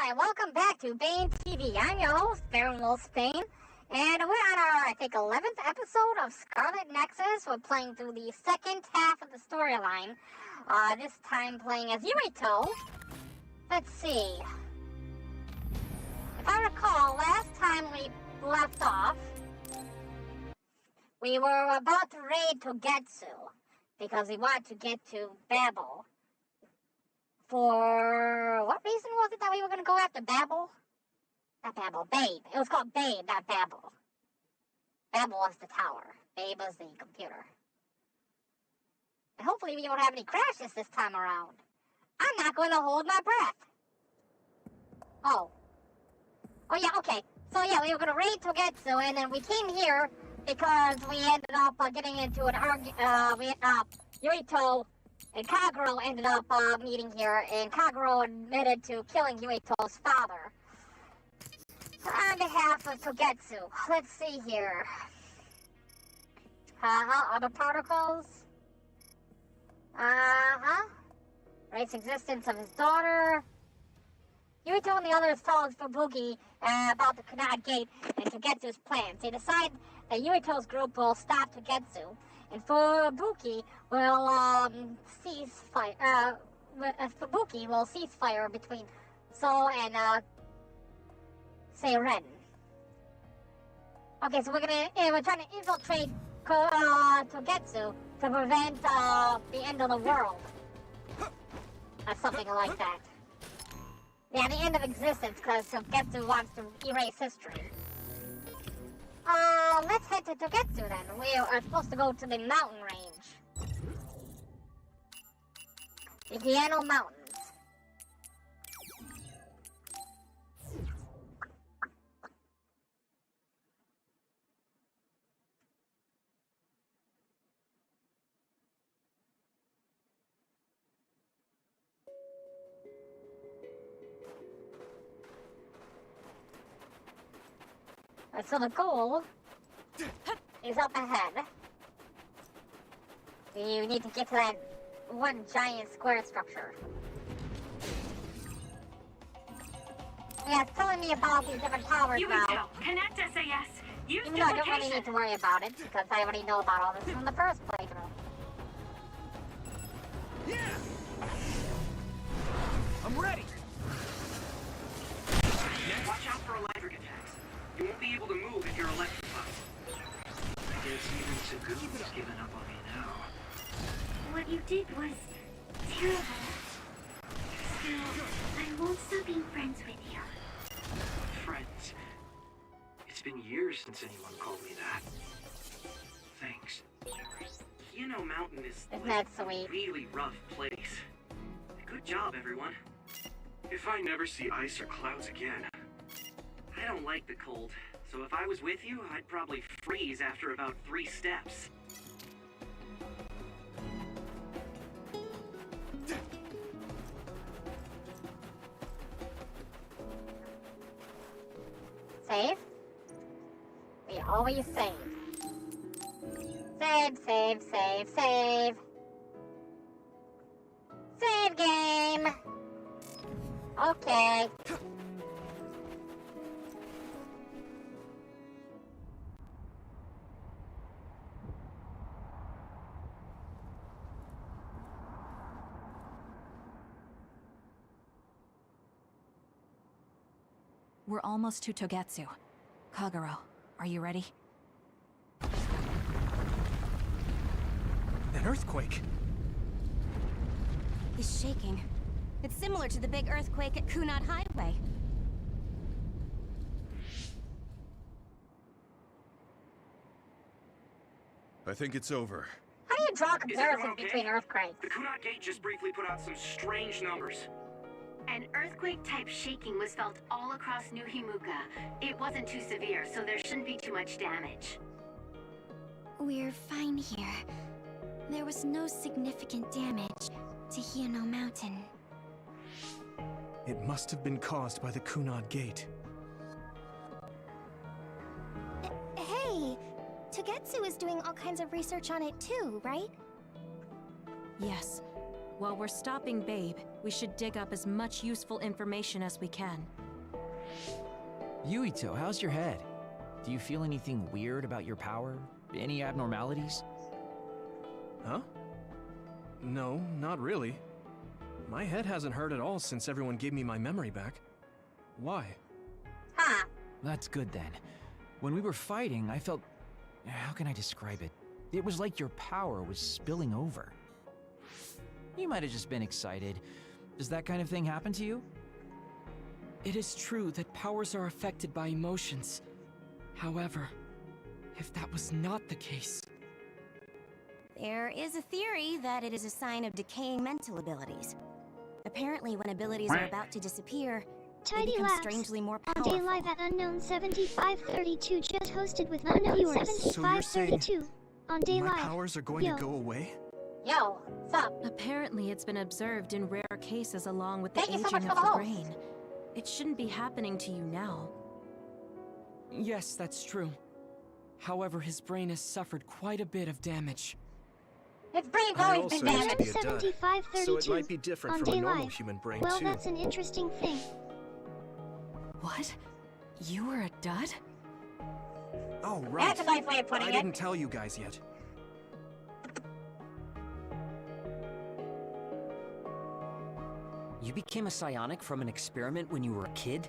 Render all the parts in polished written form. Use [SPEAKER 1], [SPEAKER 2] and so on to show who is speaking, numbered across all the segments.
[SPEAKER 1] Alright, welcome back to Bane TV. I'm your host, Barren Bane, and we're on our, I think, 11th episode of Scarlet Nexus. We're playing through the second half of the storyline. This time playing as Yurito. Let's see. If I recall, last time we left off, we were about to raid Togetsu, because we wanted to get to Babel. For what reason was it that we were going to go after Babel? Not Babel, Babe. It was called Babe, not Babel. Babel was the tower. Babe was the computer. And hopefully we won't have any crashes this time around. I'm not going to hold my breath. Oh yeah, okay. So yeah, we were going to raid Togetsu, and then we came here because we ended up getting into an argument. Yurito and Kagero ended up meeting here, and Kagero admitted to killing Yurito's father. So on behalf of Togetsu, let's see here. Other protocols? Race existence of his daughter. Yurito and the others told Fubuki about the Kunad Gate and Togetsu's plans. They decide that Yurito's group will stop Togetsu, and Fubuki will cease fire. Fubuki will cease fire between So and Seiren. Okay, so we're trying to infiltrate Togetsu to prevent the end of the world, or something like that. Yeah, the end of existence, because Togetsu wants to erase history. Let's head to Togetsu then. We are supposed to go to the mountain range. The Hieno Mountains. So the goal is up ahead. You need to get to that one giant square structure. Yeah, it's telling me about these different towers now.
[SPEAKER 2] Connect SAS. Use
[SPEAKER 1] Even though I don't really need to worry about it, because I already know about all this from the first playthrough.
[SPEAKER 3] Yeah! I'm ready!
[SPEAKER 2] Watch out for electric attacks. You won't be able to move if you're electrified. I guess even Sagu's given up on me now.
[SPEAKER 4] What you did was terrible. Still, I won't stop being friends with you.
[SPEAKER 2] Friends. It's been years since anyone called me that. Thanks. Hieno Mountain is
[SPEAKER 1] Isn't
[SPEAKER 2] like
[SPEAKER 1] that sweet?
[SPEAKER 2] a really rough place. Good job, everyone. If I never see ice or clouds again, I don't like the cold, so if I was with you, I'd probably freeze after about 3 steps.
[SPEAKER 1] Save? We always save. Save, save, save, save. Save game! Okay.
[SPEAKER 5] We're almost to Togetsu. Kagero, are you ready?
[SPEAKER 3] An earthquake?
[SPEAKER 6] Is shaking. It's similar to the big earthquake at Kunad Highway.
[SPEAKER 7] I think it's over.
[SPEAKER 1] How do you draw
[SPEAKER 2] Is everyone
[SPEAKER 1] comparisons
[SPEAKER 2] okay?
[SPEAKER 1] between earthquakes?
[SPEAKER 2] The Kunad Gate just briefly put out some strange numbers.
[SPEAKER 4] An earthquake-type shaking was felt all across New Himuka. It wasn't too severe, so there shouldn't be too much damage.
[SPEAKER 6] We're fine here. There was no significant damage to Hieno Mountain.
[SPEAKER 3] It must have been caused by the Kunad Gate.
[SPEAKER 6] Hey! Togetsu is doing all kinds of research on it too, right?
[SPEAKER 5] Yes. While we're stopping Babe, we should dig up as much useful information as we can.
[SPEAKER 8] Yuito, how's your head? Do you feel anything weird about your power? Any abnormalities?
[SPEAKER 3] Huh? No, not really. My head hasn't hurt at all since everyone gave me my memory back. Why?
[SPEAKER 1] Huh.
[SPEAKER 8] That's good then. When we were fighting, I felt... How can I describe it? It was like your power was spilling over. You might have just been excited. Does that kind of thing happen to you?
[SPEAKER 9] It is true that powers are affected by emotions. However, if that was not the case...
[SPEAKER 6] There is a theory that it is a sign of decaying mental abilities. Apparently, when abilities are about to disappear, they
[SPEAKER 10] Tidy
[SPEAKER 6] become
[SPEAKER 10] Labs.
[SPEAKER 6] strangely more
[SPEAKER 10] On
[SPEAKER 6] powerful.
[SPEAKER 10] day live at Unknown 7532 just hosted with Unknown viewers.
[SPEAKER 3] So you're saying
[SPEAKER 10] 7532 on day
[SPEAKER 3] my
[SPEAKER 10] live.
[SPEAKER 3] powers are going
[SPEAKER 10] Yo.
[SPEAKER 3] to go away?
[SPEAKER 1] Yo, what's up?
[SPEAKER 5] Apparently, it's been observed in rare cases along with the
[SPEAKER 1] Thank you so
[SPEAKER 5] aging
[SPEAKER 1] much
[SPEAKER 5] of
[SPEAKER 1] for
[SPEAKER 5] the
[SPEAKER 1] the host.
[SPEAKER 5] brain. It shouldn't be happening to you now.
[SPEAKER 9] Yes, that's true. However, his brain has suffered quite a bit of damage.
[SPEAKER 1] His brain's
[SPEAKER 3] I
[SPEAKER 1] always been
[SPEAKER 3] also used to
[SPEAKER 1] damaged.
[SPEAKER 3] be a dud,
[SPEAKER 10] 7532
[SPEAKER 3] so it might be different
[SPEAKER 10] on
[SPEAKER 3] from a
[SPEAKER 10] day
[SPEAKER 3] normal
[SPEAKER 10] live.
[SPEAKER 3] human brain
[SPEAKER 10] Well,
[SPEAKER 3] too.
[SPEAKER 10] that's an interesting thing.
[SPEAKER 5] What? You were a dud?
[SPEAKER 3] Oh, right.
[SPEAKER 1] That's a nice way of putting
[SPEAKER 3] I
[SPEAKER 1] it.
[SPEAKER 3] didn't tell you guys yet.
[SPEAKER 11] You became a psionic from an experiment when you were a kid?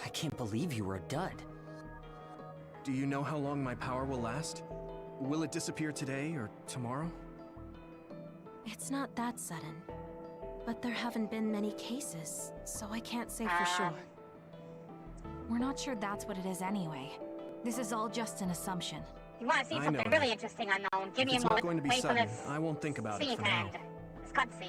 [SPEAKER 11] I can't believe you were a dud.
[SPEAKER 3] Do you know how long my power will last? Will it disappear today or tomorrow?
[SPEAKER 5] It's not that sudden. But there haven't been many cases, so I can't say for sure. We're not sure that's what it is anyway. This is all just an assumption.
[SPEAKER 1] You want to see
[SPEAKER 3] I
[SPEAKER 1] something
[SPEAKER 3] know
[SPEAKER 1] really
[SPEAKER 3] that.
[SPEAKER 1] interesting unknown? Give
[SPEAKER 3] If
[SPEAKER 1] me a
[SPEAKER 3] it's not
[SPEAKER 1] moment.
[SPEAKER 3] going to be
[SPEAKER 1] Wait for
[SPEAKER 3] sudden,
[SPEAKER 1] this
[SPEAKER 3] I won't think about it
[SPEAKER 1] scene
[SPEAKER 3] for
[SPEAKER 1] to
[SPEAKER 3] now.
[SPEAKER 1] end. This cutscene.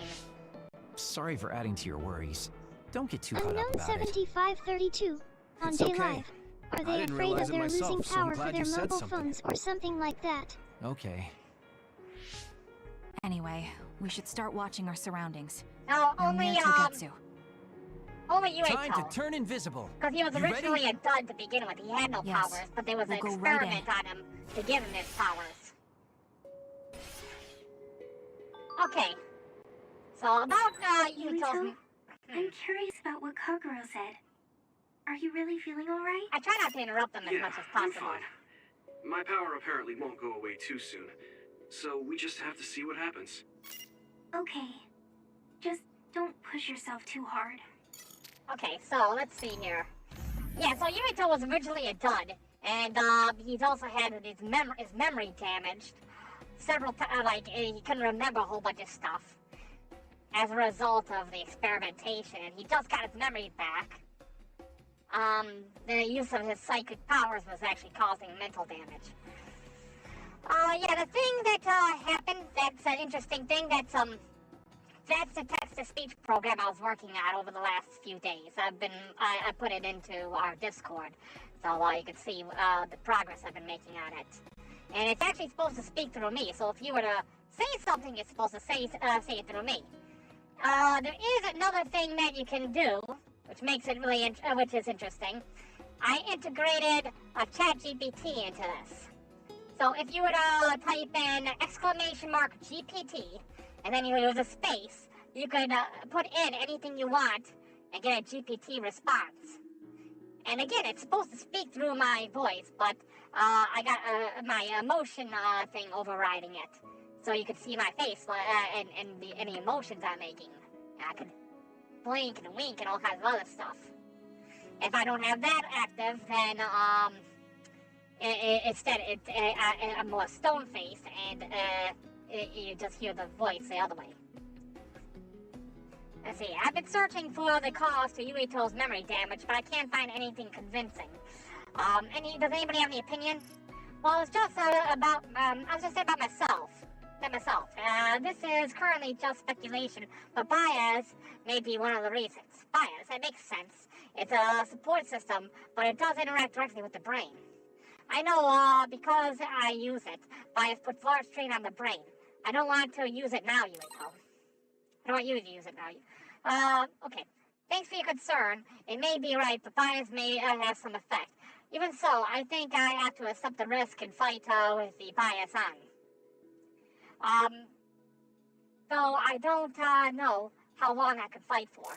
[SPEAKER 8] Sorry for adding to your worries. Don't get too caught
[SPEAKER 10] Unknown
[SPEAKER 8] up about it.
[SPEAKER 10] 7532 on
[SPEAKER 3] It's
[SPEAKER 10] day
[SPEAKER 3] okay.
[SPEAKER 10] live. Are
[SPEAKER 3] I
[SPEAKER 10] they
[SPEAKER 3] didn't
[SPEAKER 10] afraid
[SPEAKER 3] realize
[SPEAKER 10] of
[SPEAKER 3] it
[SPEAKER 10] their
[SPEAKER 3] myself,
[SPEAKER 10] losing
[SPEAKER 3] so I'm
[SPEAKER 10] power for
[SPEAKER 3] glad
[SPEAKER 10] their
[SPEAKER 3] you said
[SPEAKER 10] mobile
[SPEAKER 3] something.
[SPEAKER 10] phones or something like that?
[SPEAKER 8] Okay.
[SPEAKER 5] Anyway, we should start watching our surroundings.
[SPEAKER 1] No,
[SPEAKER 5] You're
[SPEAKER 1] only,
[SPEAKER 5] near Togetsu.
[SPEAKER 1] only you
[SPEAKER 8] Time to
[SPEAKER 1] ain't
[SPEAKER 8] turn invisible.
[SPEAKER 1] Because he was
[SPEAKER 8] You
[SPEAKER 1] originally
[SPEAKER 8] ready?
[SPEAKER 1] a dud to begin with. He had no
[SPEAKER 5] Yes.
[SPEAKER 1] powers, but there was
[SPEAKER 5] We'll
[SPEAKER 1] an
[SPEAKER 5] go right
[SPEAKER 1] experiment on him to give him his powers. Okay. So about
[SPEAKER 4] Yuito,
[SPEAKER 1] Yuito's...
[SPEAKER 4] I'm curious about what Kaguro said. Are you really feeling alright?
[SPEAKER 1] I try not to interrupt them as
[SPEAKER 2] Yeah,
[SPEAKER 1] much as
[SPEAKER 2] I'm
[SPEAKER 1] possible.
[SPEAKER 2] fine. My power apparently won't go away too soon, so we just have to see what happens.
[SPEAKER 4] Okay. Just don't push yourself too hard.
[SPEAKER 1] Okay, so let's see here. Yeah, so Yuito was originally a dud, and he's also had his memory damaged several times. Like he couldn't remember a whole bunch of stuff as a result of the experimentation. And he just got his memory back. The use of his psychic powers was actually causing mental damage. Yeah, the thing that happened, that's an interesting thing, that's the text-to-speech program I was working on over the last few days. I put it into our Discord, so you can see the progress I've been making on it. And it's actually supposed to speak through me, so if you were to say something, it's supposed to say it through me. There is another thing that you can do, which makes it really, which is interesting. I integrated a ChatGPT into this. So if you were to type in !GPT, and then you use a space, you could put in anything you want and get a GPT response. And again, it's supposed to speak through my voice, but I got my emotion thing overriding it. So you could see my face and any emotions I'm making. I could blink and wink and all kinds of other stuff. If I don't have that active, then instead I'm more stone-faced and you just hear the voice the other way. Let's see, I've been searching for the cause to Yuito's memory damage, but I can't find anything convincing. Does anybody have any opinion? Well, it's just about, I was just saying about myself. This is currently just speculation, but bias may be one of the reasons. Bias, that makes sense. It's a support system, but it does interact directly with the brain. I know, because I use it, bias puts large strain on the brain. I don't want to use it now, Yuito. I don't want you to use it now. Okay. Thanks for your concern. It may be right, but bias may have some effect. Even so, I think I have to accept the risk and fight with the bias on. though I don't know how long I could fight for.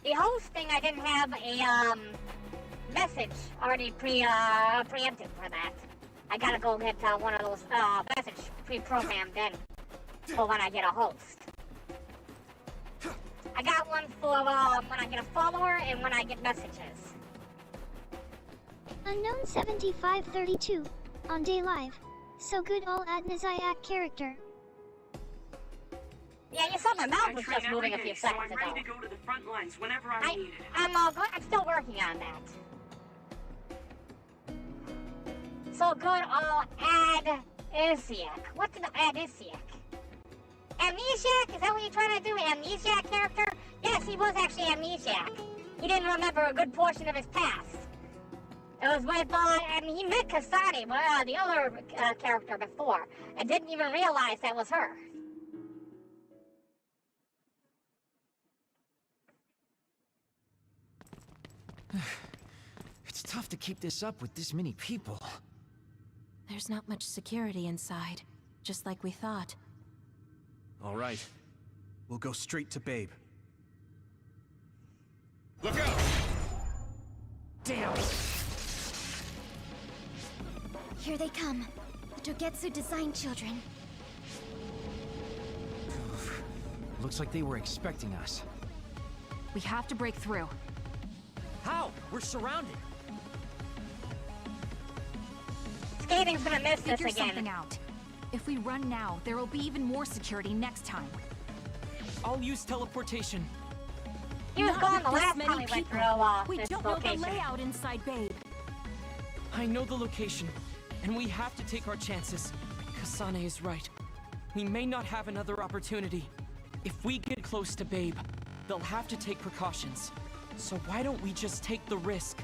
[SPEAKER 1] The host thing, I didn't have a message already preempted for that. I gotta go get one of those message pre-programmed in for when I get a host. I got one for when I get a follower and when I get messages.
[SPEAKER 10] Unknown 7532 on Day Live. So good all Adnaziak character.
[SPEAKER 1] Yeah, you saw my mouth was just moving a few seconds
[SPEAKER 2] so
[SPEAKER 1] ago.
[SPEAKER 2] I'm ready to go to the front lines whenever I'm needed.
[SPEAKER 1] I'm still working on that. So good all Adisiac. What's an Adisiac? Amnesiac? Is that what you're trying to do? Amnesiac character? Yes, he was actually amnesiac. He didn't remember a good portion of his past. It was with, and he met Kasane, the other character before, and didn't even realize that was her.
[SPEAKER 8] It's tough to keep this up with this many people.
[SPEAKER 5] There's not much security inside, just like we thought.
[SPEAKER 3] All right. We'll go straight to Babe.
[SPEAKER 7] Look out!
[SPEAKER 8] Damn!
[SPEAKER 6] Here they come. The Togetsu design children.
[SPEAKER 8] Looks like they were expecting us.
[SPEAKER 5] We have to break through.
[SPEAKER 11] How? We're surrounded.
[SPEAKER 1] Skating's gonna miss this
[SPEAKER 5] Figure
[SPEAKER 1] again.
[SPEAKER 5] something out. If we run now, there will be even more security next time.
[SPEAKER 9] I'll use teleportation.
[SPEAKER 1] He was
[SPEAKER 5] Not
[SPEAKER 1] gone
[SPEAKER 5] with
[SPEAKER 1] the
[SPEAKER 5] this
[SPEAKER 1] last
[SPEAKER 5] many
[SPEAKER 1] time we went
[SPEAKER 5] people.
[SPEAKER 1] through
[SPEAKER 5] We
[SPEAKER 1] this
[SPEAKER 5] don't
[SPEAKER 1] location.
[SPEAKER 5] know the layout inside Babe.
[SPEAKER 9] I know the location, and we have to take our chances. Kasane is right. We may not have another opportunity. If we get close to Babe, they'll have to take precautions. So why don't we just take the risk?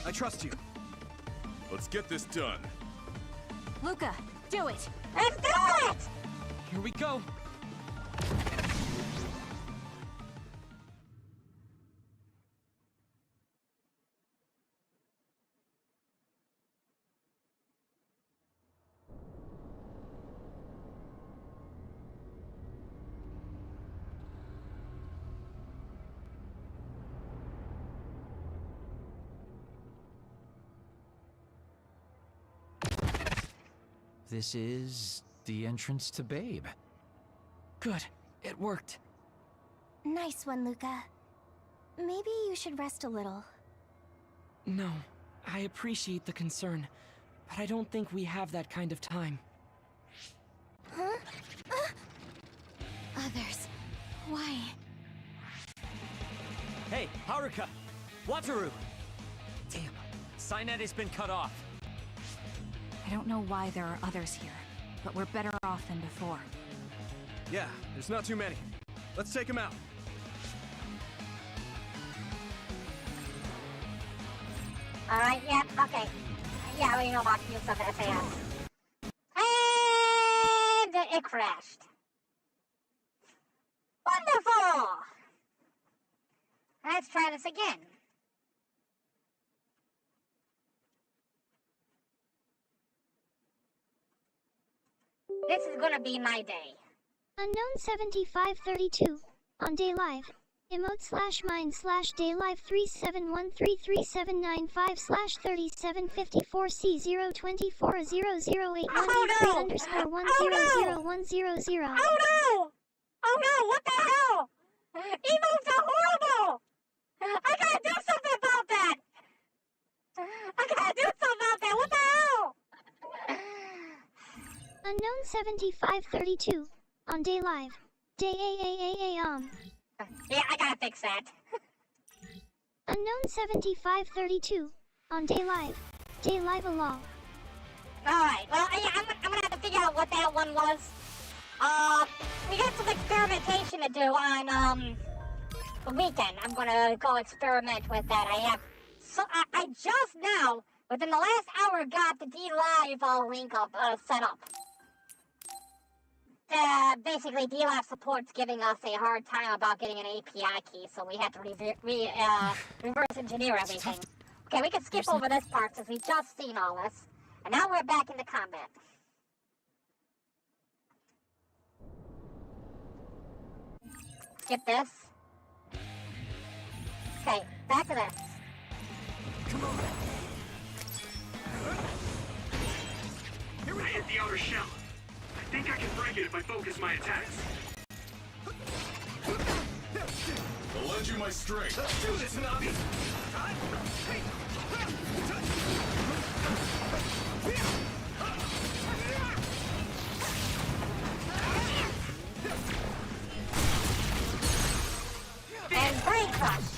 [SPEAKER 3] I trust you.
[SPEAKER 7] Let's get this done.
[SPEAKER 5] Luca, do it!
[SPEAKER 1] Let's do it!
[SPEAKER 9] Here we go.
[SPEAKER 8] This is the entrance to Babe.
[SPEAKER 9] Good. It worked.
[SPEAKER 6] Nice one, Luca. Maybe you should rest a little.
[SPEAKER 9] No, I appreciate the concern, but I don't think we have that kind of time.
[SPEAKER 6] Huh? Others. Why?
[SPEAKER 11] Hey, Haruka! Wataru! Damn, Signet has been cut off.
[SPEAKER 5] I don't know why there are others here, but we're better off than before.
[SPEAKER 3] Yeah, there's not too many. Let's take him out.
[SPEAKER 1] Alright, yeah, okay. Yeah, we know about to use stuff at SAS. And it crashed. Wonderful! Let's try this again. This is gonna be my day.
[SPEAKER 10] Unknown 7532 on Day Live. Emote /mine/daylive 3713379/3754C024008183 _1001001000.
[SPEAKER 1] Oh no! Oh no, what the hell? Emotes are horrible! I gotta do something about that! I gotta do something about that, what the hell?
[SPEAKER 10] Unknown 7532 on Day Live. Day
[SPEAKER 1] Yeah, I gotta fix that.
[SPEAKER 10] Unknown 7532 on Day Live. Day Live along.
[SPEAKER 1] Alright, well, yeah, I'm gonna have to figure out what that one was. We got some experimentation to do on, the weekend. I'm gonna go experiment with that. I just now, within the last hour, got the btlive link up, set up. Basically, btlive support's giving us a hard time about getting an API key, so we have to reverse engineer everything. Okay, we can skip over this part since we've just seen all this. And now we're back into combat. Skip this. Okay, back to this.
[SPEAKER 3] Come on.
[SPEAKER 2] I hit the outer shell. I think I can break it if I focus my attacks.
[SPEAKER 7] I'll lend you my strength.
[SPEAKER 2] Let's do this, Navi!
[SPEAKER 1] And brain crush.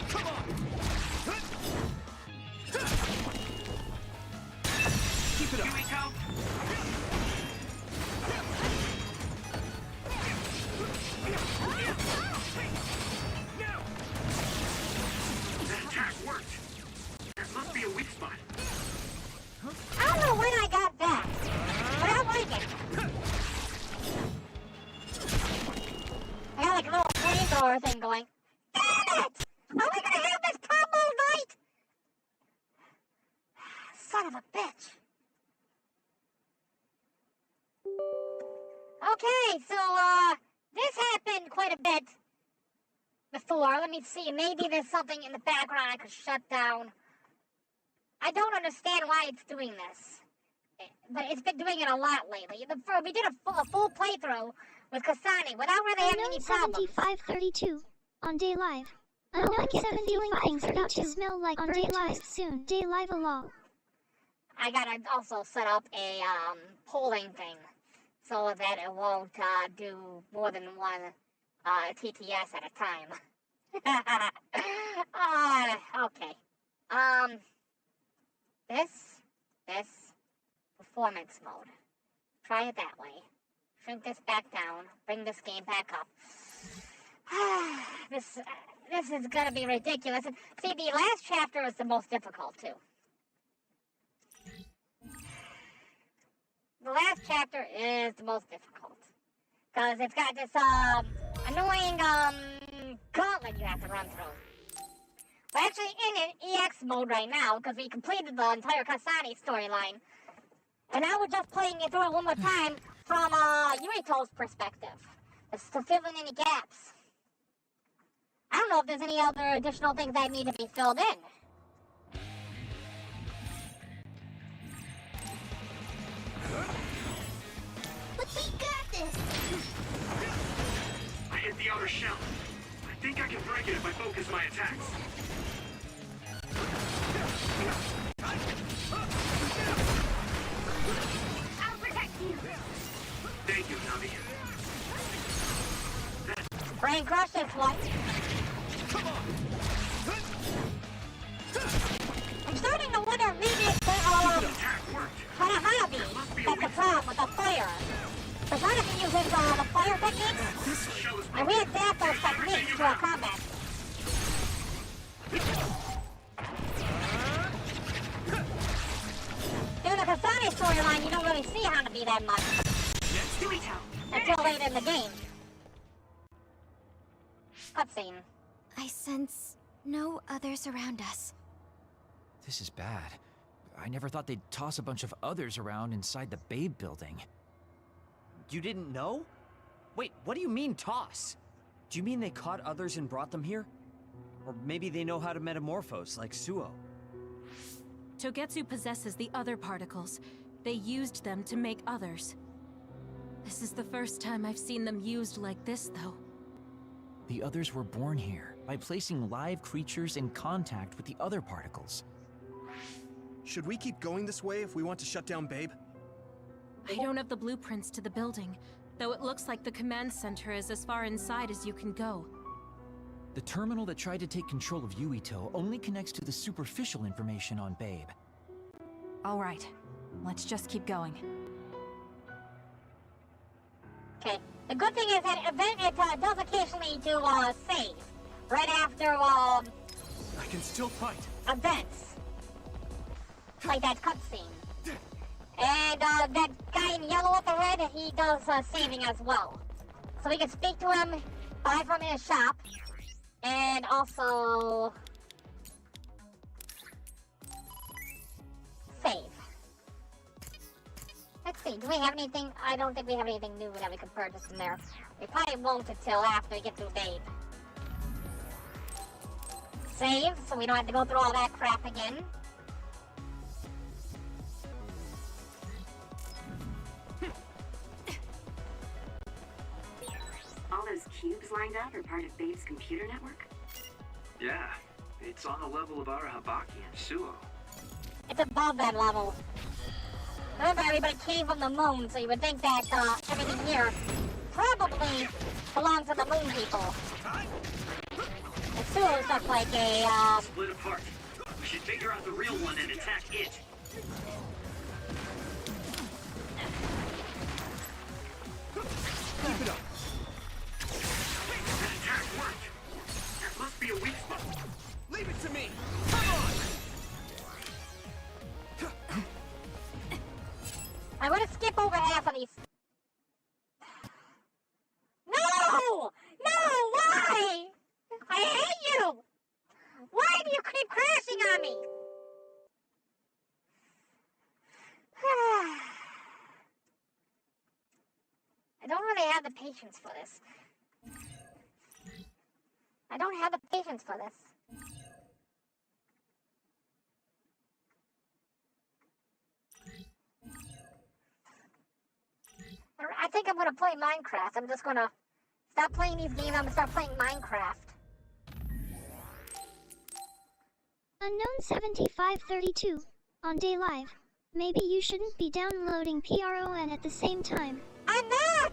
[SPEAKER 2] Come on!
[SPEAKER 3] Keep it up.
[SPEAKER 2] Yumiko! That attack worked. There must be a weak spot.
[SPEAKER 1] I don't know when I got that, but I like it. I got like a little flamethrower thing going. Damn it! Are we gonna have this combo night? Son of a bitch. Okay, so, this happened quite a bit before. Let me see. Maybe there's something in the background I could shut down. I don't understand why it's doing this. But it's been doing it a lot lately. We did a full playthrough with Kasane without really having any problems.
[SPEAKER 10] 7532 on Day Live. Unknown 70 things about to smell like on Day Live soon. Day Live along.
[SPEAKER 1] I gotta also set up a polling thing so that it won't do more than one TTS at a time. Okay. This performance mode. Try it that way. Shrink this back down. Bring this game back up. This is gonna be ridiculous. See, the last chapter was the most difficult too. The last chapter is the most difficult because it's got this annoying gauntlet you have to run through. We're actually in an EX mode right now because we completed the entire Kasane storyline. And now we're just playing it through one more time from Yurito's perspective. Just to fill in any gaps. I don't know if there's any other additional things that need to be filled in.
[SPEAKER 10] But we got this!
[SPEAKER 2] I hit the outer shell. I think I can break it if I focus my attacks.
[SPEAKER 4] I'll protect you.
[SPEAKER 2] Thank you, Navi.
[SPEAKER 1] Brain crush this one.
[SPEAKER 2] Come on!
[SPEAKER 1] I'm starting to wonder maybe it's the
[SPEAKER 2] Attack worked.
[SPEAKER 1] Hanabi that's the problem with the fire. The Hanabi uses the fire techniques, and we adapt those techniques to our combat. In the Kasane storyline, you don't really see Hanabi that much. Until later in the game. Cutscene.
[SPEAKER 6] I sense no others around us.
[SPEAKER 8] This is bad. I never thought they'd toss a bunch of others around inside the Babe building.
[SPEAKER 11] You didn't know? Wait, what do you mean toss? Do you mean they caught others and brought them here? Or maybe they know how to metamorphose, like Suo?
[SPEAKER 5] Togetsu possesses the other particles. They used them to make others. This is the first time I've seen them used like this, though.
[SPEAKER 8] The others were born here, by placing live creatures in contact with the other particles.
[SPEAKER 3] Should we keep going this way if we want to shut down Babe?
[SPEAKER 5] I don't have the blueprints to the building, though it looks like the command center is as far inside as you can go.
[SPEAKER 8] The terminal that tried to take control of Yuito only connects to the superficial information on Babe.
[SPEAKER 5] All right, let's just keep going.
[SPEAKER 1] Okay. The good thing is that it does occasionally do save right after
[SPEAKER 3] I can still fight.
[SPEAKER 1] events. Like that cutscene. And that guy in yellow with the red, he does saving as well. So we can speak to him, buy from his shop, and also see. Do we have anything? I don't think we have anything new that we can purchase in there. We probably won't until after we get through Babe. Save, so we don't have to go through all that crap again.
[SPEAKER 4] All those cubes lined up are part of Babe's computer network?
[SPEAKER 2] Yeah, it's on the level of Arahabaki and Suo.
[SPEAKER 1] It's above that level. Remember, everybody came from the moon, so you would think that everything here probably belongs to the moon people. And Suo's just like a,
[SPEAKER 2] Split apart. We should figure out the real one and attack it.
[SPEAKER 3] Keep it up.
[SPEAKER 2] That attack worked. There must be a weak spot.
[SPEAKER 3] Leave it to me. Come on.
[SPEAKER 1] I want to skip over half of these. No! No! Why? I hate you! Why do you keep crashing on me? I don't really have the patience for this. I don't have the patience for this. I think I'm gonna play Minecraft. I'm just gonna stop playing these games. I'm gonna start playing Minecraft.
[SPEAKER 10] Unknown 7532 on Day Live. Maybe you shouldn't be downloading PRON at the same time.
[SPEAKER 1] I'm not!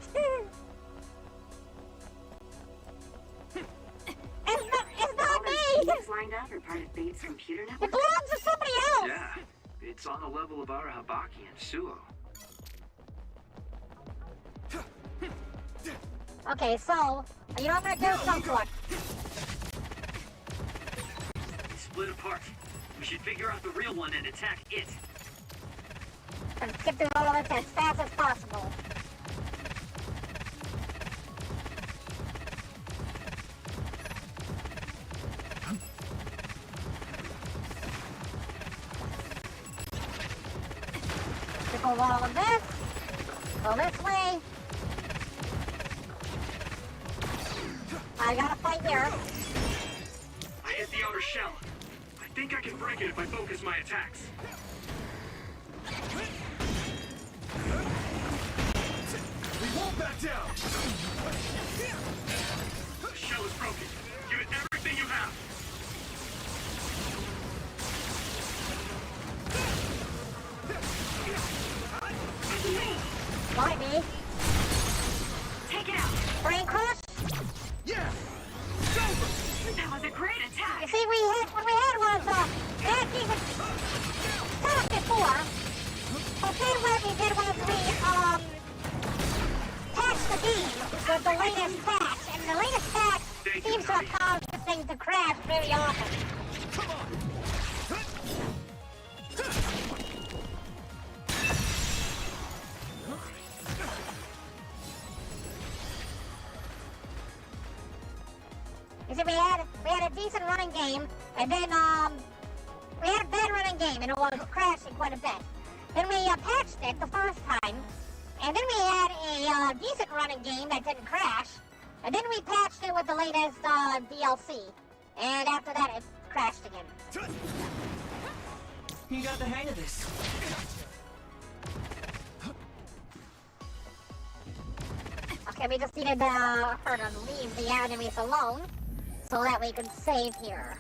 [SPEAKER 1] It's not me!
[SPEAKER 4] Cubes lined up are part of Babe's computer
[SPEAKER 1] It
[SPEAKER 4] network?
[SPEAKER 1] belongs to somebody else!
[SPEAKER 2] Yeah, it's on the level of Arahabaki and Suo.
[SPEAKER 1] Okay, so, you know what I'm gonna do? Some sort.
[SPEAKER 2] Split apart. We should figure out the real one and attack it.
[SPEAKER 1] And skip through all of this as fast as possible. Skip over all of this. Go this way. I gotta fight here.
[SPEAKER 2] I hit the outer shell. I think I can break it if I focus my attacks.
[SPEAKER 7] We won't back down!
[SPEAKER 2] The shell is broken. Give it everything you have.
[SPEAKER 1] Fight me.
[SPEAKER 4] Take it out!
[SPEAKER 1] Brain crush.
[SPEAKER 7] Yeah!
[SPEAKER 4] That was a great
[SPEAKER 1] You
[SPEAKER 4] attack!
[SPEAKER 1] see, what we had was, that even stuff before. But then what we did was we, patched the game with the latest patch. And the latest patch seems to have caused this thing to crash very often.
[SPEAKER 7] Come on!
[SPEAKER 1] You see, we had a decent running game, and then, we had a bad running game, and it was crashing quite a bit. Then we, patched it the first time, and then we had a, decent running game that didn't crash, and then we patched it with the latest, DLC. And after that, it crashed again.
[SPEAKER 9] You got the hang of this.
[SPEAKER 1] Okay, we just needed, her to leave the enemies alone, so that we could save here.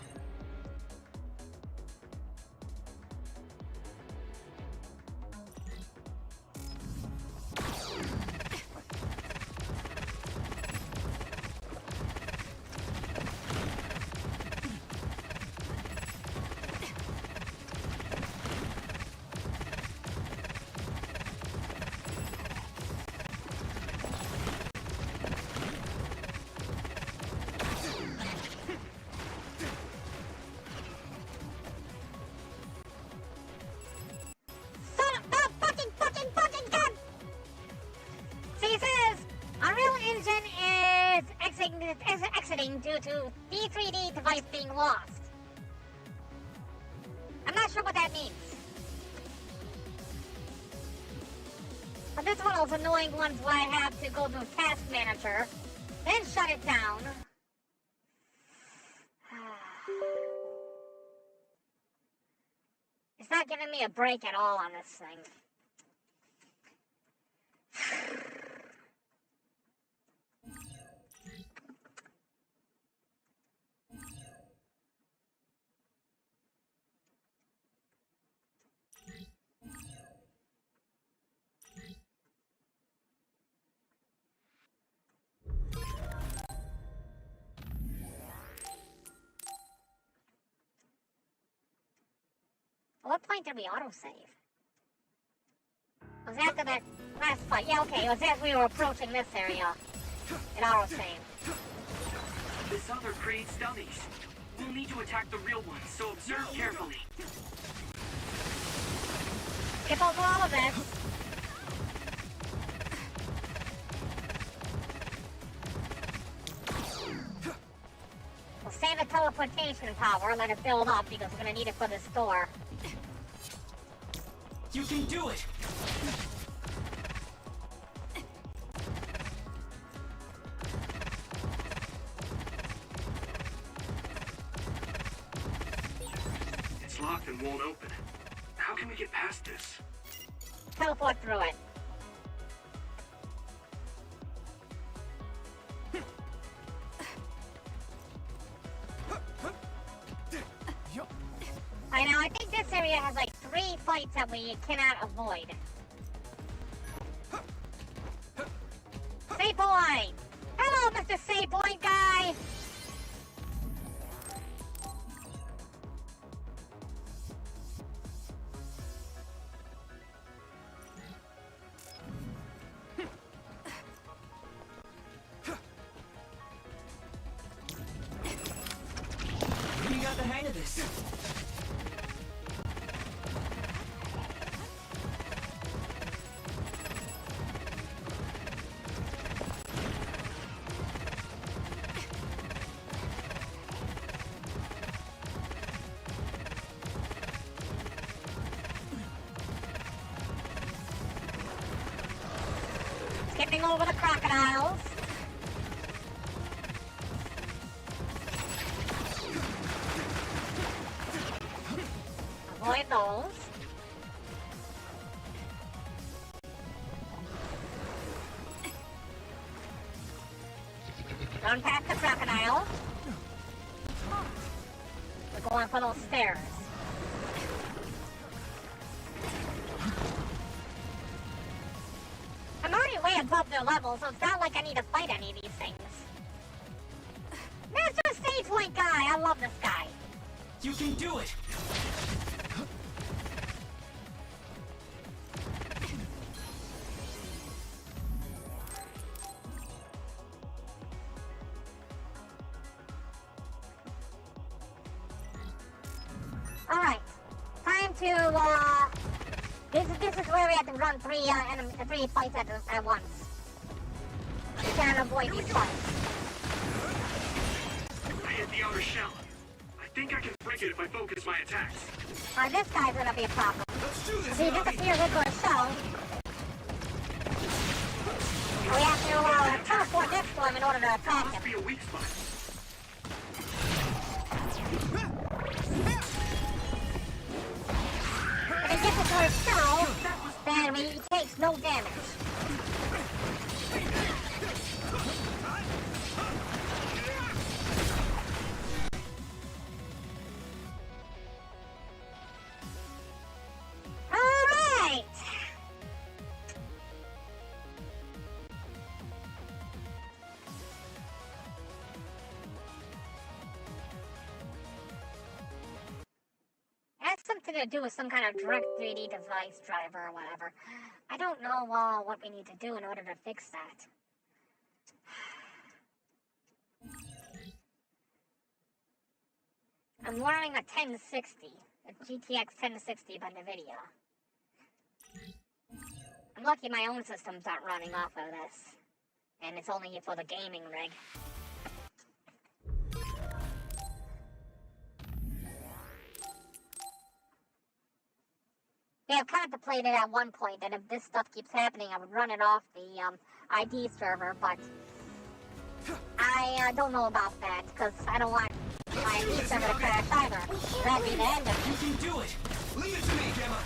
[SPEAKER 1] exiting due to the 3D device being lost. I'm not sure what that means. But this is one of those annoying ones where I have to go to Task Manager, then shut it down. It's not giving me a break at all on this thing. At what point did we autosave? Was it after that last fight? Yeah, okay, it was as we were approaching this area. It autosaved.
[SPEAKER 2] This other creates dummies. We'll need to attack the real ones, so observe carefully.
[SPEAKER 1] Skip over all of this. We'll save the teleportation power, let it build up because we're gonna need it for this door.
[SPEAKER 9] You can do it!
[SPEAKER 2] It's locked and won't open. How can we get past this?
[SPEAKER 1] Teleport through it. I know, I think this area has like 3 fights that we cannot avoid. Save point! Hello, Mr. Save Point guy!
[SPEAKER 9] You got the hang of this.
[SPEAKER 1] Skipping over the crocodiles. Avoid those. Run past the crocodile. We're going for those stairs. I'm already way above their level, so it's not like I need to fight any of these things. Mr. Stage Point guy! I love this guy.
[SPEAKER 9] You can do it!
[SPEAKER 1] Alright. Time to, This is where we have to run 3 fights at once. We can't avoid these fights.
[SPEAKER 2] I hit the outer shell. I think I can break it if I focus my attacks.
[SPEAKER 1] This guy's gonna be a problem.
[SPEAKER 7] Let's do this,
[SPEAKER 1] If he
[SPEAKER 7] Bobby.
[SPEAKER 1] disappears into a shell, we have to teleport next to him in order to attack
[SPEAKER 2] Must
[SPEAKER 1] him.
[SPEAKER 2] be a weak spot.
[SPEAKER 1] If he gets into a shell, then he takes no damage. Alright! It has something to do with some kind of direct 3D device driver or whatever. I don't know what we need to do in order to fix that. I'm running a 1060, a GTX 1060 by NVIDIA. I'm lucky my own system's not running off of this, and it's only for the gaming rig. We have contemplated at one point that if this stuff keeps happening, I would run it off the ID server, but I don't know about that, because I don't want my ID server to crash either. That'd be the end of it.
[SPEAKER 7] You can do it! Leave it to me, Gemma!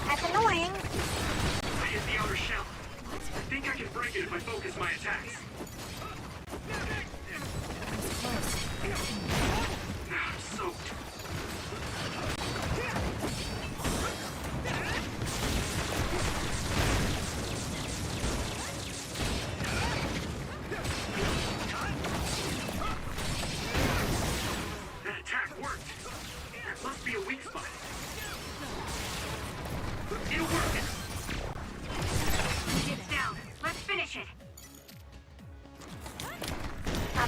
[SPEAKER 1] That's annoying.
[SPEAKER 2] I hit the outer shell. I think I can break it if I focus my attacks. I'm soaked. That attack worked. That must be a weak spot. It'll work.
[SPEAKER 4] It's down. Let's finish it.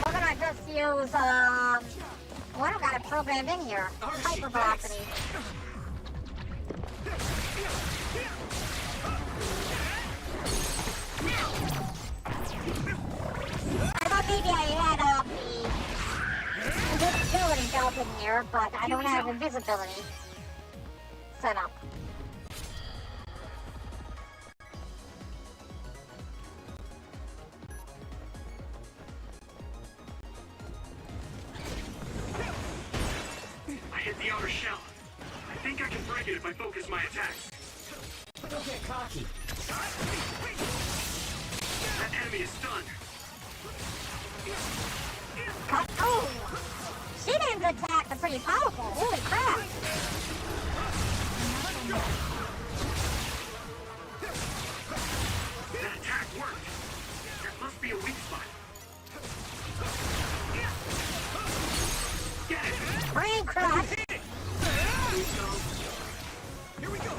[SPEAKER 1] We're gonna just use, well, I don't got it programmed in here. Hyper velocity. I thought maybe I had, the invisibility built in here, but I don't have invisibility set up.
[SPEAKER 2] I hit the outer shell. I think I can break it if I focus my attacks.
[SPEAKER 11] Don't get cocky.
[SPEAKER 2] That enemy is stunned.
[SPEAKER 1] Oh! She-Man's attacks are pretty powerful. Holy crap!
[SPEAKER 2] That attack worked. There must be a weak spot. Get it!
[SPEAKER 1] Brain crush!
[SPEAKER 7] Here we go!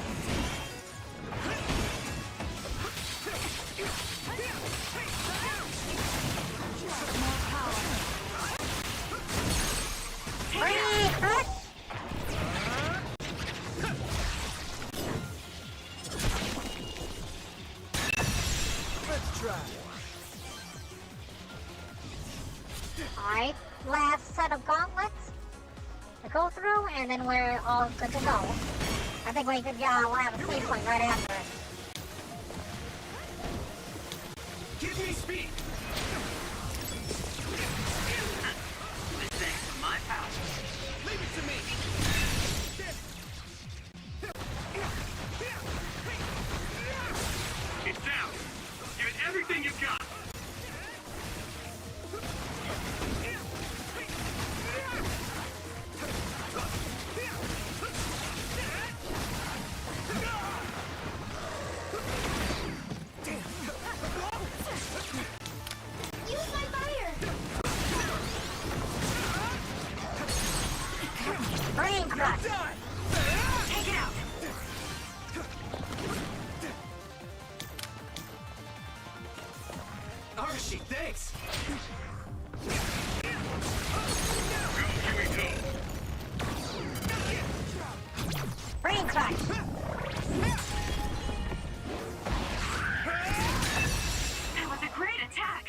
[SPEAKER 1] Brain crush!
[SPEAKER 7] Let's try.
[SPEAKER 1] Alright, last set of gauntlets to go through, and then we're all good to go. I think we could, we'll have a save point right after it.
[SPEAKER 2] Give me speed! This thing's for my power.
[SPEAKER 7] Leave it to me!
[SPEAKER 2] It's down. Give it everything you've got.
[SPEAKER 10] Use my fire!
[SPEAKER 1] Brain crush!
[SPEAKER 4] Take it out.
[SPEAKER 7] Arashi, thanks!
[SPEAKER 1] Brain crush!
[SPEAKER 4] That was a great attack.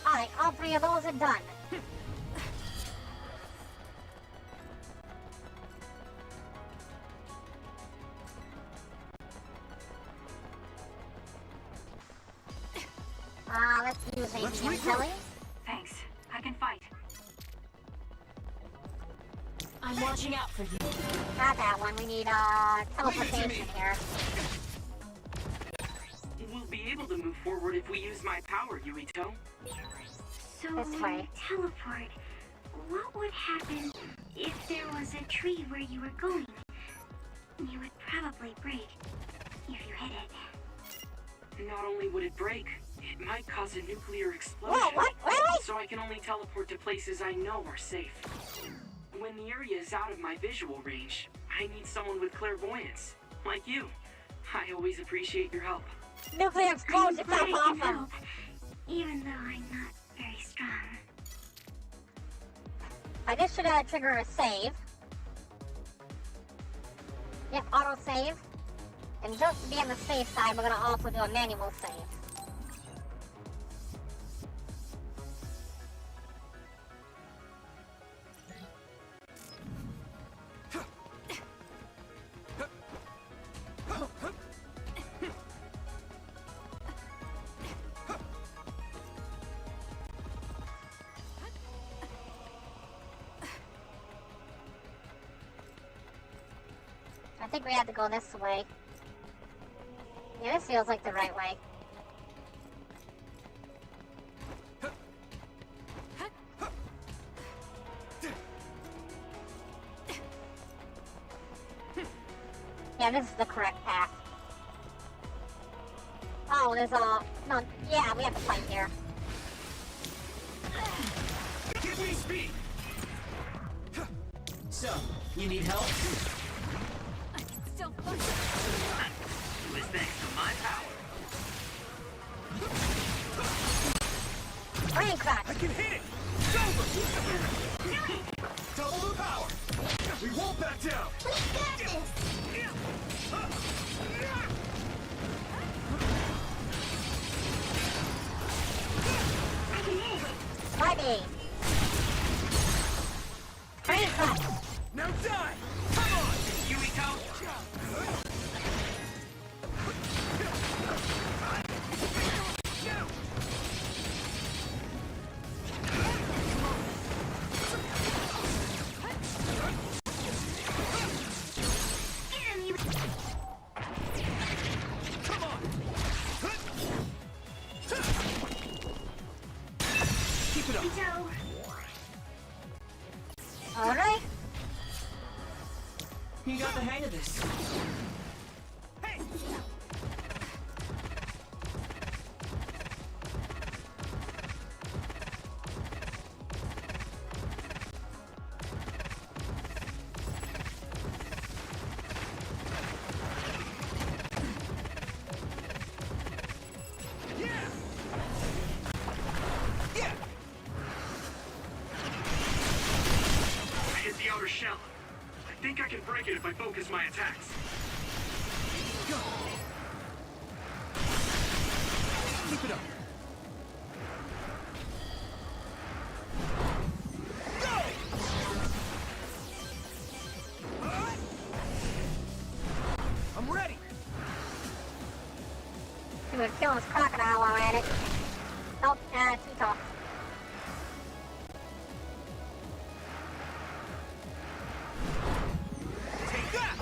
[SPEAKER 1] Alright, all three of those are done. Let's use a medium telly.
[SPEAKER 4] Thanks. I can fight.
[SPEAKER 5] I'm watching out for you.
[SPEAKER 1] Not that one, we need, teleportation here.
[SPEAKER 2] We'll be able to move forward if we use my power, Yuito.
[SPEAKER 4] So
[SPEAKER 1] This
[SPEAKER 4] when
[SPEAKER 1] way.
[SPEAKER 4] you teleport, what would happen if there was a tree where you were going? You would probably break if you hit it.
[SPEAKER 2] Not only would it break, it might cause a nuclear explosion.
[SPEAKER 1] Whoa, what? Really?
[SPEAKER 2] So I can only teleport to places I know are safe. When the area is out of my visual range, I need someone with clairvoyance, like you. I always appreciate your help.
[SPEAKER 1] Nuclear explosion,
[SPEAKER 4] I'm glad
[SPEAKER 1] that's
[SPEAKER 4] I can
[SPEAKER 1] awesome.
[SPEAKER 4] help, even though I'm not very strong.
[SPEAKER 1] This should trigger a save. Yep, auto save. And just to be on the safe side, we're gonna also do a manual save. I think we have to go this way. Yeah, this feels like the right way. Yeah, this is the correct path. Oh, there's a... No, yeah, we have to fight here.
[SPEAKER 7] Give me speed!
[SPEAKER 11] So, you need help?
[SPEAKER 5] Still function.
[SPEAKER 2] It was thanks to my power.
[SPEAKER 1] Brain crack!
[SPEAKER 7] I can hit it! It's over! Double the power! We won't back down!
[SPEAKER 10] We got this!
[SPEAKER 1] Friday! Brain crack!
[SPEAKER 7] Now die! Come on!
[SPEAKER 2] Yuriko!
[SPEAKER 7] Come on! Keep it up!
[SPEAKER 1] Alright.
[SPEAKER 9] You got the hang of this.
[SPEAKER 7] Hey!
[SPEAKER 2] I hit the outer shell. I think I can break it if I focus my attacks.
[SPEAKER 7] Go! Keep it up! Go! I'm ready!
[SPEAKER 1] We would kill this crocodile while we're at it. Nope, too tough.
[SPEAKER 7] Take that!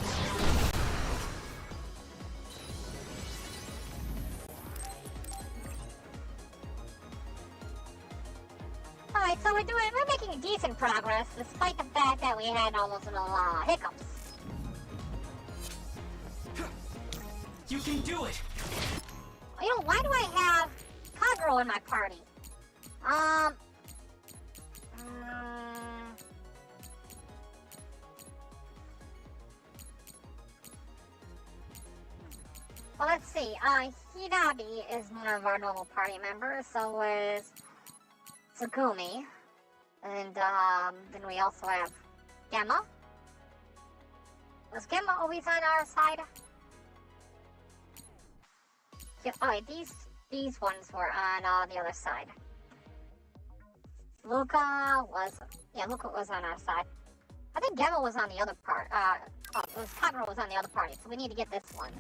[SPEAKER 1] Alright, so we're making decent progress, despite the fact that we had all those little hiccups.
[SPEAKER 9] You can do it.
[SPEAKER 1] You know, why do I have Kagero in my party? Well, let's see. Hinabi is one of our normal party members, so is Tsugumi. And, then we also have Gemma. Was Gemma always on our side? Yeah, alright, these ones were on the other side. Luca was on our side. I think Gemma was on the other part. Kagero was on the other party, so we need to get this one.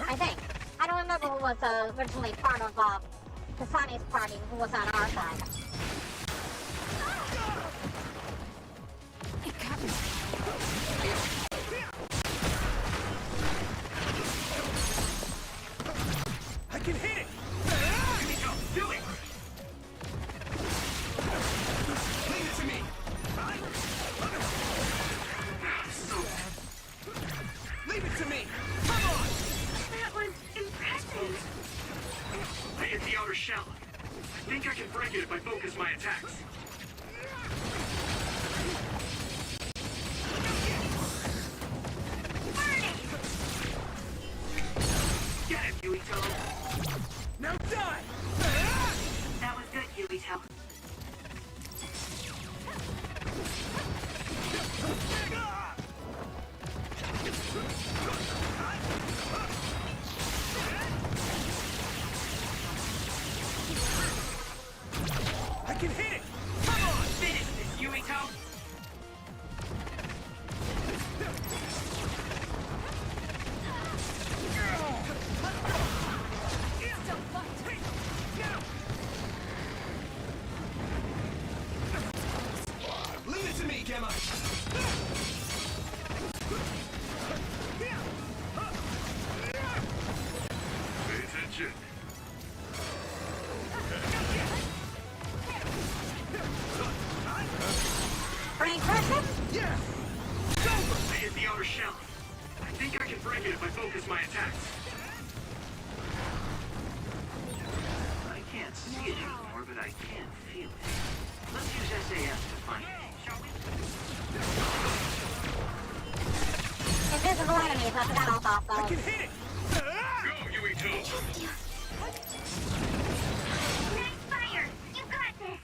[SPEAKER 1] I think. I don't remember who was originally part of Kasane's party, who was on our side.
[SPEAKER 5] It got me.
[SPEAKER 7] I can hit it!
[SPEAKER 2] Yuriko, do it!
[SPEAKER 7] Leave it to me!
[SPEAKER 2] So
[SPEAKER 7] Leave it to me! Come on!
[SPEAKER 4] That was impressive.
[SPEAKER 2] I hit the outer shell. I think I can break it if I focus the outer shell. I think I can break it if I focus my attacks. I can't see it anymore, but I can feel it. Let's use SAS to find it, shall we?
[SPEAKER 1] Invisible enemies, I forgot all about those.
[SPEAKER 7] I can hit it!
[SPEAKER 2] Go, Yuito!
[SPEAKER 4] Nice fire! You got this!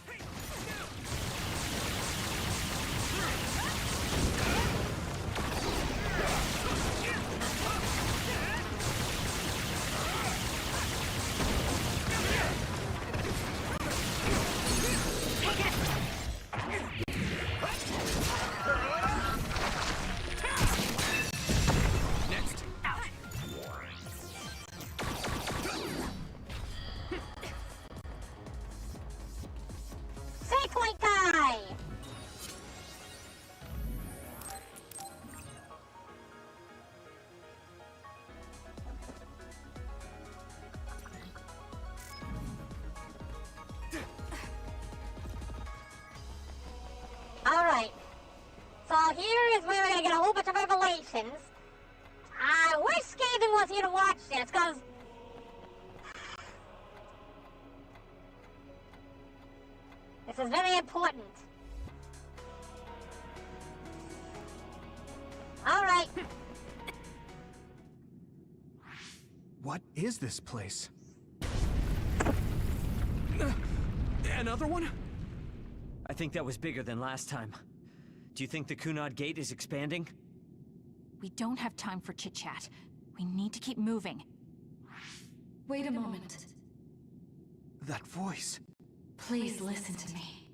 [SPEAKER 3] Next.
[SPEAKER 1] Safely die! Alright. So here is where we're gonna get a whole bunch of revelations. I wish Skaven was here to watch this, because this is very important. Alright.
[SPEAKER 3] What is this place? Another one?
[SPEAKER 11] I think that was bigger than last time. Do you think the Kunad Gate is expanding?
[SPEAKER 5] We don't have time for chit-chat. We need to keep moving.
[SPEAKER 12] Wait a moment.
[SPEAKER 3] That voice.
[SPEAKER 12] Please listen to me.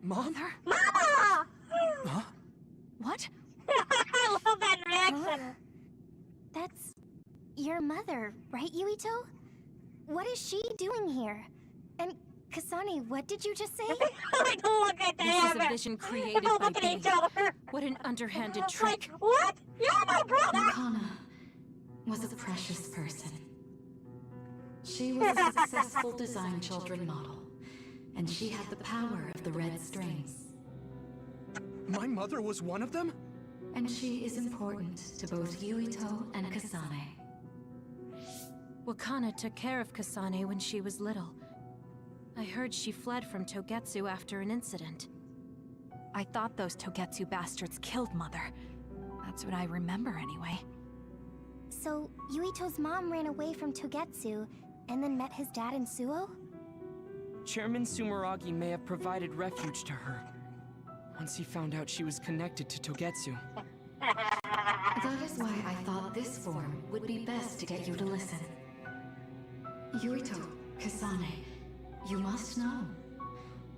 [SPEAKER 3] Mom?
[SPEAKER 1] Mama!
[SPEAKER 3] Huh?
[SPEAKER 5] What?
[SPEAKER 1] I love that reaction.
[SPEAKER 6] That's your mother, right, Yuito? What is she doing here? And Kasane, what did you just say?
[SPEAKER 1] Like, look at
[SPEAKER 5] This is a
[SPEAKER 1] them.
[SPEAKER 5] vision created
[SPEAKER 1] Look
[SPEAKER 5] by
[SPEAKER 1] at
[SPEAKER 5] Babe.
[SPEAKER 1] each other.
[SPEAKER 5] What an underhanded
[SPEAKER 1] Like,
[SPEAKER 5] trick.
[SPEAKER 1] what? You're my brother.
[SPEAKER 12] Makana was a precious person. She was a successful design children model, and she had the power of the red strings.
[SPEAKER 3] My mother was one of them?
[SPEAKER 12] And she is important to both Yuito and Kasane.
[SPEAKER 5] Wakana took care of Kasane when she was little. I heard she fled from Togetsu after an incident. I thought those Togetsu bastards killed Mother. That's what I remember anyway.
[SPEAKER 6] So, Yuito's mom ran away from Togetsu, and then met his dad in Suo?
[SPEAKER 9] Chairman Sumeragi may have provided refuge to her. Once he found out she was connected to Togetsu.
[SPEAKER 12] That is why I thought this form would be best to get you to listen. Yuito, Kasane, you must know.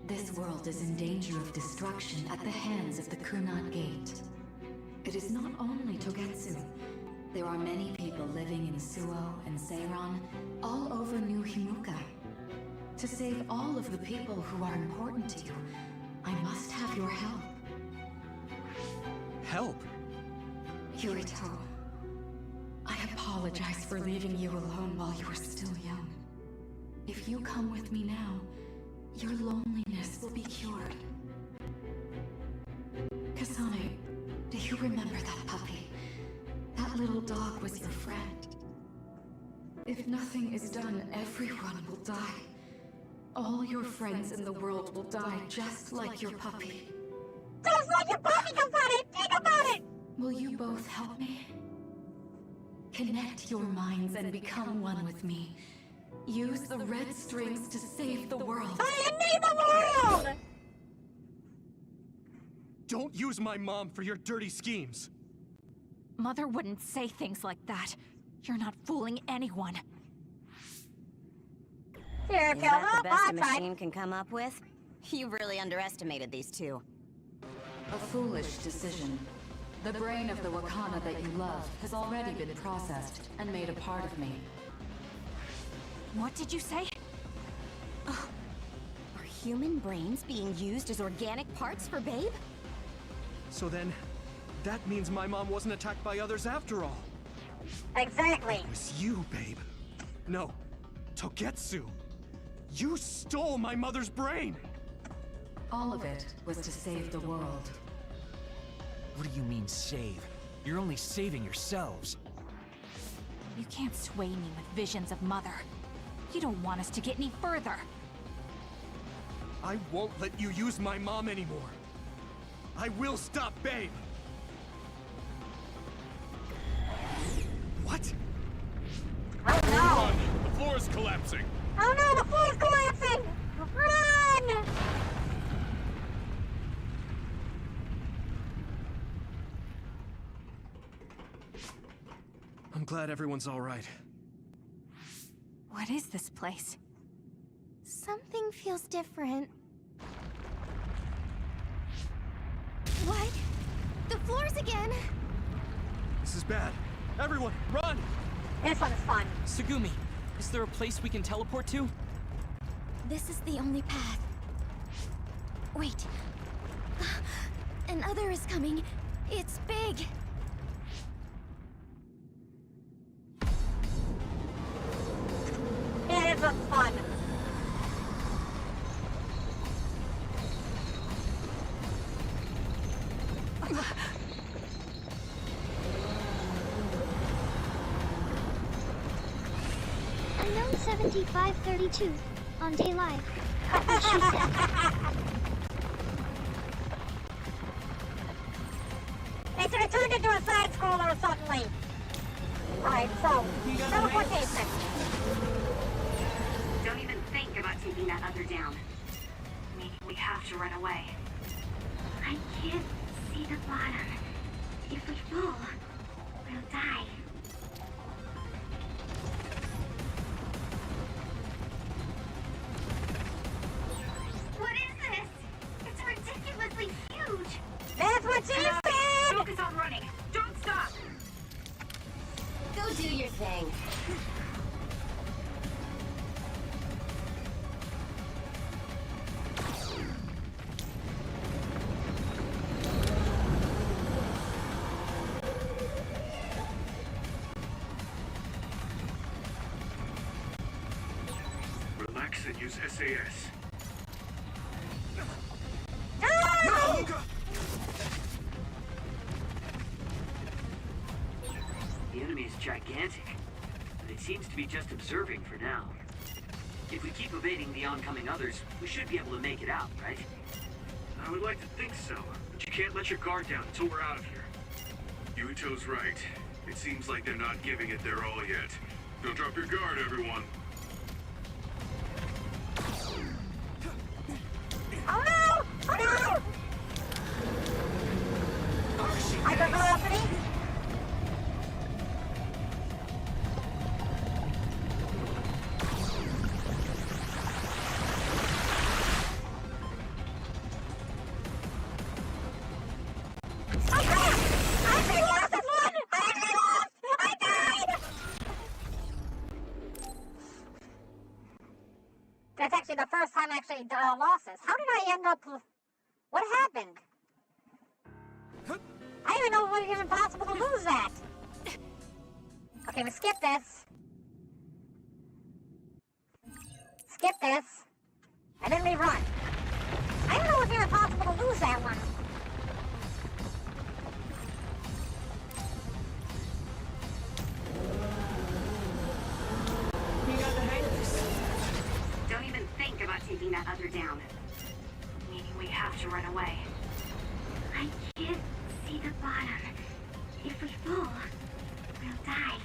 [SPEAKER 12] This world is in danger of destruction at the hands of the Kunad Gate. It is not only Togetsu. There are many people living in Suo and Seiran, all over New Himuka. To save all of the people who are important to you, I must have your help.
[SPEAKER 3] Help?
[SPEAKER 12] Yuito, I apologize for leaving you alone while you were still young. If you come with me now, your loneliness will be cured. Kasane, do you remember that puppy? That little dog was your friend. If nothing is done, everyone will die. All your friends in the world will die just like your puppy.
[SPEAKER 1] Just like your puppy, Kasane. Think about it.
[SPEAKER 12] Will you both help me? Connect your minds and become one with me. Use the red strings to save the world.
[SPEAKER 1] I need the world.
[SPEAKER 3] Don't use my mom for your dirty schemes.
[SPEAKER 5] Mother wouldn't say things like that. You're not fooling anyone.
[SPEAKER 1] Here,
[SPEAKER 6] Is that the best a machine can come up with? You really underestimated these two.
[SPEAKER 12] A foolish decision. The brain of the Wakana that you love has already been processed and made a part of me.
[SPEAKER 5] What did you say?
[SPEAKER 6] Are human brains being used as organic parts for Babe?
[SPEAKER 3] So then, that means my mom wasn't attacked by others after all.
[SPEAKER 1] Exactly.
[SPEAKER 3] It was you, babe. No, Togetsu. You stole my mother's brain!
[SPEAKER 12] All of it was to save the world.
[SPEAKER 8] What do you mean, save? You're only saving yourselves.
[SPEAKER 5] You can't sway me with visions of Mother. You don't want us to get any further.
[SPEAKER 3] I won't let you use my mom anymore. I will stop Babe. What?
[SPEAKER 1] Oh no!
[SPEAKER 7] Run! The floor is collapsing!
[SPEAKER 1] Oh no, the floor is collapsing! Run!
[SPEAKER 3] I'm glad everyone's all right.
[SPEAKER 5] What is this place?
[SPEAKER 6] Something feels different. What? The floors again!
[SPEAKER 3] This is bad. Everyone, run!
[SPEAKER 1] This one is fun.
[SPEAKER 9] Tsugumi, is there a place we can teleport to?
[SPEAKER 6] This is the only path. Wait. Another is coming. It's big.
[SPEAKER 1] Yeah, this looks fun.
[SPEAKER 10] Unknown 7532 on Day Live. She said.
[SPEAKER 1] It's returned into a side scroller suddenly. Alright, so, teleportation.
[SPEAKER 4] Don't even think about taking that other down. Meaning we have to run away. I can't see the bottom. If we fall, we'll die. What is this? It's ridiculously huge!
[SPEAKER 1] That's what she said!
[SPEAKER 4] Focus on running! Don't stop!
[SPEAKER 6] Go do your thing.
[SPEAKER 2] Relax and use SAS. The enemy is gigantic, but it seems to be just observing for now. If we keep evading the oncoming others, we should be able to make it out, right? I would like to think so, but you can't let your guard down until we're out of here.
[SPEAKER 7] Yuito's right. It seems like they're not giving it their all yet. Don't drop your guard, everyone.
[SPEAKER 1] Oh no! Oh no! Hypervelocity? Oh crap! I actually lost this one! I actually lost! I died! That's actually the first time I actually lost this. How did I end up... What happened? I didn't even know it was even possible to lose that. Okay, we skip this. Skip this. And then we run. I didn't know it was even possible to lose that one.
[SPEAKER 9] We got the hang of this.
[SPEAKER 4] Don't even think about taking that other down. Meaning we have to run away. I can't see the bottom. If we fall, we'll die.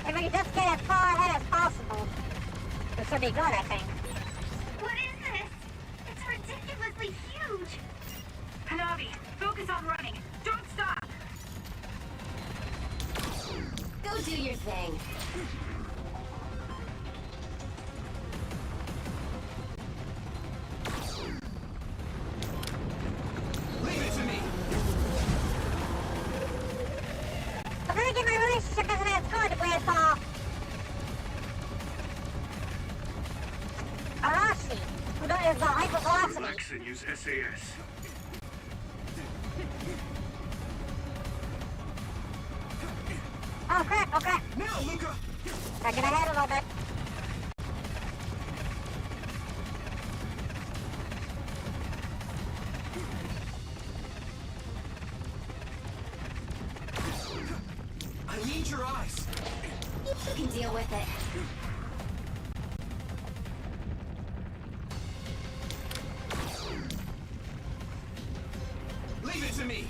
[SPEAKER 1] If we can just get as far ahead as possible, it should be good, I think.
[SPEAKER 4] What is this? It's ridiculously huge! Hanabi, focus on running. Don't stop!
[SPEAKER 6] Go do your thing.
[SPEAKER 7] Leave it to me!
[SPEAKER 1] But then again, my relationship isn't as good with, Arashi, who is the hypervelocity.
[SPEAKER 2] Relax and use SAS.
[SPEAKER 1] Oh crap, oh crap.
[SPEAKER 7] Now, Luca!
[SPEAKER 1] Gotta get ahead a little bit.
[SPEAKER 7] me!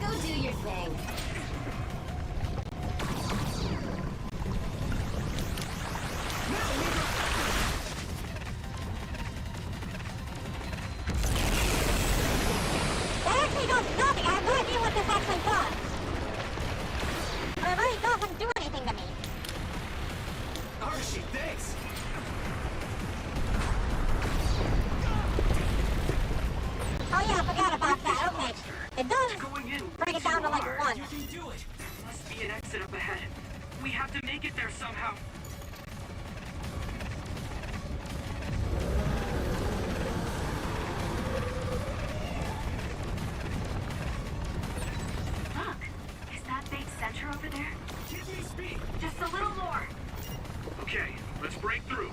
[SPEAKER 6] Go do your thing.
[SPEAKER 1] That actually does nothing. I have no idea what this actually does. But it really doesn't do anything to me.
[SPEAKER 7] Arashi, thanks!
[SPEAKER 1] Oh yeah, I forgot about that. Okay. It does
[SPEAKER 2] Going in.
[SPEAKER 1] bring it down to like 1.
[SPEAKER 2] You can do it. Must be an exit up ahead. We have to make it there somehow.
[SPEAKER 4] Look, is that big center over there?
[SPEAKER 7] Give me speed!
[SPEAKER 4] Just a little more.
[SPEAKER 2] Okay, let's break through.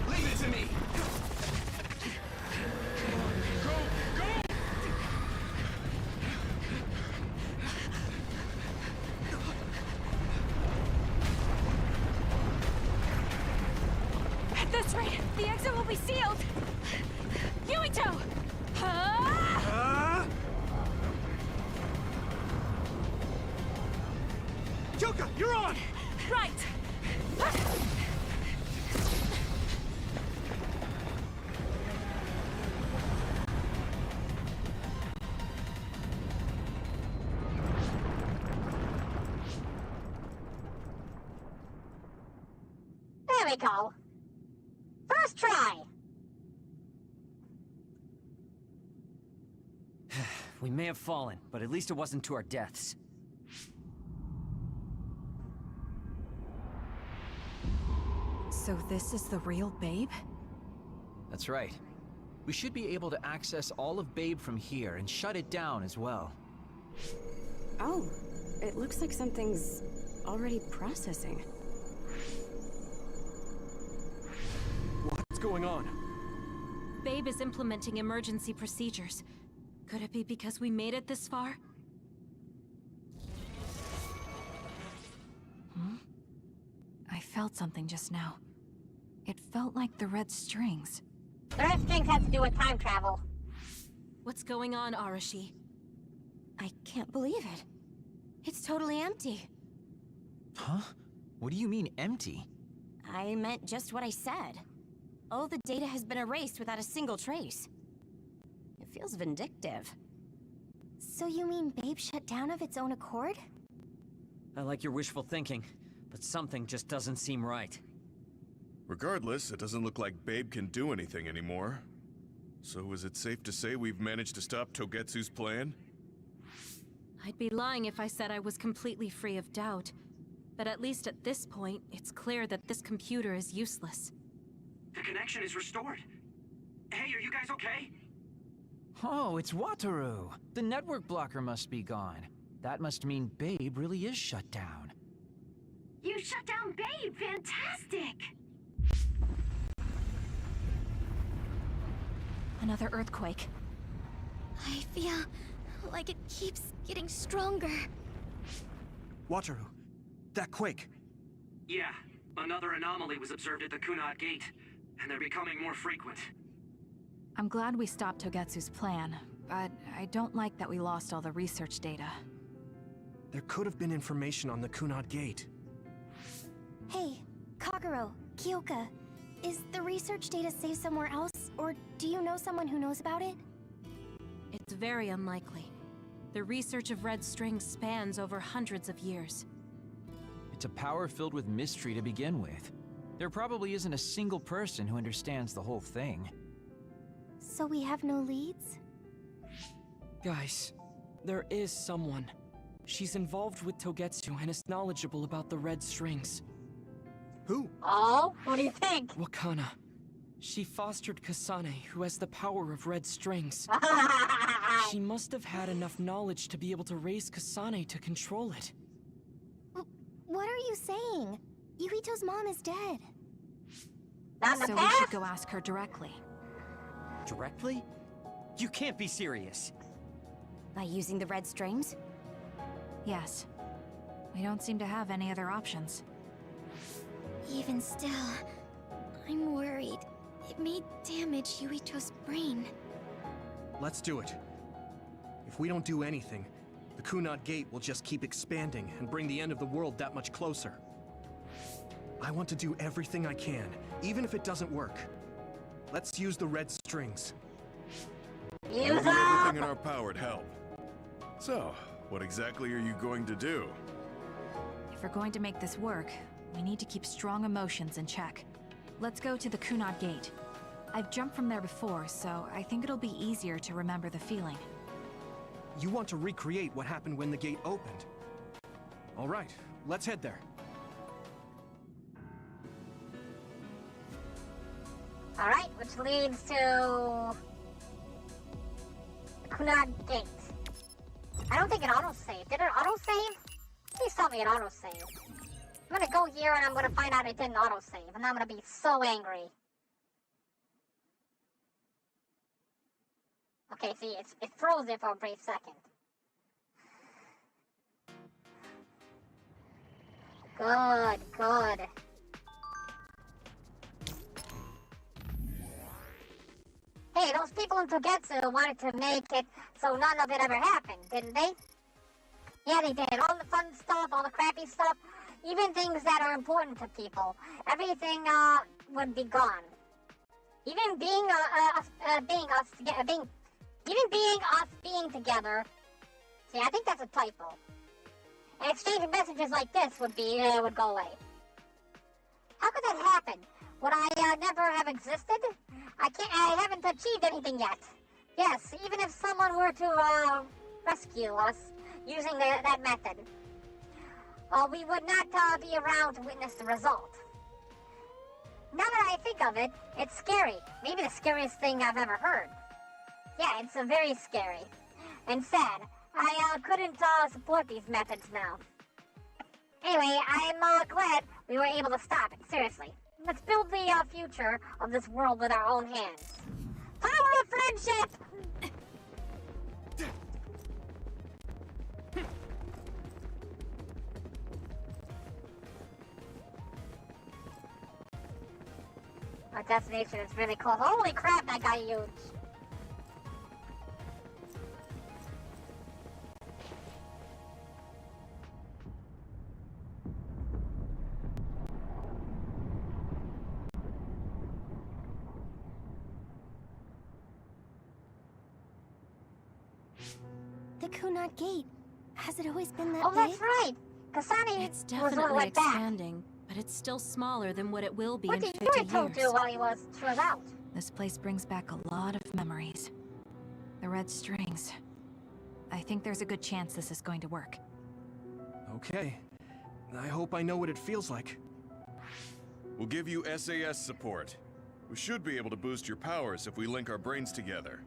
[SPEAKER 7] Leave it to me!
[SPEAKER 5] At this rate, the exit will be sealed! Yuito! Ah!
[SPEAKER 7] Yuka, you're on!
[SPEAKER 5] Right!
[SPEAKER 1] There we go. First try.
[SPEAKER 11] We may have fallen, but at least it wasn't to our deaths.
[SPEAKER 5] So this is the real Babe?
[SPEAKER 8] That's right. We should be able to access all of Babe from here and shut it down as well.
[SPEAKER 13] Oh, it looks like something's already processing.
[SPEAKER 3] What's going on?
[SPEAKER 5] Babe is implementing emergency procedures. Could it be because we made it this far? I felt something just now. It felt like the red strings.
[SPEAKER 1] The red strings have to do with time travel.
[SPEAKER 5] What's going on, Arashi?
[SPEAKER 6] I can't believe it. It's totally empty.
[SPEAKER 8] Huh? What do you mean, empty?
[SPEAKER 6] I meant just what I said. All the data has been erased without a single trace. It feels vindictive. So you mean Babe shut down of its own accord?
[SPEAKER 11] I like your wishful thinking, but something just doesn't seem right.
[SPEAKER 14] Regardless, it doesn't look like Babe can do anything anymore. So is it safe to say we've managed to stop Togetsu's plan?
[SPEAKER 5] I'd be lying if I said I was completely free of doubt. But at least at this point, it's clear that this computer is useless.
[SPEAKER 2] The connection is restored. Hey, are you guys okay?
[SPEAKER 8] Oh, it's Wataru! The network blocker must be gone. That must mean Babe really is shut down.
[SPEAKER 4] You shut down Babe! Fantastic!
[SPEAKER 5] Another earthquake.
[SPEAKER 6] I feel like it keeps getting stronger.
[SPEAKER 3] Wataru, that quake.
[SPEAKER 2] Yeah, another anomaly was observed at the Kunad Gate, and they're becoming more frequent.
[SPEAKER 5] I'm glad we stopped Togetsu's plan, but I don't like that we lost all the research data.
[SPEAKER 3] There could have been information on the Kunad Gate.
[SPEAKER 6] Hey, Kagero, Kyoka, is the research data saved somewhere else, or do you know someone who knows about it?
[SPEAKER 5] It's very unlikely. The research of red strings spans over hundreds of years.
[SPEAKER 8] It's a power filled with mystery to begin with. There probably isn't a single person who understands the whole thing.
[SPEAKER 6] So we have no leads?
[SPEAKER 9] Guys, there is someone. She's involved with Togetsu and is knowledgeable about the red strings.
[SPEAKER 3] Who?
[SPEAKER 1] Oh, what do you think?
[SPEAKER 9] Wakana. She fostered Kasane, who has the power of red strings. She must have had enough knowledge to be able to raise Kasane to control it.
[SPEAKER 6] What are you saying? Yuito's mom is dead.
[SPEAKER 5] So we should go ask her directly.
[SPEAKER 11] Directly? You can't be serious.
[SPEAKER 6] By using the red strings?
[SPEAKER 5] Yes. We don't seem to have any other options.
[SPEAKER 10] Even still, I'm worried. It may damage Yuito's brain.
[SPEAKER 3] Let's do it. If we don't do anything, the Kunad Gate will just keep expanding and bring the end of the world that much closer. I want to do everything I can, even if it doesn't work. Let's use the red strings.
[SPEAKER 14] We'll do everything in our power to help. So, what exactly are you going to do?
[SPEAKER 5] If we're going to make this work, we need to keep strong emotions in check. Let's go to the Kunad Gate. I've jumped from there before, so I think it'll be easier to remember the feeling.
[SPEAKER 3] You want to recreate what happened when the gate opened? All right, let's head there.
[SPEAKER 1] Alright, which leads to... Kunad Gate. I don't think it autosaved. Did it autosave? Please tell me it autosaved. I'm gonna go here and I'm gonna find out it didn't autosave, and I'm gonna be so angry. Okay, see, it froze it for a brief second. Good, good. Hey, those people in Togetsu wanted to make it so none of it ever happened, didn't they? Yeah, they did. All the fun stuff, all the crappy stuff, even things that are important to people. Everything would be gone. Even being us being together. See, I think that's a typo. And exchanging messages like this would go away. How could that happen? Would I never have existed? I haven't achieved anything yet. Yes, even if someone were to rescue us using that method, we would not be around to witness the result. Now that I think of it, it's scary. Maybe the scariest thing I've ever heard. Yeah, it's very scary and sad. I couldn't support these methods now. Anyway, I'm glad we were able to stop it. Seriously. Let's build the future of this world with our own hands. Power of friendship! Our destination is really close. Holy crap, that got huge.
[SPEAKER 6] The Kunad Gate. Has it always been that big?
[SPEAKER 1] Oh, that's right. Kasane
[SPEAKER 5] It's
[SPEAKER 1] was the one who
[SPEAKER 5] definitely
[SPEAKER 1] went back.
[SPEAKER 5] expanding, but it's still smaller than what it will be
[SPEAKER 1] What
[SPEAKER 5] in
[SPEAKER 1] did
[SPEAKER 5] 50
[SPEAKER 1] Yurito
[SPEAKER 5] years.
[SPEAKER 1] do while she was out?
[SPEAKER 5] This place brings back a lot of memories. The red strings. I think there's a good chance this is going to work.
[SPEAKER 3] Okay. I hope I know what it feels like.
[SPEAKER 14] We'll give you SAS support. We should be able to boost your powers if we link our brains together.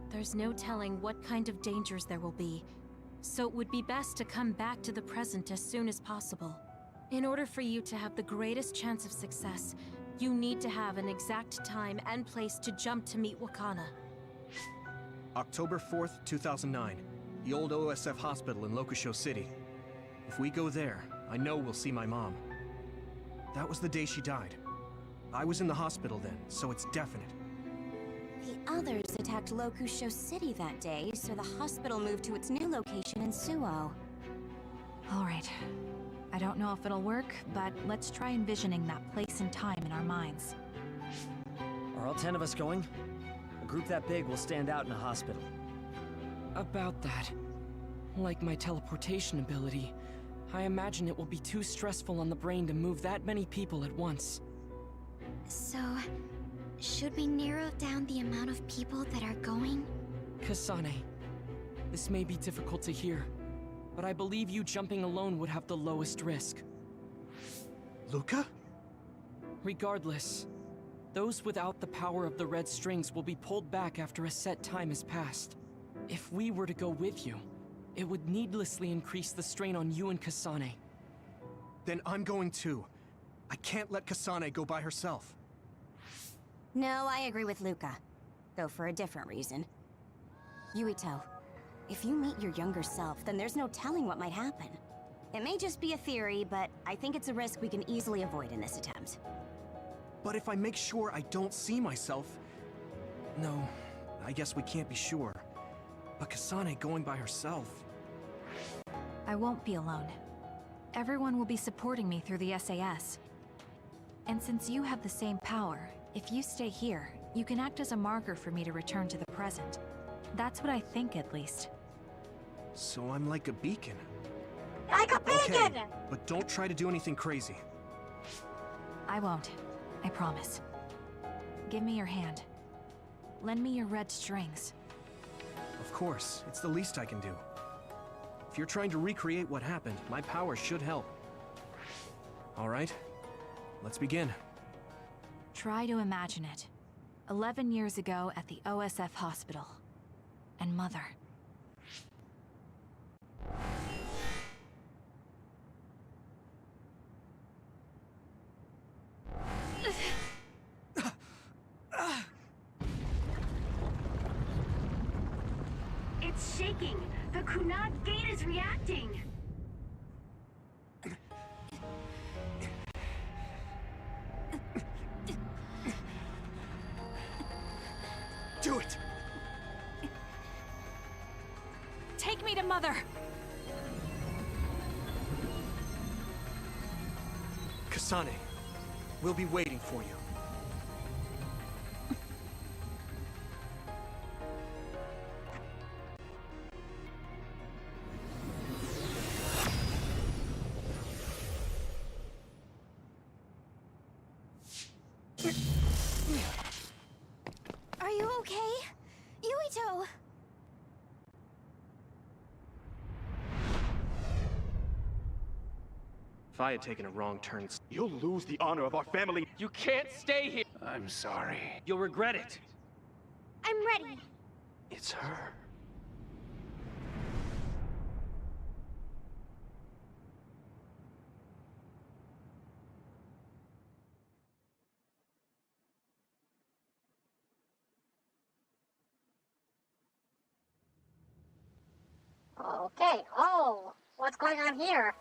[SPEAKER 5] There's no telling what kind of dangers there will be, so it would be best to come back to the present as soon as possible. In order for you to have the greatest chance of success, you need to have an exact time and place to jump to meet Wakana.
[SPEAKER 3] October 4th, 2009. The old OSF hospital in Lokusho City. If we go there, I know we'll see my mom. That was the day she died. I was in the hospital then, so it's definite.
[SPEAKER 6] The others attacked Lokusho City that day, so the hospital moved to its new location in Suo.
[SPEAKER 5] Alright. I don't know if it'll work, but let's try envisioning that place and time in our minds.
[SPEAKER 11] Are all 10 of us going? A group that big will stand out in a hospital.
[SPEAKER 9] About that. Like my teleportation ability, I imagine it will be too stressful on the brain to move that many people at once.
[SPEAKER 10] So, should we narrow down the amount of people that are going?
[SPEAKER 9] Kasane, this may be difficult to hear, but I believe you jumping alone would have the lowest risk.
[SPEAKER 3] Luca?
[SPEAKER 9] Regardless, those without the power of the red strings will be pulled back after a set time has passed. If we were to go with you, it would needlessly increase the strain on you and Kasane.
[SPEAKER 3] Then I'm going too. I can't let Kasane go by herself.
[SPEAKER 6] No, I agree with Luca. Though for a different reason. Yuito, If you meet your younger self, then there's no telling what might happen. It may just be a theory, but I think it's a risk we can easily avoid in this attempt.
[SPEAKER 3] But if I make sure I don't see myself... No, I guess we can't be sure. But Kasane going by herself...
[SPEAKER 5] I won't be alone. Everyone will be supporting me through the SAS. And since you have the same power, if you stay here, you can act as a marker for me to return to the present. That's what I think, at least.
[SPEAKER 3] So I'm like a beacon.
[SPEAKER 1] Like a beacon!
[SPEAKER 3] Okay, but don't try to do anything crazy.
[SPEAKER 5] I won't. I promise. Give me your hand. Lend me your red strings.
[SPEAKER 3] Of course, it's the least I can do. If you're trying to recreate what happened, my power should help. All right, let's begin.
[SPEAKER 5] Try to imagine it. 11 years ago at the OSF hospital. And Mother.
[SPEAKER 4] It's shaking. The Kunad gate is reacting.
[SPEAKER 3] Do it!
[SPEAKER 5] Take me to Mother!
[SPEAKER 3] Kasane, we'll be waiting for you.
[SPEAKER 6] Are you okay? Yuito!
[SPEAKER 3] If I had taken a wrong turn...
[SPEAKER 7] You'll lose the honor of our family.
[SPEAKER 9] You can't stay here!
[SPEAKER 7] I'm sorry.
[SPEAKER 9] You'll regret it.
[SPEAKER 4] I'm ready.
[SPEAKER 7] It's her.
[SPEAKER 1] Okay. Oh, what's going on here?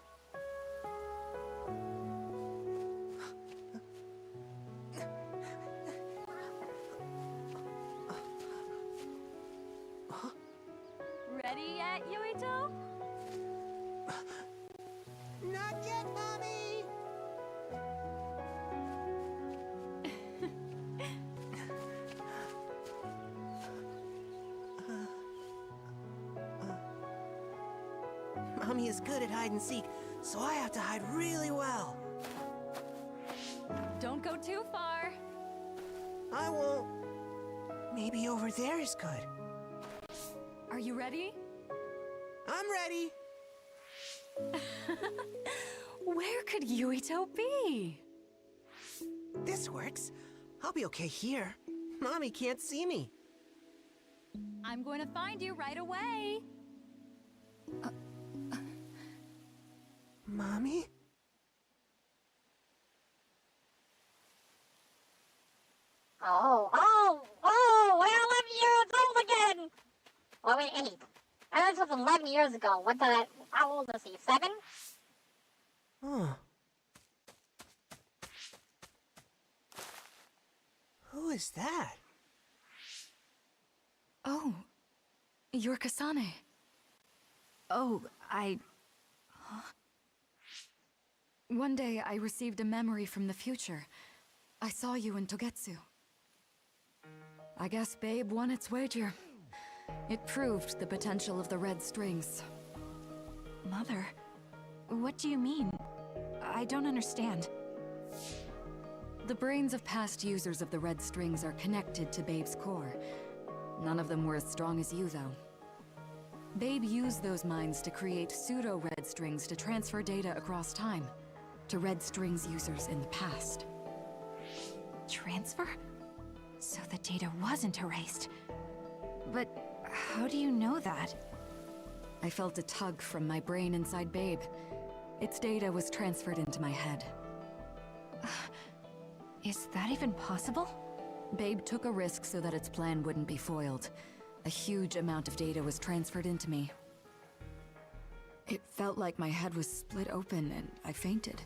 [SPEAKER 5] Ready yet, Yuito?
[SPEAKER 7] Not yet, Mommy!
[SPEAKER 15] Mommy is good at hide and seek, so I have to hide really well.
[SPEAKER 5] Don't go too far.
[SPEAKER 15] I won't. Maybe over there is good.
[SPEAKER 5] Are you ready?
[SPEAKER 15] I'm ready.
[SPEAKER 5] Where could Yuito be?
[SPEAKER 15] This works. I'll be okay here. Mommy can't see me.
[SPEAKER 5] I'm going to find you right away.
[SPEAKER 15] Mommy?
[SPEAKER 1] We're 11 years old again! Well, wait, 8. I know this was 11 years ago. What the... How old is he? 7?
[SPEAKER 15] Huh. Who is that?
[SPEAKER 5] Oh, you're Kasane. Oh, One day I received a memory from the future. I saw you in Togetsu. I guess Babe won its wager. It proved the potential of the red strings. Mother, what do you mean? I don't understand. The brains of past users of the red strings are connected to Babe's core. None of them were as strong as you, though. Babe used those minds to create pseudo-red strings to transfer data across time to red strings users in the past. Transfer? So the data wasn't erased. But how do you know that? I felt a tug from my brain inside Babe. Its data was transferred into my head. Is that even possible? Babe took a risk so that its plan wouldn't be foiled.
[SPEAKER 12] A huge amount of data was transferred into me. It felt like my head was split open and I fainted.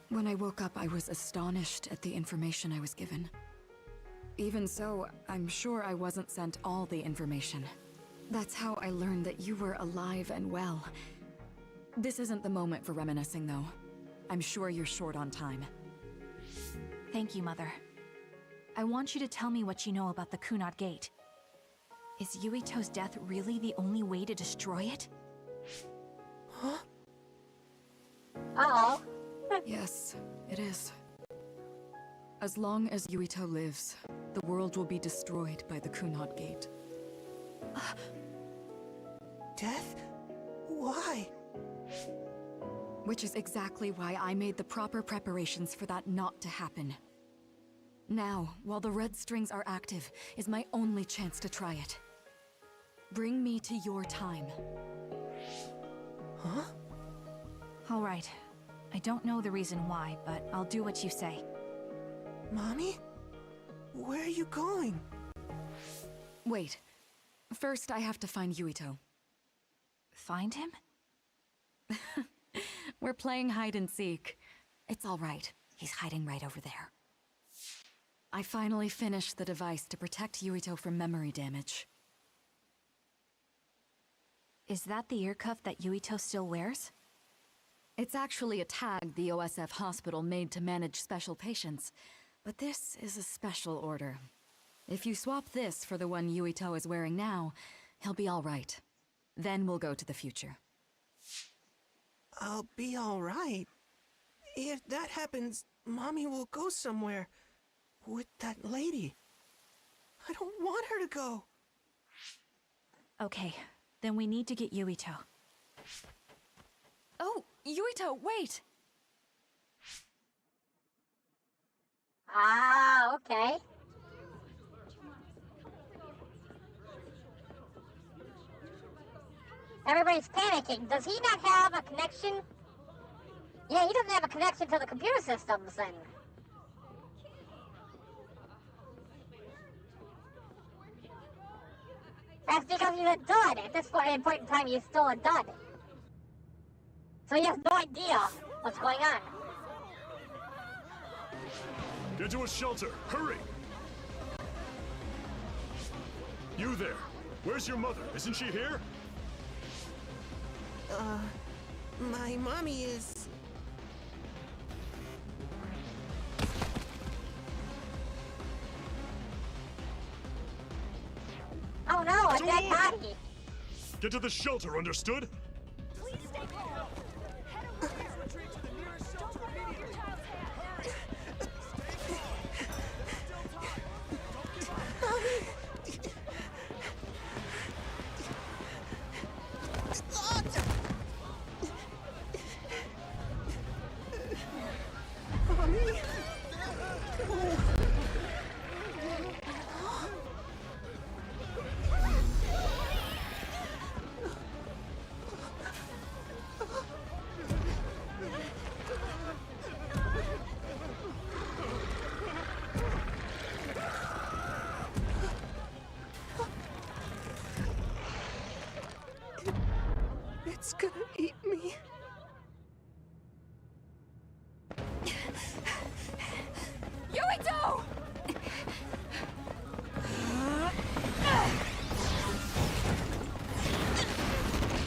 [SPEAKER 12] When I woke up, I was astonished at the information I was given. Even so, I'm sure I wasn't sent all the information. That's how I learned that you were alive and well. This isn't the moment for reminiscing, though. I'm sure you're short on time.
[SPEAKER 5] Thank you, Mother. I want you to tell me what you know about the Kunad Gate. Is Yuito's death really the only way to destroy it?
[SPEAKER 15] Huh?
[SPEAKER 1] Uh-oh.
[SPEAKER 12] Yes, it is. As long as Yuito lives, the world will be destroyed by the Kunad Gate.
[SPEAKER 15] Death? Why?
[SPEAKER 12] Which is exactly why I made the proper preparations for that not to happen. Now, while the red strings are active, is my only chance to try it. Bring me to your time.
[SPEAKER 15] Huh?
[SPEAKER 5] All right. I don't know the reason why, but I'll do what you say.
[SPEAKER 15] Mommy? Where are you going?
[SPEAKER 12] Wait. First, I have to find Yuito.
[SPEAKER 5] Find him?
[SPEAKER 12] We're playing hide and seek. It's all right. He's hiding right over there. I finally finished the device to protect Yuito from memory damage.
[SPEAKER 5] Is that the ear cuff that Yuito still wears?
[SPEAKER 12] It's actually a tag the OSF hospital made to manage special patients. But this is a special order. If you swap this for the one Yuito is wearing now, he'll be all right. Then we'll go to the future.
[SPEAKER 15] I'll be all right. If that happens, Mommy will go somewhere. With that lady. I don't want her to go.
[SPEAKER 5] Okay, then we need to get Yuito.
[SPEAKER 12] Oh, Yuito, wait!
[SPEAKER 1] Ah, okay. Everybody's panicking. Does he not have a connection? Yeah, he doesn't have a connection to the computer systems then. That's because he's a dud. At this point in time, he's still a dud. So he has no idea what's going on.
[SPEAKER 14] Get to a shelter! Hurry! You there! Where's your mother? Isn't she here?
[SPEAKER 15] My mommy is...
[SPEAKER 1] Oh no, a dead body!
[SPEAKER 14] Get to the shelter, understood?
[SPEAKER 7] Please stay calm. Head over here. Retreat to the nearest shelter immediately.
[SPEAKER 15] Mommy? It's gonna eat me.
[SPEAKER 12] Yuito!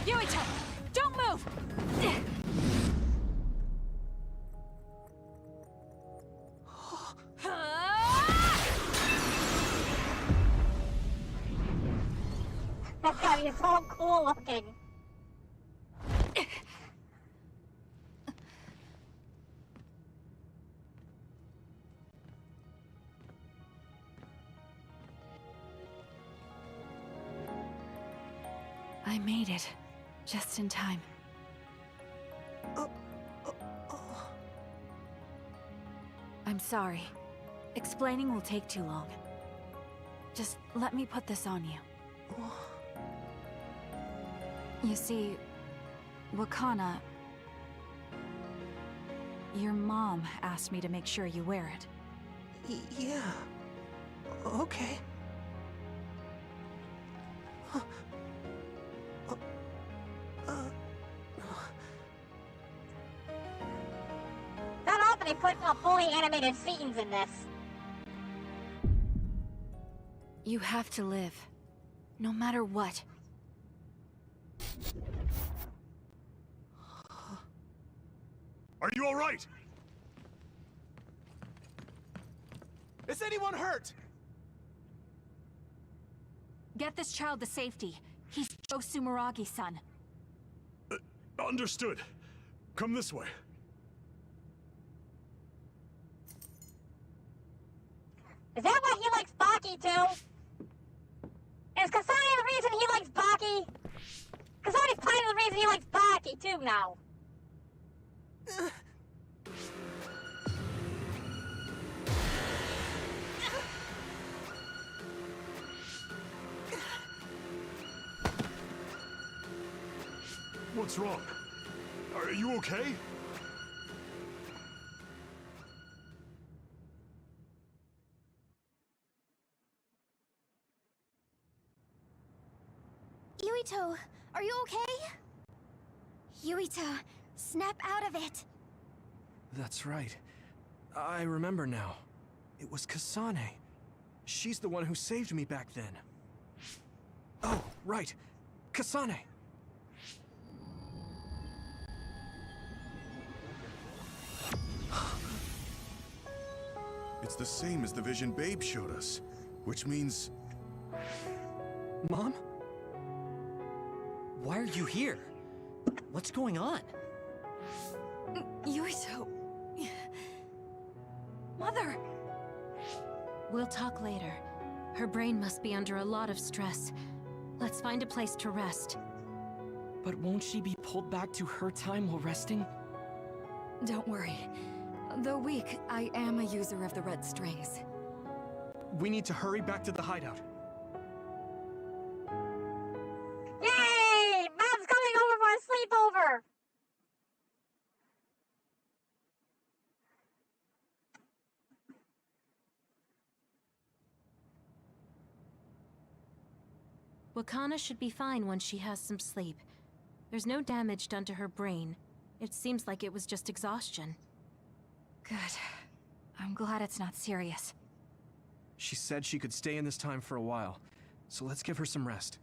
[SPEAKER 12] Yuito, don't move!
[SPEAKER 1] That guy is so cool looking.
[SPEAKER 5] I made it. Just in time. I'm sorry. Explaining will take too long. Just let me put this on you. You see, Wakana... Your mom asked me to make sure you wear it.
[SPEAKER 15] Yeah. Okay.
[SPEAKER 1] they put fully animated scenes in this.
[SPEAKER 5] You have to live. No matter what.
[SPEAKER 7] Are you all right? Is anyone hurt?
[SPEAKER 5] Get this child to safety. He's Joe Sumeragi's son.
[SPEAKER 7] Understood. Come this way.
[SPEAKER 1] Is that why he likes Baki too? Is Kasane the reason he likes Baki? Kasane's part of the reason he likes Baki too now.
[SPEAKER 7] What's wrong? Are you okay?
[SPEAKER 6] Yuito, are you okay? Yuito, snap out of it.
[SPEAKER 3] That's right. I remember now. It was Kasane. She's the one who saved me back then. Oh, right. Kasane!
[SPEAKER 14] It's the same as the vision Babe showed us, which means...
[SPEAKER 3] Mom?
[SPEAKER 11] Why are you here? What's going on?
[SPEAKER 5] Yuito. Mother! We'll talk later. Her brain must be under a lot of stress. Let's find a place to rest.
[SPEAKER 9] But won't she be pulled back to her time while resting?
[SPEAKER 12] Don't worry. Though weak, I am a user of the red strings.
[SPEAKER 3] We need to hurry back to the hideout.
[SPEAKER 1] Yay! Mom's coming over for a sleepover!
[SPEAKER 5] Wakana should be fine once she has some sleep. There's no damage done to her brain. It seems like it was just exhaustion.
[SPEAKER 12] Good. I'm glad it's not serious.
[SPEAKER 3] She said she could stay in this time for a while, so let's give her some rest.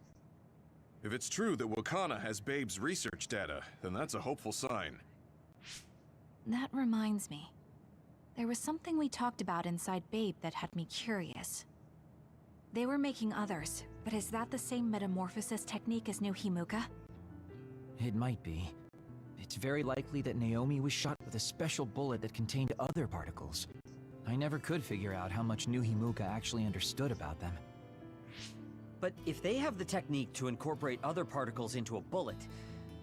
[SPEAKER 14] If it's true that Wakana has Babe's research data, then that's a hopeful sign.
[SPEAKER 12] That reminds me. There was something we talked about inside Babe that had me curious. They were making others, but is that the same metamorphosis technique as New Himuka?
[SPEAKER 8] It might be. It's very likely that Naomi was shot with a special bullet that contained other particles. I never could figure out how much New Himuka actually understood about them.
[SPEAKER 11] But if they have the technique to incorporate other particles into a bullet,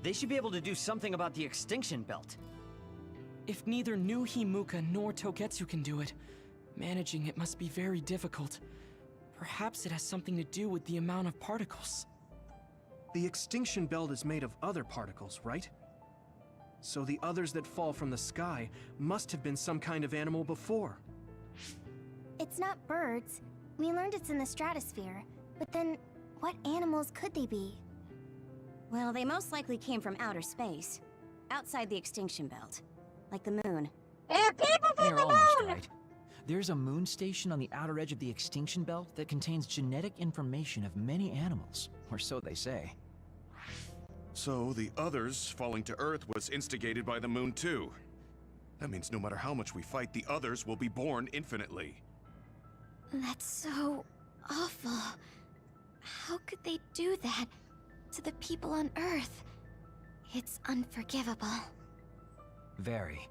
[SPEAKER 11] they should be able to do something about the extinction belt.
[SPEAKER 9] If neither New Himuka nor Togetsu can do it, managing it must be very difficult. Perhaps it has something to do with the amount of particles.
[SPEAKER 3] The extinction belt is made of other particles, right? So the others that fall from the sky must have been some kind of animal before.
[SPEAKER 6] It's not birds. We learned it's in the stratosphere. But then, what animals could they be? Well, they most likely came from outer space. Outside the extinction belt. Like the moon.
[SPEAKER 1] There are people from
[SPEAKER 8] You're
[SPEAKER 1] the
[SPEAKER 8] almost
[SPEAKER 1] moon!
[SPEAKER 8] right. There's a moon station on the outer edge of the extinction belt that contains genetic information of many animals, or so they say.
[SPEAKER 14] So the others falling to Earth was instigated by the moon too. That means no matter how much we fight, the others will be born infinitely.
[SPEAKER 6] That's so awful. How could they do that to the people on Earth? It's unforgivable.
[SPEAKER 8] Very.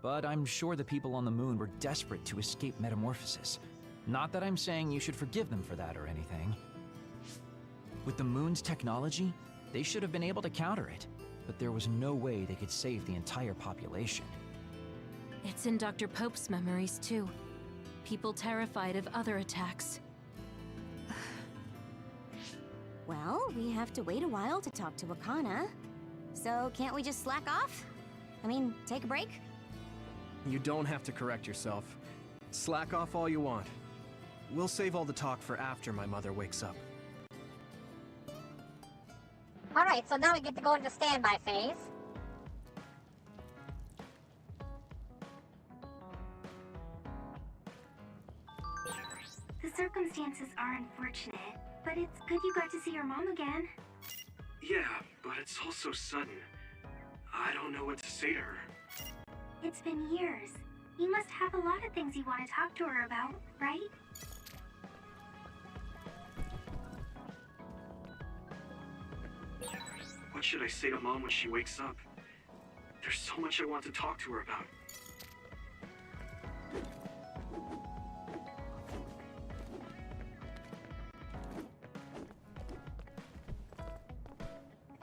[SPEAKER 8] But I'm sure the people on the moon were desperate to escape metamorphosis. Not that I'm saying you should forgive them for that or anything. With the moon's technology, they should have been able to counter it, but there was no way they could save the entire population.
[SPEAKER 5] It's in Dr. Pope's memories, too. People terrified of other attacks.
[SPEAKER 6] Well, we have to wait a while to talk to Wakana. So can't we just slack off? I mean, take a break?
[SPEAKER 3] You don't have to correct yourself. Slack off all you want. We'll save all the talk for after my mother wakes up.
[SPEAKER 1] Alright, so now we get to go into standby phase.
[SPEAKER 4] circumstances are unfortunate, but it's good you got to see your mom again.
[SPEAKER 2] Yeah, but it's all so sudden. I don't know what to say to her.
[SPEAKER 4] It's been years. You must have a lot of things you want to talk to her about, right?
[SPEAKER 2] What should I say to Mom when she wakes up? There's so much I want to talk to her about.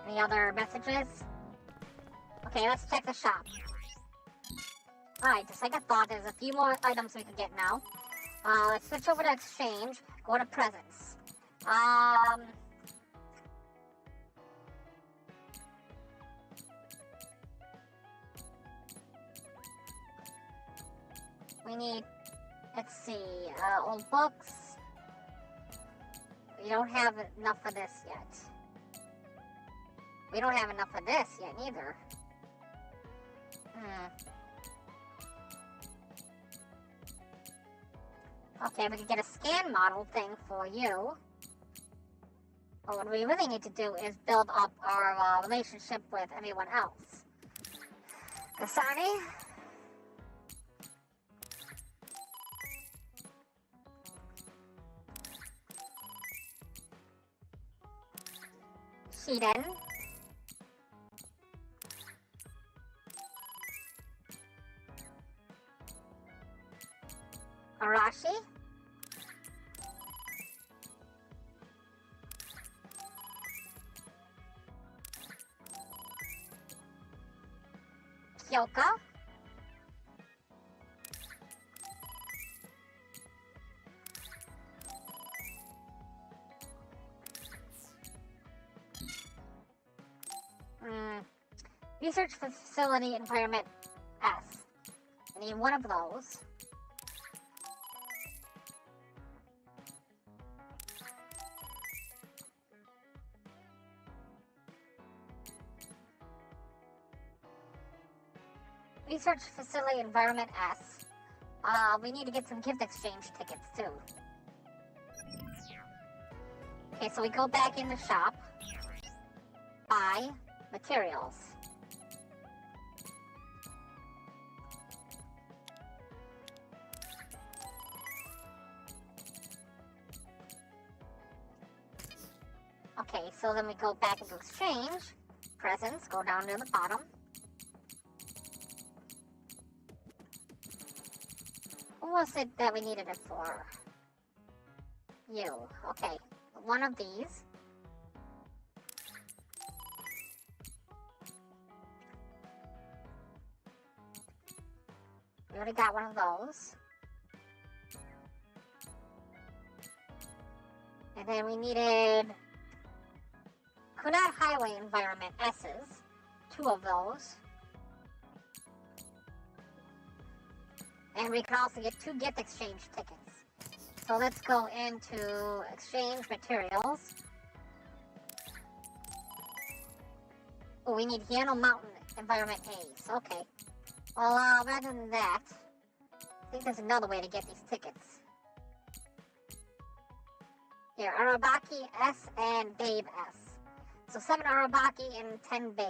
[SPEAKER 1] Any other messages? Okay, let's check the shop. Alright, just like I thought, there's a few more items we can get now. Let's switch over to exchange, go to presents. We need, let's see, old books. We don't have enough of this yet. We don't have enough of this yet, neither. Okay, we can get a scan model thing for you. But what we really need to do is build up our relationship with everyone else. Kasane? Shiden? Arashi? Kyoka? Research Facility Environment S. I need one of those. Research Facility Environment S. We need to get some gift exchange tickets too. Okay, so we go back in the shop. Buy materials. Okay, so then we go back into exchange. Presents, go down to the bottom. What was it that we needed it for? You. Okay, one of these. We already got one of those. And then we needed Kunat Highway Environment S's. 2 of those. And we can also get 2 gift exchange tickets. So let's go into exchange materials. Oh, we need Hiano Mountain Environment A's. Okay. Well, rather than that, I think there's another way to get these tickets. Here, Arabaki S and Babe S. So 7 Arabaki and 10 Babe.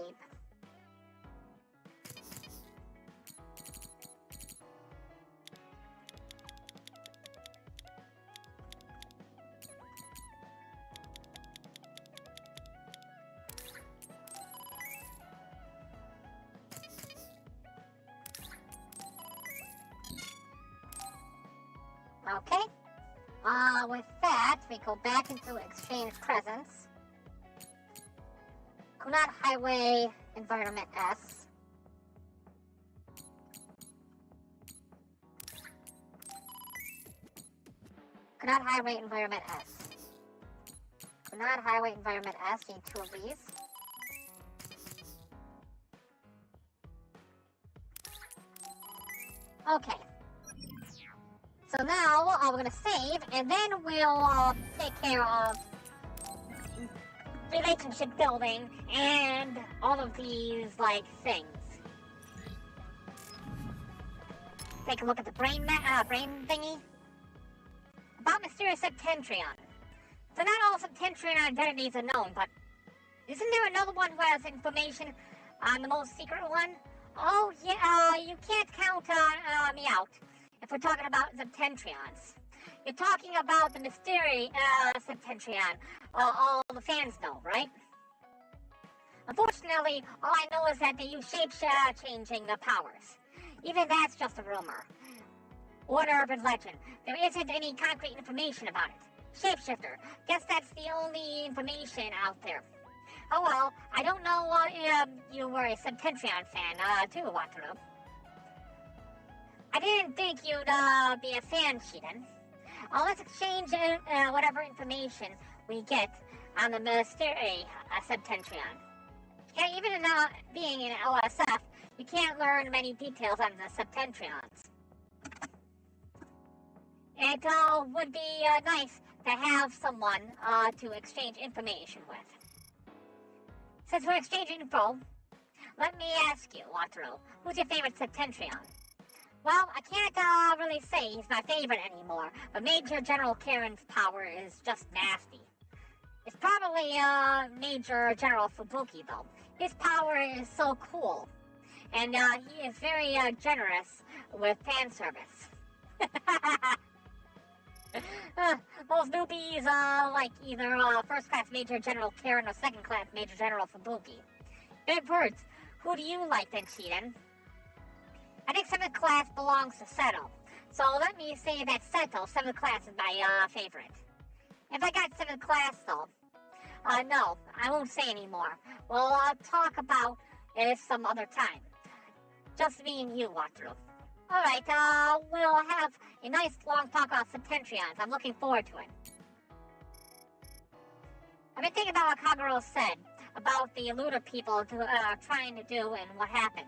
[SPEAKER 1] Okay. With that, we go back into exchange presents. Kunat Highway Environment S. Kunat Highway Environment S. Kunat Highway Environment S. Need 2 of these. Okay. So now we're gonna save, and then we'll take care of relationship building and all of these like things. Take a look at the brain thingy. about mysterious Septentrion. So not all Septentrion identities are known, but isn't there another one who has information on the most secret one? Oh, yeah, you can't count me out if we're talking about Septentrions. You're talking about the mysterious Septentrion, all the fans know, right? Unfortunately, all I know is that they use shape-changing powers. Even that's just a rumor. Or an urban legend. There isn't any concrete information about it. Shapeshifter. Guess that's the only information out there. Oh well, I don't know if you were a Septentrion fan, too, Wataru. I didn't think you'd be a fan, Shiden. Let's exchange whatever information we get on the mysterious Septentrion. Yeah, even being in OSF, you can't learn many details on the Septentrions. It would be nice to have someone to exchange information with. Since we're exchanging info, let me ask you, Wataru, who's your favorite Septentrion? Well, I can't really say he's my favorite anymore, but Major General Karen's power is just nasty. It's probably Major General Fubuki, though. His power is so cool, and he is very generous with fan service. Those newbies like either first class Major General Karen or second class Major General Fubuki. Big words. Who do you like then, Shiden? I think 7th class belongs to Seto. So let me say that Seto, 7th class, is my favorite. If I got 7th class though, no, I won't say anymore. We'll talk about it some other time. Just me and you, Wataru. Alright, we'll have a nice long talk about Septentrions. I'm looking forward to it. I've been thinking about what Kagero said about the Looter people trying to do and what happened.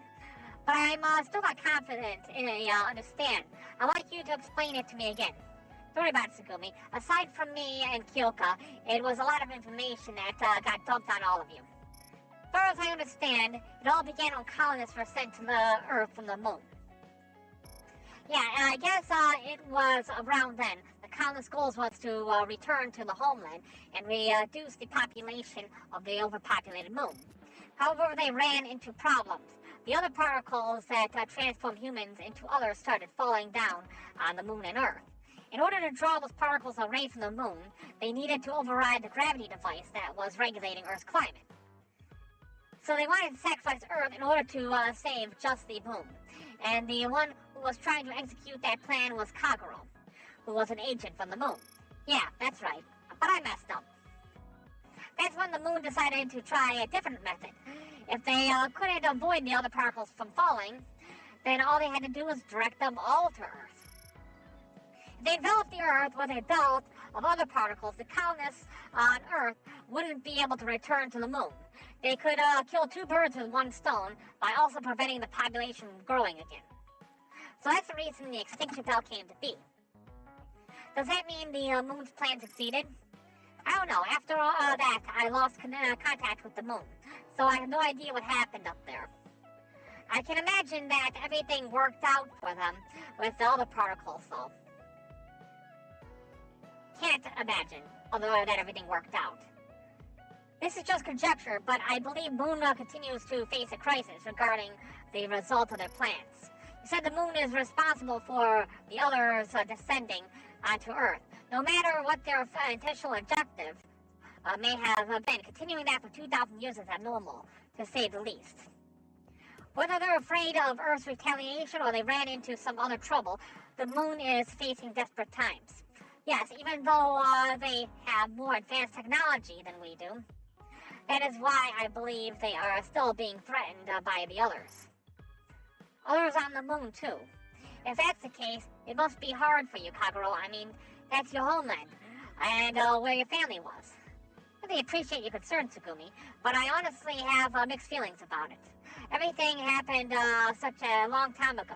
[SPEAKER 1] But I'm still not confident in understand. I'd like you to explain it to me again. Sorry about it, Tsugumi. Aside from me and Kyoka, it was a lot of information that got dumped on all of you. As far as I understand, it all began when colonists were sent to the Earth from the moon. Yeah, I guess it was around then. The colonists' goals was to return to the homeland and reduce the population of the overpopulated moon. However, they ran into problems. The other particles that transformed humans into others started falling down on the moon and Earth. In order to draw those particles away from the moon, they needed to override the gravity device that was regulating Earth's climate. So they wanted to sacrifice Earth in order to save just the moon. And the one who was trying to execute that plan was Kagero, who was an agent from the moon. Yeah, that's right. But I messed up. That's when the moon decided to try a different method. If they couldn't avoid the other particles from falling, then all they had to do was direct them all to Earth. If they enveloped the Earth with a belt of other particles, the colonists on Earth wouldn't be able to return to the moon. They could kill two birds with one stone by also preventing the population from growing again. So that's the reason the extinction belt came to be. Does that mean the moon's plan succeeded? I don't know. After all that, I lost contact with the moon, so I have no idea what happened up there. I can imagine that everything worked out for them with all the particles, though. Can't imagine, although that everything worked out. This is just conjecture, but I believe Moon continues to face a crisis regarding the result of their plans. You said the Moon is responsible for the others descending onto Earth. No matter what their intentional objective may have been, continuing that for 2,000 years is abnormal, to say the least. Whether they're afraid of Earth's retaliation or they ran into some other trouble, the Moon is facing desperate times. Yes, even though they have more advanced technology than we do. That is why I believe they are still being threatened by the others. Others on the moon, too. If that's the case, it must be hard for you, Kagero. I mean, that's your homeland, and where your family was. I really appreciate your concern, Tsugumi, but I honestly have mixed feelings about it. Everything happened such a long time ago.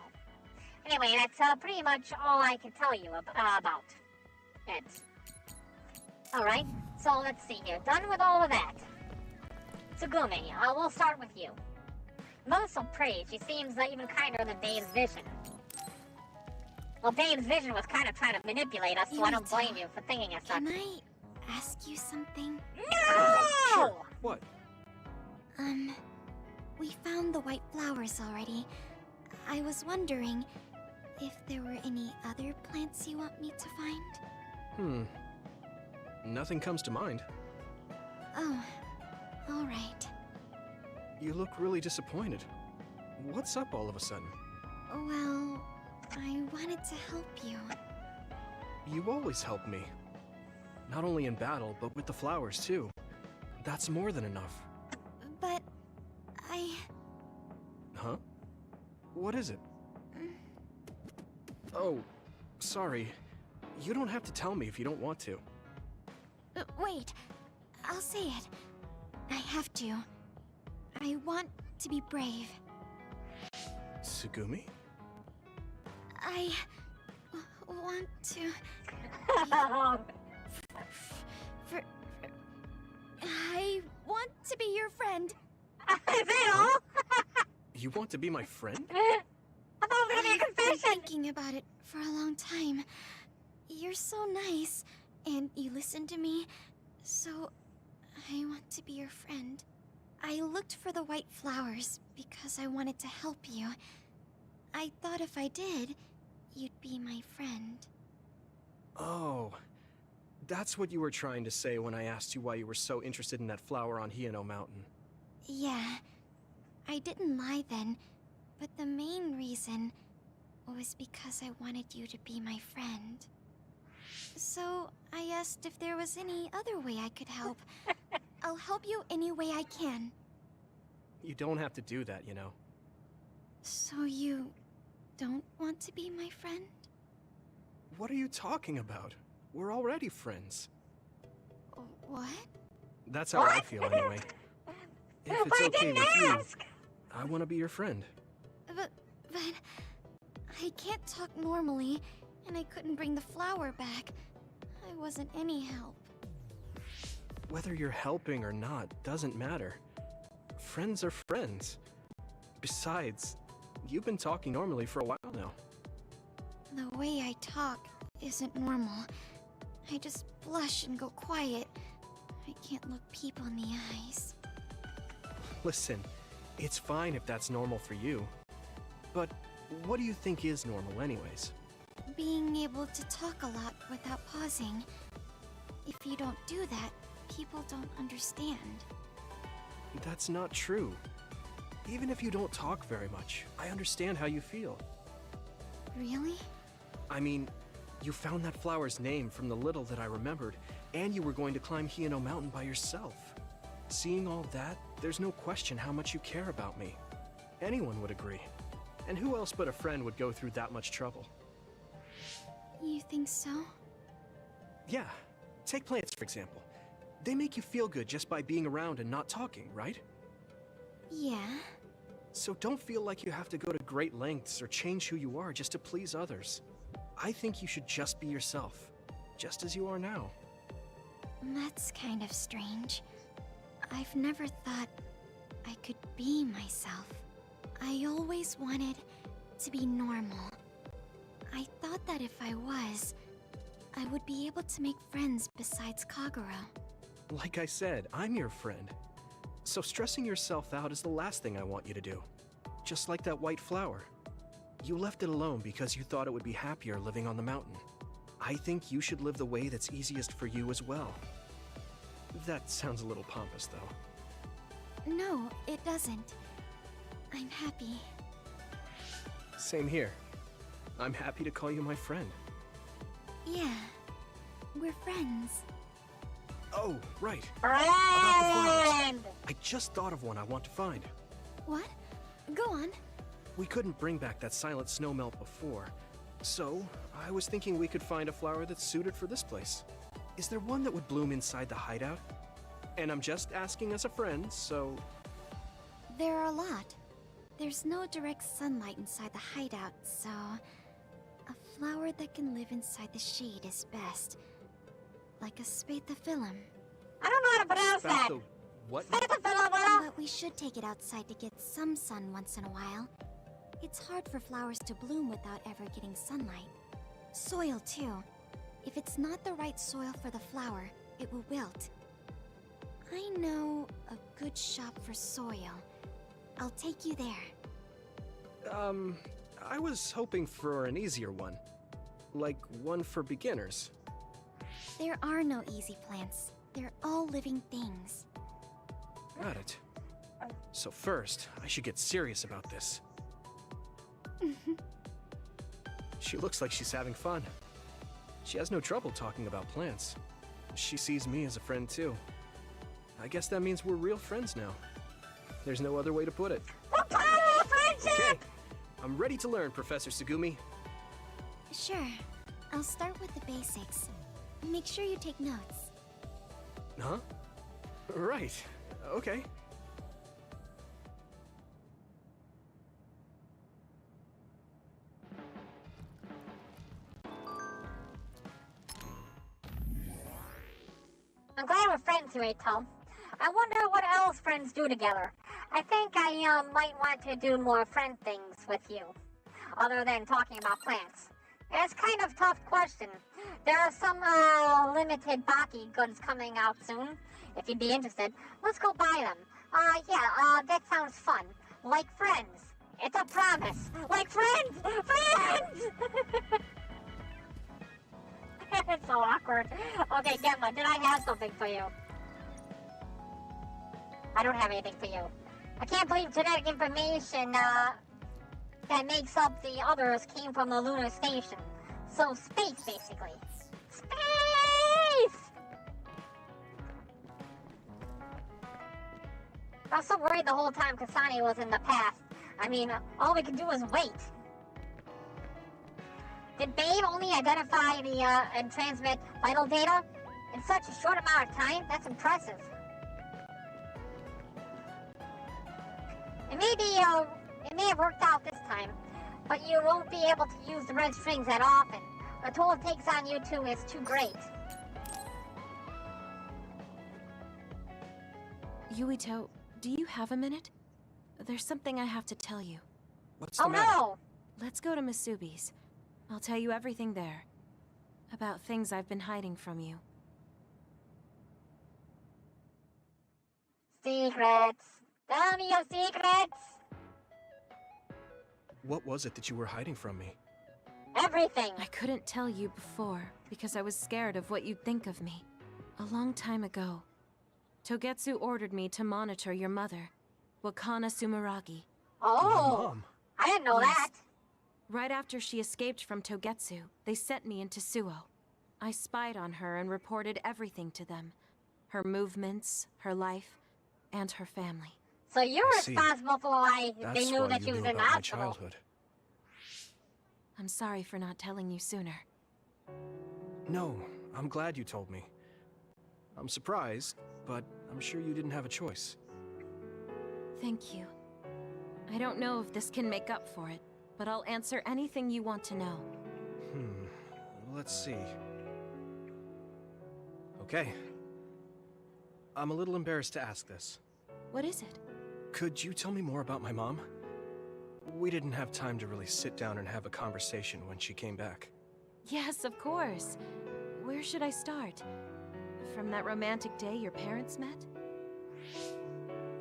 [SPEAKER 1] Anyway, that's pretty much all I can tell you about it. Alright, so let's see here. Done with all of that. Tsugumi, we'll start with you. Mother's so pretty, she seems even kinder than Dave's vision. Well, Dave's vision was kind of trying to manipulate us, so I don't blame you for thinking of such.
[SPEAKER 6] Can I ask you something?
[SPEAKER 1] No!
[SPEAKER 3] Sure. What?
[SPEAKER 6] We found the white flowers already. I was wondering if there were any other plants you want me to find?
[SPEAKER 3] Nothing comes to mind.
[SPEAKER 6] Oh, alright.
[SPEAKER 3] You look really disappointed. What's up all of a sudden?
[SPEAKER 6] Well, I wanted to help you.
[SPEAKER 3] You always help me. Not only in battle, but with the flowers too. That's more than enough.
[SPEAKER 6] But
[SPEAKER 3] Huh? What is it? Oh, sorry. You don't have to tell me if you don't want to.
[SPEAKER 6] Wait, I'll say it. I have to. I want to be brave.
[SPEAKER 3] Tsugumi?
[SPEAKER 6] I want to... I want to be your friend.
[SPEAKER 1] Is that all?
[SPEAKER 3] You want to be my friend?
[SPEAKER 1] I thought it was gonna be a confession.
[SPEAKER 6] I've been thinking about it for a long time. You're so nice, and you listen to me, so I want to be your friend. I looked for the white flowers because I wanted to help you. I thought if I did, you'd be my friend.
[SPEAKER 3] Oh, that's what you were trying to say when I asked you why you were so interested in that flower on Hino Mountain.
[SPEAKER 6] Yeah, I didn't lie then, but the main reason was because I wanted you to be my friend. So I asked if there was any other way I could help. I'll help you any way I can.
[SPEAKER 3] You don't have to do that, you know.
[SPEAKER 6] So you don't want to be my friend?
[SPEAKER 3] What are you talking about? We're already friends.
[SPEAKER 6] What?
[SPEAKER 3] That's how I feel anyway. If it's okay with you, I want to be your friend.
[SPEAKER 6] But I can't talk normally, and I couldn't bring the flower back. I wasn't any help.
[SPEAKER 3] Whether you're helping or not doesn't matter. Friends are friends. Besides, you've been talking normally for a while now.
[SPEAKER 6] The way I talk isn't normal. I just blush and go quiet. I can't look people in the eyes.
[SPEAKER 3] Listen, it's fine if that's normal for you. But what do you think is normal anyways?
[SPEAKER 6] Being able to talk a lot without pausing. If you don't do that, people don't understand.
[SPEAKER 3] That's not true. Even if you don't talk very much, I understand how you feel.
[SPEAKER 6] Really?
[SPEAKER 3] I mean, you found that flower's name from the little that I remembered, and you were going to climb Hino Mountain by yourself. Seeing all that, there's no question how much you care about me. Anyone would agree. And who else but a friend would go through that much trouble?
[SPEAKER 6] You think so?
[SPEAKER 3] Yeah. Take plants, for example. They make you feel good just by being around and not talking, right?
[SPEAKER 6] Yeah.
[SPEAKER 3] So don't feel like you have to go to great lengths or change who you are just to please others. I think you should just be yourself, just as you are now.
[SPEAKER 6] That's kind of strange. I've never thought I could be myself. I always wanted to be normal. I thought that if I was, I would be able to make friends besides Kagura.
[SPEAKER 3] Like I said, I'm your friend. So stressing yourself out is the last thing I want you to do. Just like that white flower. You left it alone because you thought it would be happier living on the mountain. I think you should live the way that's easiest for you as well. That sounds a little pompous, though.
[SPEAKER 6] No, it doesn't. I'm happy.
[SPEAKER 3] Same here. I'm happy to call you my friend.
[SPEAKER 6] Yeah, we're friends.
[SPEAKER 3] Oh, right.
[SPEAKER 1] Friend!
[SPEAKER 3] I just thought of one I want to find.
[SPEAKER 6] What? Go on.
[SPEAKER 3] We couldn't bring back that silent snowmelt before, so I was thinking we could find a flower that's suited for this place. Is there one that would bloom inside the hideout? And I'm just asking as a friend, so...
[SPEAKER 6] There are a lot. There's no direct sunlight inside the hideout, so... A flower that can live inside the shade is best. Like a spathiphyllum.
[SPEAKER 1] I don't know how to pronounce that.
[SPEAKER 3] What?
[SPEAKER 6] But we should take it outside to get some sun once in a while. It's hard for flowers to bloom without ever getting sunlight. Soil, too. If it's not the right soil for the flower, it will wilt. I know a good shop for soil. I'll take you there.
[SPEAKER 3] I was hoping for an easier one. Like one for beginners.
[SPEAKER 6] There are no easy plants. They're all living things.
[SPEAKER 3] Got it. So first, I should get serious about this. She looks like she's having fun. She has no trouble talking about plants. She sees me as a friend too. I guess that means we're real friends now. There's no other way to put it. Okay, I'm ready to learn, Professor Sugumi.
[SPEAKER 6] Sure. I'll start with the basics. Make sure you take notes.
[SPEAKER 3] Huh? Right. Okay.
[SPEAKER 1] I'm glad we're friends, Rachel. I wonder what else friends do together. I think I might want to do more friend things with you, other than talking about plants. It's kind of a tough question. There are some limited Baki goods coming out soon. If you'd be interested, let's go buy them. That sounds fun. Like friends. It's a promise. Like friends! Friends! It's so awkward. Okay, Gemma, did I have something for you? I don't have anything for you. I can't believe genetic information that makes up the others came from the lunar station. So space, basically. Space! I was so worried the whole time Kasane was in the past. I mean, all we could do was wait. Did Babe only identify the and transmit vital data in such a short amount of time? That's impressive. It may have worked out this time, but you won't be able to use the red strings that often. The toll it takes on you two is too great.
[SPEAKER 5] Yuito, do you have a minute? There's something I have to tell you.
[SPEAKER 3] What's the matter?
[SPEAKER 1] No!
[SPEAKER 5] Let's go to Masubi's. I'll tell you everything there. About things I've been hiding from you.
[SPEAKER 1] Secrets. Tell me your secrets.
[SPEAKER 3] What was it that you were hiding from me?
[SPEAKER 1] Everything.
[SPEAKER 5] I couldn't tell you before because I was scared of what you'd think of me. A long time ago, Togetsu ordered me to monitor your mother, Wakana Sumeragi.
[SPEAKER 1] Oh,
[SPEAKER 3] Mom.
[SPEAKER 1] I didn't know that.
[SPEAKER 5] Right after she escaped from Togetsu, they sent me into Suo. I spied on her and reported everything to them. Her movements, her life, and her family.
[SPEAKER 1] So you're responsible for why they knew that she was in the hospital.
[SPEAKER 3] Childhood.
[SPEAKER 5] I'm sorry for not telling you sooner.
[SPEAKER 3] No, I'm glad you told me. I'm surprised, but I'm sure you didn't have a choice.
[SPEAKER 5] Thank you. I don't know if this can make up for it, but I'll answer anything you want to know.
[SPEAKER 3] Let's see. Okay. I'm a little embarrassed to ask this.
[SPEAKER 5] What is it?
[SPEAKER 3] Could you tell me more about my mom? We didn't have time to really sit down and have a conversation when she came back.
[SPEAKER 5] Yes, of course. Where should I start? From that romantic day your parents met?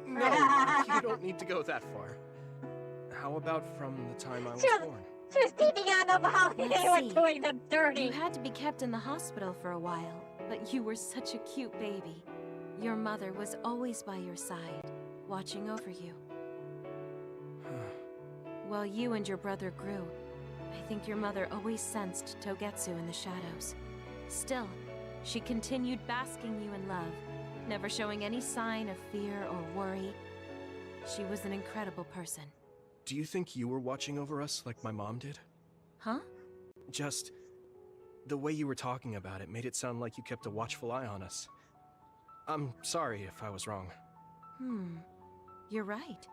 [SPEAKER 3] No, you don't need to go that far. How about from the time I was born?
[SPEAKER 1] She was peeping on them while they were doing them dirty.
[SPEAKER 5] You had to be kept in the hospital for a while, but you were such a cute baby. Your mother was always by your side, watching over you. While you and your brother grew, I think your mother always sensed Togetsu in the shadows. Still, she continued basking you in love, never showing any sign of fear or worry. She was an incredible person.
[SPEAKER 3] Do you think you were watching over us like my mom did?
[SPEAKER 5] Huh?
[SPEAKER 3] Just the way you were talking about it made it sound like you kept a watchful eye on us. I'm sorry if I was wrong.
[SPEAKER 5] You're right.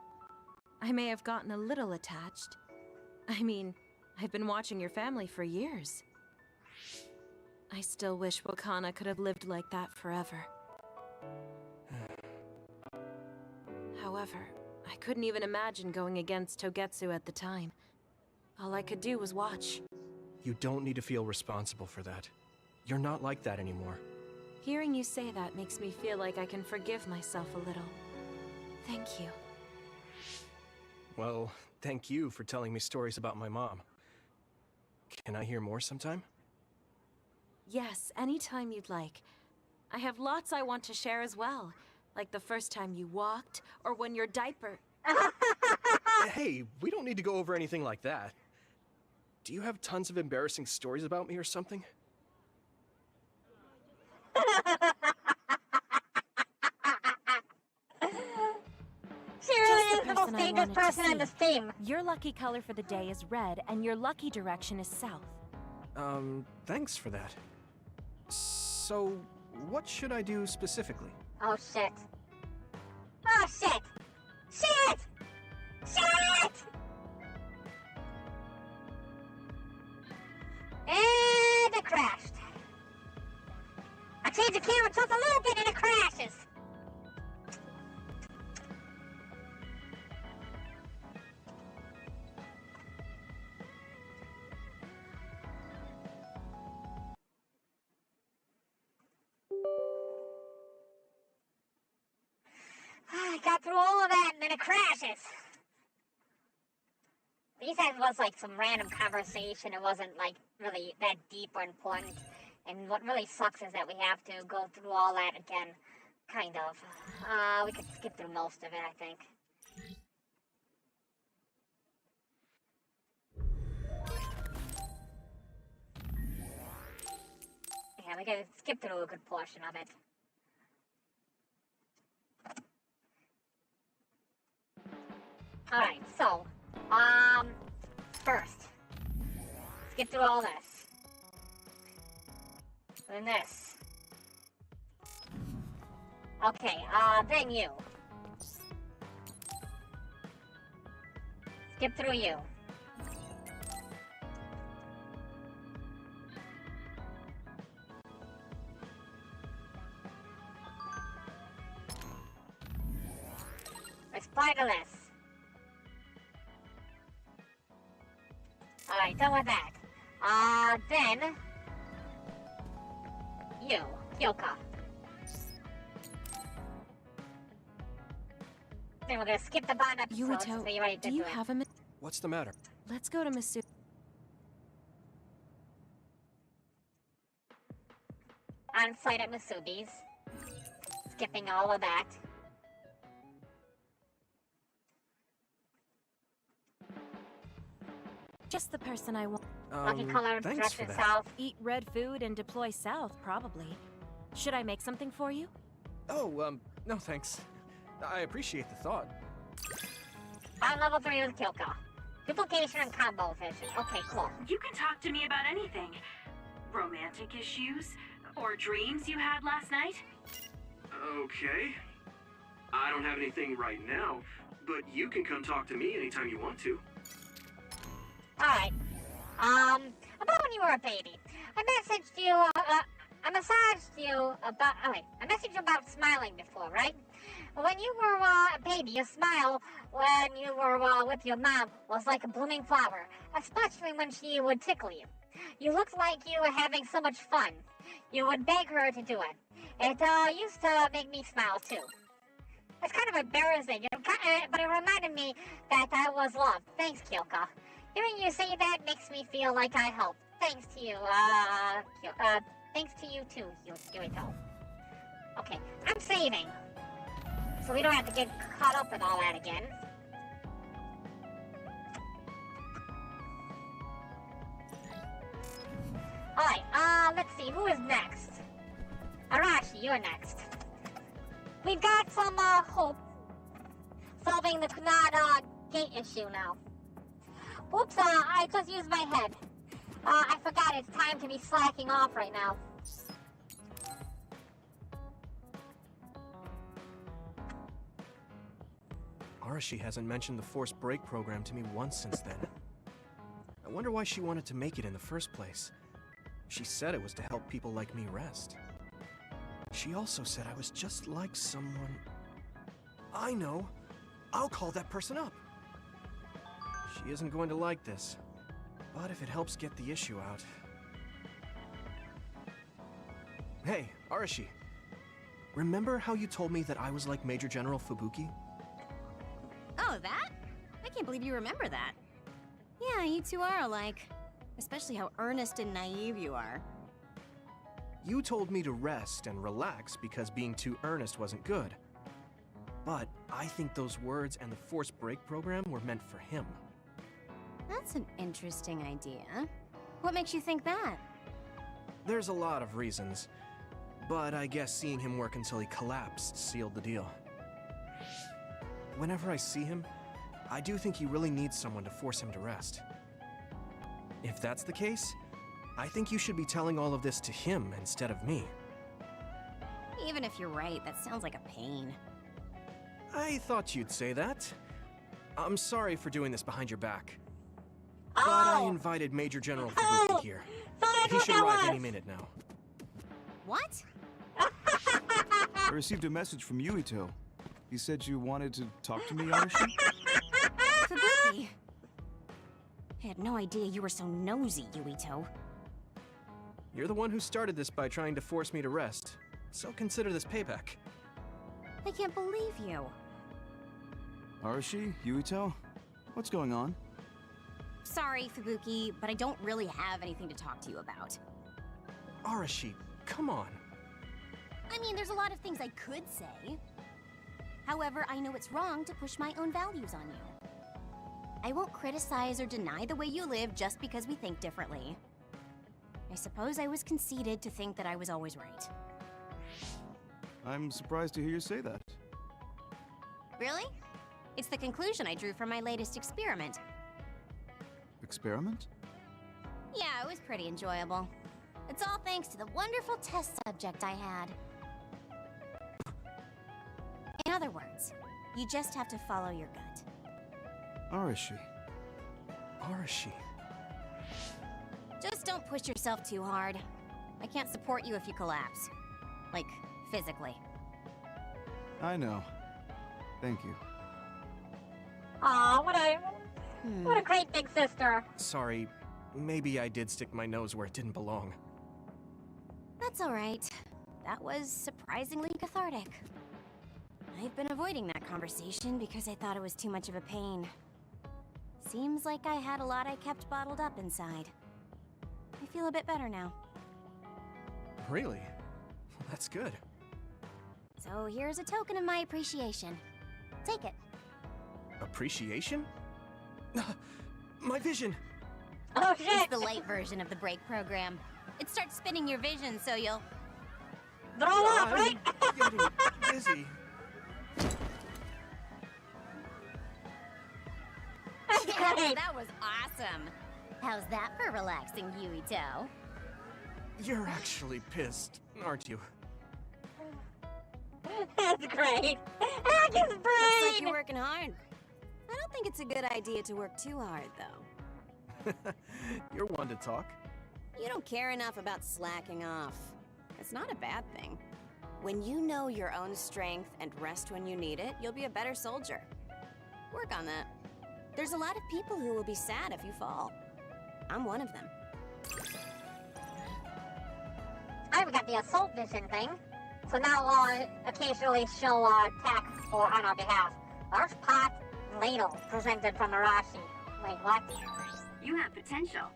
[SPEAKER 5] I may have gotten a little attached. I mean, I've been watching your family for years. I still wish Wakana could have lived like that forever. However, I couldn't even imagine going against Togetsu at the time. All I could do was watch.
[SPEAKER 3] You don't need to feel responsible for that. You're not like that anymore.
[SPEAKER 5] Hearing you say that makes me feel like I can forgive myself a little. Thank you.
[SPEAKER 3] Well, thank you for telling me stories about my mom. Can I hear more sometime?
[SPEAKER 5] Yes, anytime you'd like. I have lots I want to share as well. Like the first time you walked, or when your diaper...
[SPEAKER 3] Hey, we don't need to go over anything like that. Do you have tons of embarrassing stories about me or something?
[SPEAKER 1] She really is the most dangerous person on this team.
[SPEAKER 5] Your lucky color for the day is red, and your lucky direction is south.
[SPEAKER 3] Thanks for that. So, what should I do specifically?
[SPEAKER 1] Oh shit. Oh shit! Shit! Shit! And it crashed. I changed the camera just a little bit and it crashes. I got through all of that and then it crashes. These guys was like some random conversation. It wasn't like really that deep or important. And what really sucks is that we have to go through all that again. Kind of. We could skip through most of it, I think. Yeah, we could skip through a good portion of it. Alright, so, first, skip through all this. Then this. Okay, then you. Skip through you. Let's apply to this. Alright, done with that. Then... you, Kyoka. Then we're gonna skip the bond episode,
[SPEAKER 5] Yuito,
[SPEAKER 1] so you already did
[SPEAKER 5] do you
[SPEAKER 1] it.
[SPEAKER 5] have a...
[SPEAKER 3] What's the matter?
[SPEAKER 5] Let's go to Masu...
[SPEAKER 1] On site at Masubi's. Skipping all of that.
[SPEAKER 5] Just the person I want.
[SPEAKER 1] Lucky color,
[SPEAKER 3] thanks
[SPEAKER 1] direction
[SPEAKER 3] for that.
[SPEAKER 1] south.
[SPEAKER 5] Eat red food and deploy south, probably. Should I make something for you?
[SPEAKER 3] Oh, no thanks. I appreciate the thought.
[SPEAKER 1] On level 3 with Kyoka. Duplication and combo vision. Okay, cool.
[SPEAKER 4] You can talk to me about anything. Romantic issues? Or dreams you had last night?
[SPEAKER 2] Okay. I don't have anything right now, but you can come talk to me anytime you want to.
[SPEAKER 1] Alright. About when you were a baby. I messaged you, I messaged you about, I messaged you about smiling before, right? When you were a baby, your smile when you were with your mom was like a blooming flower, especially when she would tickle you. You looked like you were having so much fun. You would beg her to do it. It used to make me smile too. It's kind of embarrassing, but it reminded me that I was loved. Thanks, Kyoka. Hearing you say that makes me feel like I helped. Thanks to you, thanks to you too, Yuito. Okay, I'm saving. So we don't have to get caught up in all that again. Alright, let's see, who is next? Arashi, you're next. We've got some, hope. Solving the Kunada gate issue now. Oops, I just used my head. I forgot it's time to be slacking off right now.
[SPEAKER 3] Arashi hasn't mentioned the forced break program to me once since then. I wonder why she wanted to make it in the first place. She said it was to help people like me rest. She also said I was just like someone... I know! I'll call that person up! She isn't going to like this. But if it helps get the issue out... Hey, Arashi. Remember how you told me that I was like Major General Fubuki?
[SPEAKER 6] Oh, that? I can't believe you remember that. Yeah, you two are alike. Especially how earnest and naive you are.
[SPEAKER 3] You told me to rest and relax because being too earnest wasn't good. But I think those words and the forced break program were meant for him.
[SPEAKER 6] That's an interesting idea. What makes you think that?
[SPEAKER 3] There's a lot of reasons, but I guess seeing him work until he collapsed sealed the deal. Whenever I see him, I do think he really needs someone to force him to rest. If that's the case, I think you should be telling all of this to him instead of me.
[SPEAKER 6] Even if you're right, that sounds like a pain.
[SPEAKER 3] I thought you'd say that. I'm sorry for doing this behind your back.
[SPEAKER 1] Oh.
[SPEAKER 3] But I invited Major General Fubuki here. He should arrive any minute now.
[SPEAKER 6] What?
[SPEAKER 16] I received a message from Yuito. He said you wanted to talk to me, Arashi?
[SPEAKER 6] Fubuki. I had no idea you were so nosy, Yuito.
[SPEAKER 3] You're the one who started this by trying to force me to rest, so consider this payback.
[SPEAKER 6] I can't believe you.
[SPEAKER 16] Arashi, Yuito, what's going on?
[SPEAKER 6] Sorry, Fubuki, but I don't really have anything to talk to you about.
[SPEAKER 3] Arashi, come on.
[SPEAKER 6] I mean, there's a lot of things I could say. However, I know it's wrong to push my own values on you. I won't criticize or deny the way you live just because we think differently. I suppose I was conceited to think that I was always right.
[SPEAKER 16] I'm surprised to hear you say that.
[SPEAKER 6] Really? It's the conclusion I drew from my latest experiment.
[SPEAKER 16] Experiment?
[SPEAKER 6] Yeah, it was pretty enjoyable. It's all thanks to the wonderful test subject I had. In other words, you just have to follow your gut.
[SPEAKER 16] Arashi.
[SPEAKER 3] Arashi.
[SPEAKER 6] Just don't push yourself too hard. I can't support you if you collapse. Like, physically.
[SPEAKER 16] I know. Thank you.
[SPEAKER 1] Aw, what a great big sister.
[SPEAKER 3] Sorry, maybe I did stick my nose where it didn't belong.
[SPEAKER 6] That's alright. That was surprisingly cathartic. I've been avoiding that conversation because I thought it was too much of a pain. Seems like I had a lot I kept bottled up inside. I feel a bit better now.
[SPEAKER 3] Really? Well, that's good.
[SPEAKER 6] So here's a token of my appreciation. Take it.
[SPEAKER 3] Appreciation? My vision!
[SPEAKER 1] Oh shit!
[SPEAKER 6] It's the light version of the break program. It starts spinning your vision so you'll...
[SPEAKER 1] Throw up, right?
[SPEAKER 3] I'm getting dizzy.
[SPEAKER 6] Yeah, that was awesome. How's that for relaxing, Yuito?
[SPEAKER 3] You're actually pissed, aren't you?
[SPEAKER 1] That's great. Hack his
[SPEAKER 6] Looks
[SPEAKER 1] brain!
[SPEAKER 6] like you're working hard. I don't think it's a good idea to work too hard, though.
[SPEAKER 3] You're one to talk.
[SPEAKER 6] You don't care enough about slacking off. It's not a bad thing. When you know your own strength and rest when you need it, you'll be a better soldier. Work on that. There's a lot of people who will be sad if you fall. I'm one of them.
[SPEAKER 1] I've got the assault vision thing, so now occasionally she'll attack on our behalf. Large pot ladle presented from Arashi. Wait, what?
[SPEAKER 4] You have potential.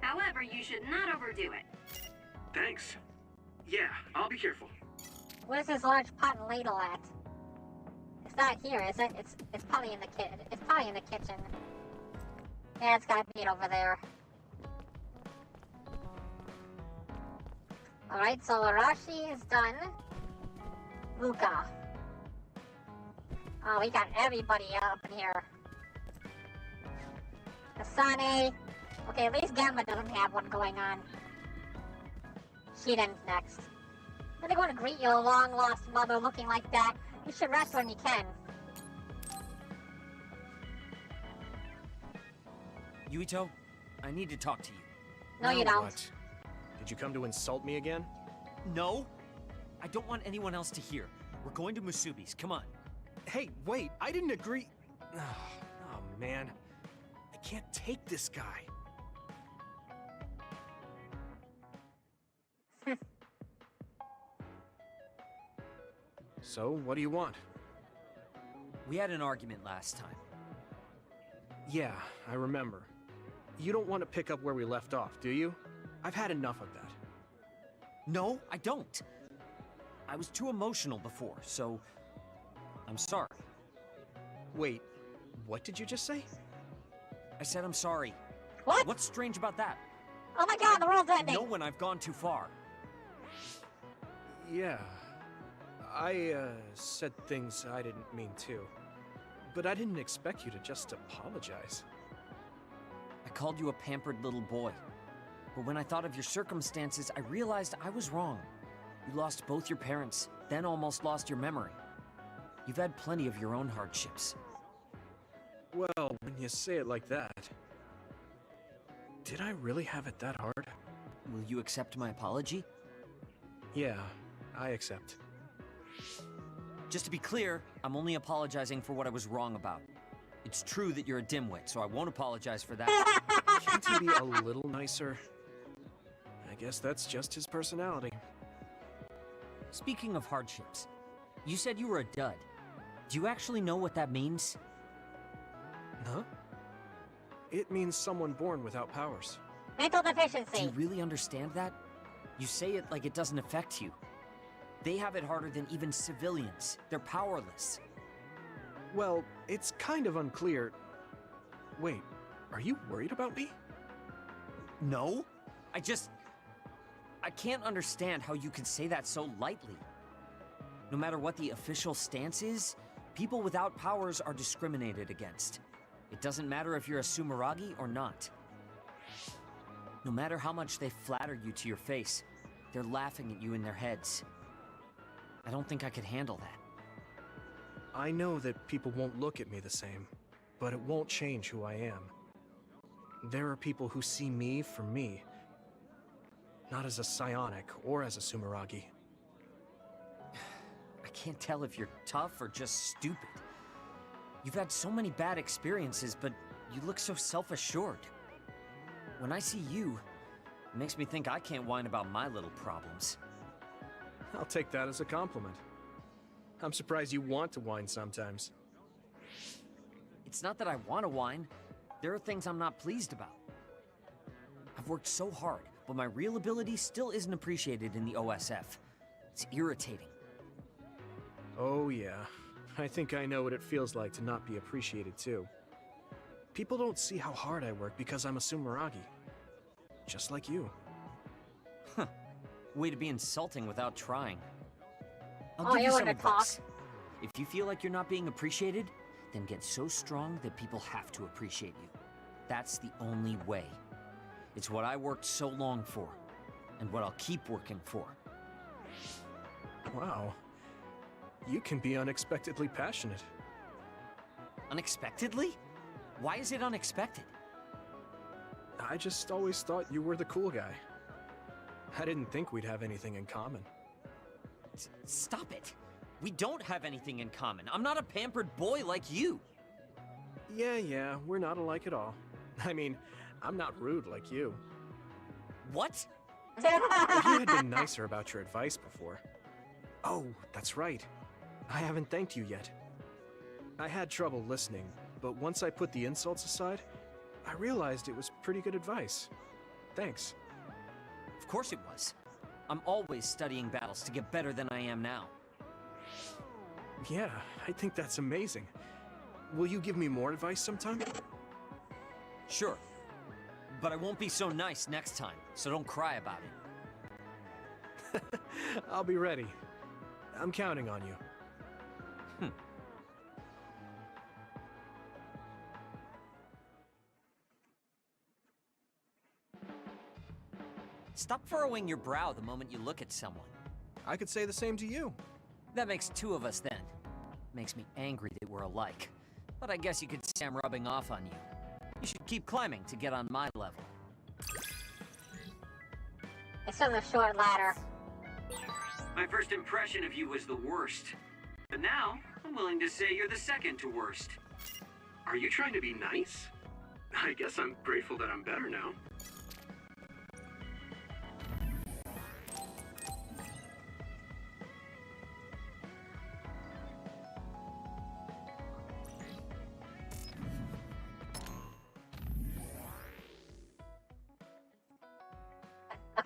[SPEAKER 4] However, you should not overdo it.
[SPEAKER 2] Thanks. Yeah, I'll be careful.
[SPEAKER 1] Where's this large pot and ladle at? It's not here, is it? It's probably in the It's probably in the kitchen. Yeah, it's gotta be over there. Alright, so Arashi is done. Luca. Oh, we got everybody up in here. Kasane. Okay, at least Gamma doesn't have one going on. Shiden's next. Are they going to greet your long-lost mother looking like that? You should rest when you can.
[SPEAKER 11] Yuito, I need to talk to you.
[SPEAKER 1] No, you don't.
[SPEAKER 3] What? Did you come to insult me again?
[SPEAKER 11] No. I don't want anyone else to hear. We're going to Musubi's. Come on.
[SPEAKER 3] Hey, wait, I didn't agree. Oh, man. I can't take this guy. So, what do you want?
[SPEAKER 11] We had an argument last time.
[SPEAKER 3] Yeah, I remember. You don't want to pick up where we left off, do you? I've had enough of that.
[SPEAKER 11] No, I don't. I was too emotional before, so I'm sorry.
[SPEAKER 3] Wait, what did you just say?
[SPEAKER 11] I said I'm sorry.
[SPEAKER 1] What?
[SPEAKER 11] What's strange about that?
[SPEAKER 1] Oh my god, the world's ending!
[SPEAKER 11] Know when I've gone too far.
[SPEAKER 3] Yeah. I, said things I didn't mean to. But I didn't expect you to just apologize.
[SPEAKER 11] I called you a pampered little boy. But when I thought of your circumstances, I realized I was wrong. You lost both your parents, then almost lost your memory. You've had plenty of your own hardships.
[SPEAKER 3] Well, when you say it like that... Did I really have it that hard?
[SPEAKER 11] Will you accept my apology?
[SPEAKER 3] Yeah, I accept.
[SPEAKER 11] Just to be clear, I'm only apologizing for what I was wrong about. It's true that you're a dimwit, so I won't apologize for that.
[SPEAKER 3] Can't he be a little nicer? I guess that's just his personality.
[SPEAKER 11] Speaking of hardships, you said you were a dud. Do you actually know what that means?
[SPEAKER 3] Huh? It means someone born without powers.
[SPEAKER 1] Mental deficiency.
[SPEAKER 11] Do you really understand that? You say it like it doesn't affect you. They have it harder than even civilians. They're powerless.
[SPEAKER 3] Well, it's kind of unclear. Wait, are you worried about me?
[SPEAKER 11] No. I can't understand how you can say that so lightly. No matter what the official stance is, people without powers are discriminated against. It doesn't matter if you're a Sumeragi or not. No matter how much they flatter you to your face, they're laughing at you in their heads. I don't think I could handle that.
[SPEAKER 3] I know that people won't look at me the same, but it won't change who I am. There are people who see me for me, not as a psionic or as a Sumeragi.
[SPEAKER 11] I can't tell if you're tough or just stupid. You've had so many bad experiences, but you look so self-assured. When I see you, it makes me think I can't whine about my little problems.
[SPEAKER 3] I'll take that as a compliment. I'm surprised you want to whine sometimes.
[SPEAKER 11] It's not that I want to whine. There are things I'm not pleased about. I've worked so hard, but my real ability still isn't appreciated in the OSF. It's irritating.
[SPEAKER 3] Oh yeah, I think I know what it feels like to not be appreciated too. People don't see how hard I work because I'm a Sumeragi. Just like you.
[SPEAKER 11] Huh. Way to be insulting without trying.
[SPEAKER 1] Oh,
[SPEAKER 11] I'll give
[SPEAKER 1] you
[SPEAKER 11] you some
[SPEAKER 1] wanna
[SPEAKER 11] advice.
[SPEAKER 1] talk?
[SPEAKER 11] If you feel like you're not being appreciated, then get so strong that people have to appreciate you. That's the only way. It's what I worked so long for, and what I'll keep working for.
[SPEAKER 3] Wow. You can be unexpectedly passionate.
[SPEAKER 11] Unexpectedly? Why is it unexpected?
[SPEAKER 3] I just always thought you were the cool guy. I didn't think we'd have anything in common.
[SPEAKER 11] Stop it. We don't have anything in common. I'm not a pampered boy like you.
[SPEAKER 3] Yeah, we're not alike at all. I mean, I'm not rude like you.
[SPEAKER 11] What?
[SPEAKER 3] If you had been nicer about your advice before. Oh, that's right. I haven't thanked you yet. I had trouble listening, but once I put the insults aside, I realized it was pretty good advice. Thanks.
[SPEAKER 11] Of course it was. I'm always studying battles to get better than I am now.
[SPEAKER 3] Yeah, I think that's amazing. Will you give me more advice sometime?
[SPEAKER 11] Sure. But I won't be so nice next time, so don't cry about it.
[SPEAKER 3] I'll be ready. I'm counting on you.
[SPEAKER 11] Stop furrowing your brow the moment you look at someone.
[SPEAKER 3] I could say the same to you.
[SPEAKER 11] That makes two of us then. Makes me angry that we're alike. But I guess you could say I'm rubbing off on you. You should keep climbing to get on my level.
[SPEAKER 1] It's just a short ladder.
[SPEAKER 2] My first impression of you was the worst. But now, I'm willing to say you're the second to worst. Are you trying to be nice? I guess I'm grateful that I'm better now.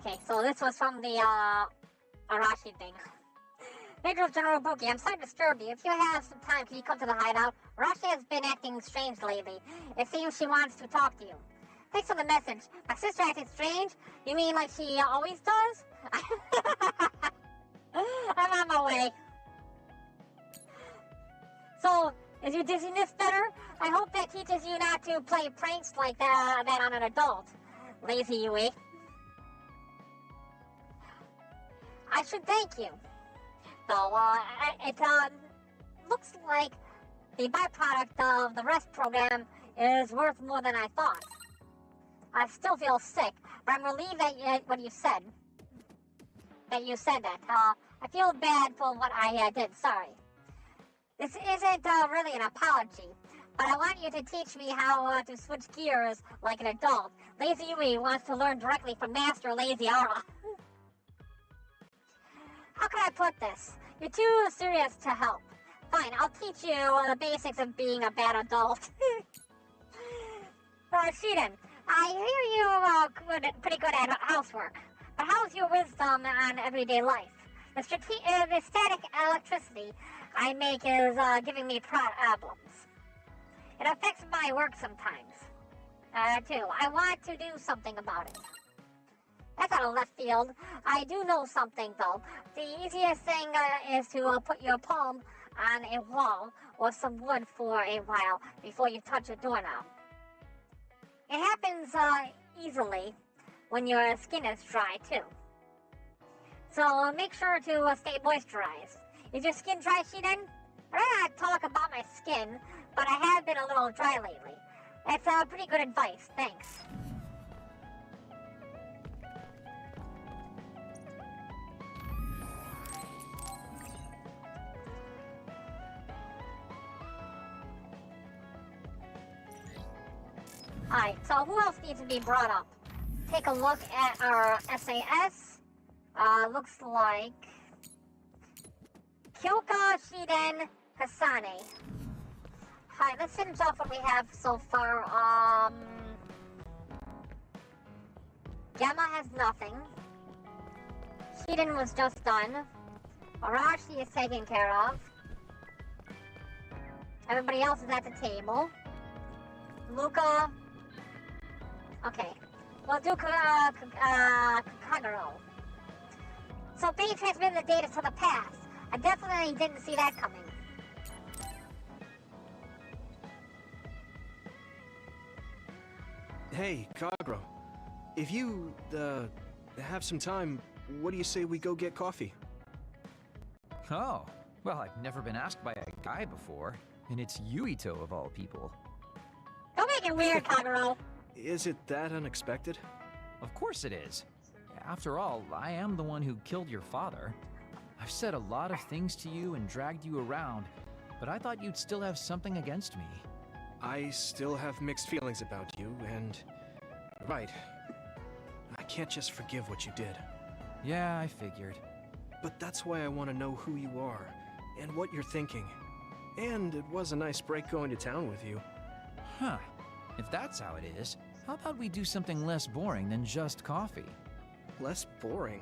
[SPEAKER 1] Okay, so this was from the Arashi thing. Major General Buki, I'm sorry to disturb you. If you have some time, can you come to the hideout? Arashi has been acting strange lately. It seems she wants to talk to you. Thanks for the message. My sister acted strange? You mean like she always does? I'm on my way. So, is your dizziness better? I hope that teaches you not to play pranks like that on an adult. Lazy Yui. I should thank you. Though, it looks like the byproduct of the rest program is worth more than I thought. I still feel sick, but I'm relieved that what you said. That you said that. I feel bad for what I did. Sorry. This isn't really an apology, but I want you to teach me how to switch gears like an adult. Lazy Yui wants to learn directly from Master Lazy Aura. How can I put this? You're too serious to help. Fine, I'll teach you the basics of being a bad adult. Shiden, I hear you pretty good at housework, but how's your wisdom on everyday life? The static electricity I make is giving me problems. It affects my work sometimes, too. I want to do something about it. That's out of left field. I do know something, though. The easiest thing is to put your palm on a wall or some wood for a while before you touch a doorknob. It happens easily when your skin is dry, too. So make sure to stay moisturized. Is your skin dry, Shiden? I don't want to talk about my skin, but I have been a little dry lately. That's pretty good advice, thanks. Alright, so who else needs to be brought up? Take a look at our SAS. Looks like Kyoka, Shiden, Kasane. Alright, let's finish off what we have so far. Gemma has nothing. Shiden was just done. Arashi is taken care of. Everybody else is at the table. Luca. Okay. We'll do Kagero. So they transmitted the data to the past. I definitely didn't see that coming.
[SPEAKER 3] Hey, Kagero. If you, have some time, what do you say we go get coffee?
[SPEAKER 8] Oh, well, I've never been asked by a guy before, and it's Yuito of all people.
[SPEAKER 1] Don't make it weird, Kagero.
[SPEAKER 3] Is it that unexpected?
[SPEAKER 8] Of course it is. After all, I am the one who killed your father. I've said a lot of things to you and dragged you around, but I thought you'd still have something against me.
[SPEAKER 3] I still have mixed feelings about you, and... Right. I can't just forgive what you did.
[SPEAKER 8] Yeah, I figured.
[SPEAKER 3] But that's why I want to know who you are, and what you're thinking. And it was a nice break going to town with you.
[SPEAKER 8] Huh. If that's how it is, how about we do something less boring than just coffee?
[SPEAKER 3] Less boring?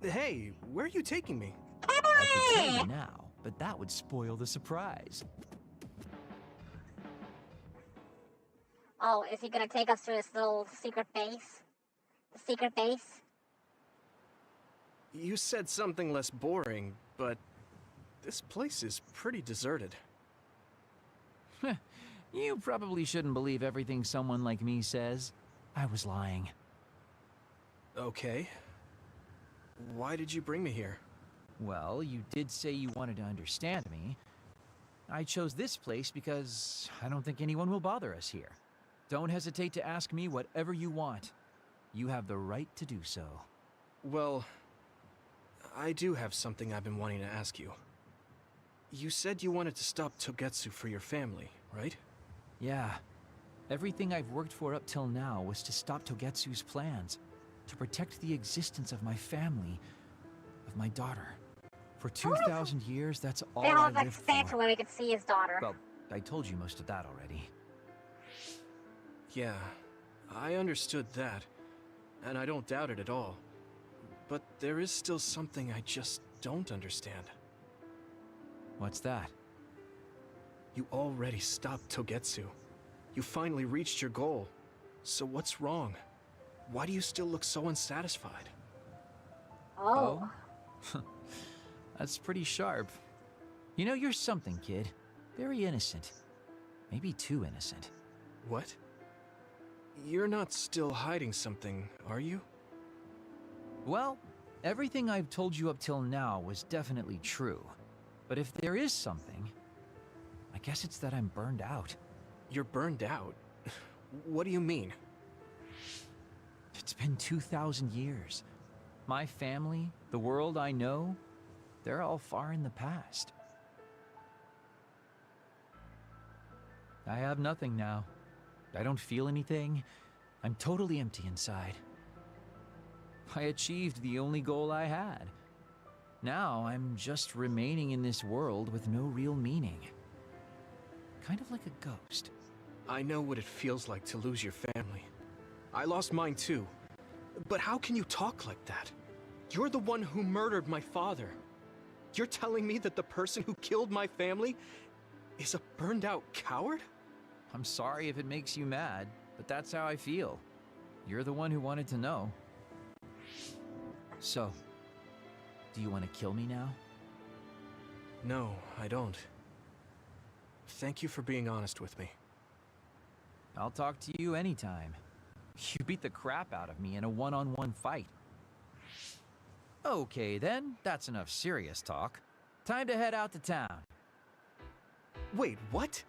[SPEAKER 3] Hey, where are you taking me?
[SPEAKER 8] I can tell you now, but that would spoil the surprise.
[SPEAKER 1] Oh, is he gonna take us to his little secret base? The secret base?
[SPEAKER 3] You said something less boring, but this place is pretty deserted.
[SPEAKER 8] You probably shouldn't believe everything someone like me says. I was lying.
[SPEAKER 3] Okay. Why did you bring me here?
[SPEAKER 8] Well, you did say you wanted to understand me. I chose this place because I don't think anyone will bother us here. Don't hesitate to ask me whatever you want. You have the right to do so.
[SPEAKER 3] Well, I do have something I've been wanting to ask you. You said you wanted to stop Togetsu for your family, right?
[SPEAKER 8] Yeah. Everything I've worked for up till now was to stop Togetsu's plans. To protect the existence of my family, of my daughter. For 2,000 years, that's all I lived for.
[SPEAKER 1] Where we could see his daughter.
[SPEAKER 8] Well, I told you most of that already.
[SPEAKER 3] Yeah, I understood that, and I don't doubt it at all. But there is still something I just don't understand.
[SPEAKER 8] What's that?
[SPEAKER 3] You already stopped Togetsu. You finally reached your goal. So what's wrong? Why do you still look so unsatisfied?
[SPEAKER 1] Oh.
[SPEAKER 8] That's pretty sharp. You know, you're something, kid. Very innocent. Maybe too innocent.
[SPEAKER 3] What? You're not still hiding something, are you?
[SPEAKER 8] Well, everything I've told you up till now was definitely true. But if there is something, I guess it's that I'm burned out.
[SPEAKER 3] You're burned out? What do you mean?
[SPEAKER 8] It's been 2,000 years. My family, the world I know, they're all far in the past. I have nothing now. I don't feel anything. I'm totally empty inside. I achieved the only goal I had. Now I'm just remaining in this world with no real meaning. Kind of like a ghost.
[SPEAKER 3] I know what it feels like to lose your family. I lost mine too. But how can you talk like that? You're the one who murdered my father. You're telling me that the person who killed my family is a burned out coward?
[SPEAKER 8] I'm sorry if it makes you mad, but that's how I feel. You're the one who wanted to know. So, do you want to kill me now?
[SPEAKER 3] No, I don't. Thank you for being honest with me.
[SPEAKER 8] I'll talk to you anytime. You beat the crap out of me in a one-on-one fight. Okay then, that's enough serious talk. Time to head out to town.
[SPEAKER 3] Wait, what?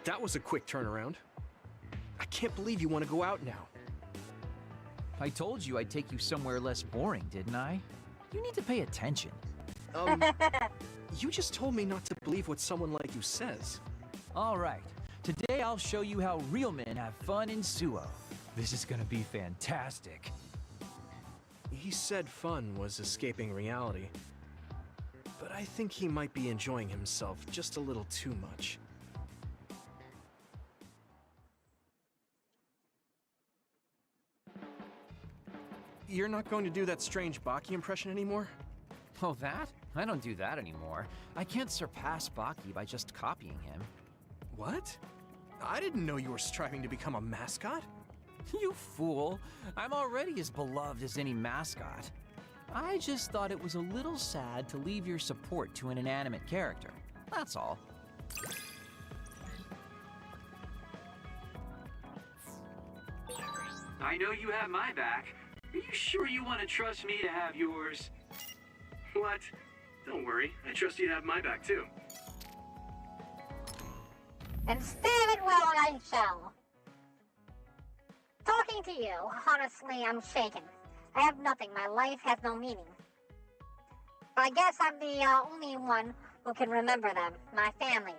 [SPEAKER 3] That was a quick turnaround. I can't believe you want to go out now.
[SPEAKER 8] I told you I'd take you somewhere less boring, didn't I? You need to pay attention.
[SPEAKER 3] You just told me not to believe what someone like you says.
[SPEAKER 8] All right. Today I'll show you how real men have fun in Suo. This is gonna be fantastic.
[SPEAKER 3] He said fun was escaping reality. But I think he might be enjoying himself just a little too much. You're not going to do that strange Baki impression anymore?
[SPEAKER 8] Oh, that? I don't do that anymore. I can't surpass Baki by just copying him.
[SPEAKER 3] What? I didn't know you were striving to become a mascot.
[SPEAKER 8] You fool! I'm already as beloved as any mascot. I just thought it was a little sad to leave your support to an inanimate character. That's all.
[SPEAKER 2] I know you have my back. Are you sure you want to trust me to have yours? What? Don't worry. I trust you to have my back, too.
[SPEAKER 1] And stab it well I shall. Talking to you, honestly, I'm shaken. I have nothing. My life has no meaning. But I guess I'm the only one who can remember them. My family.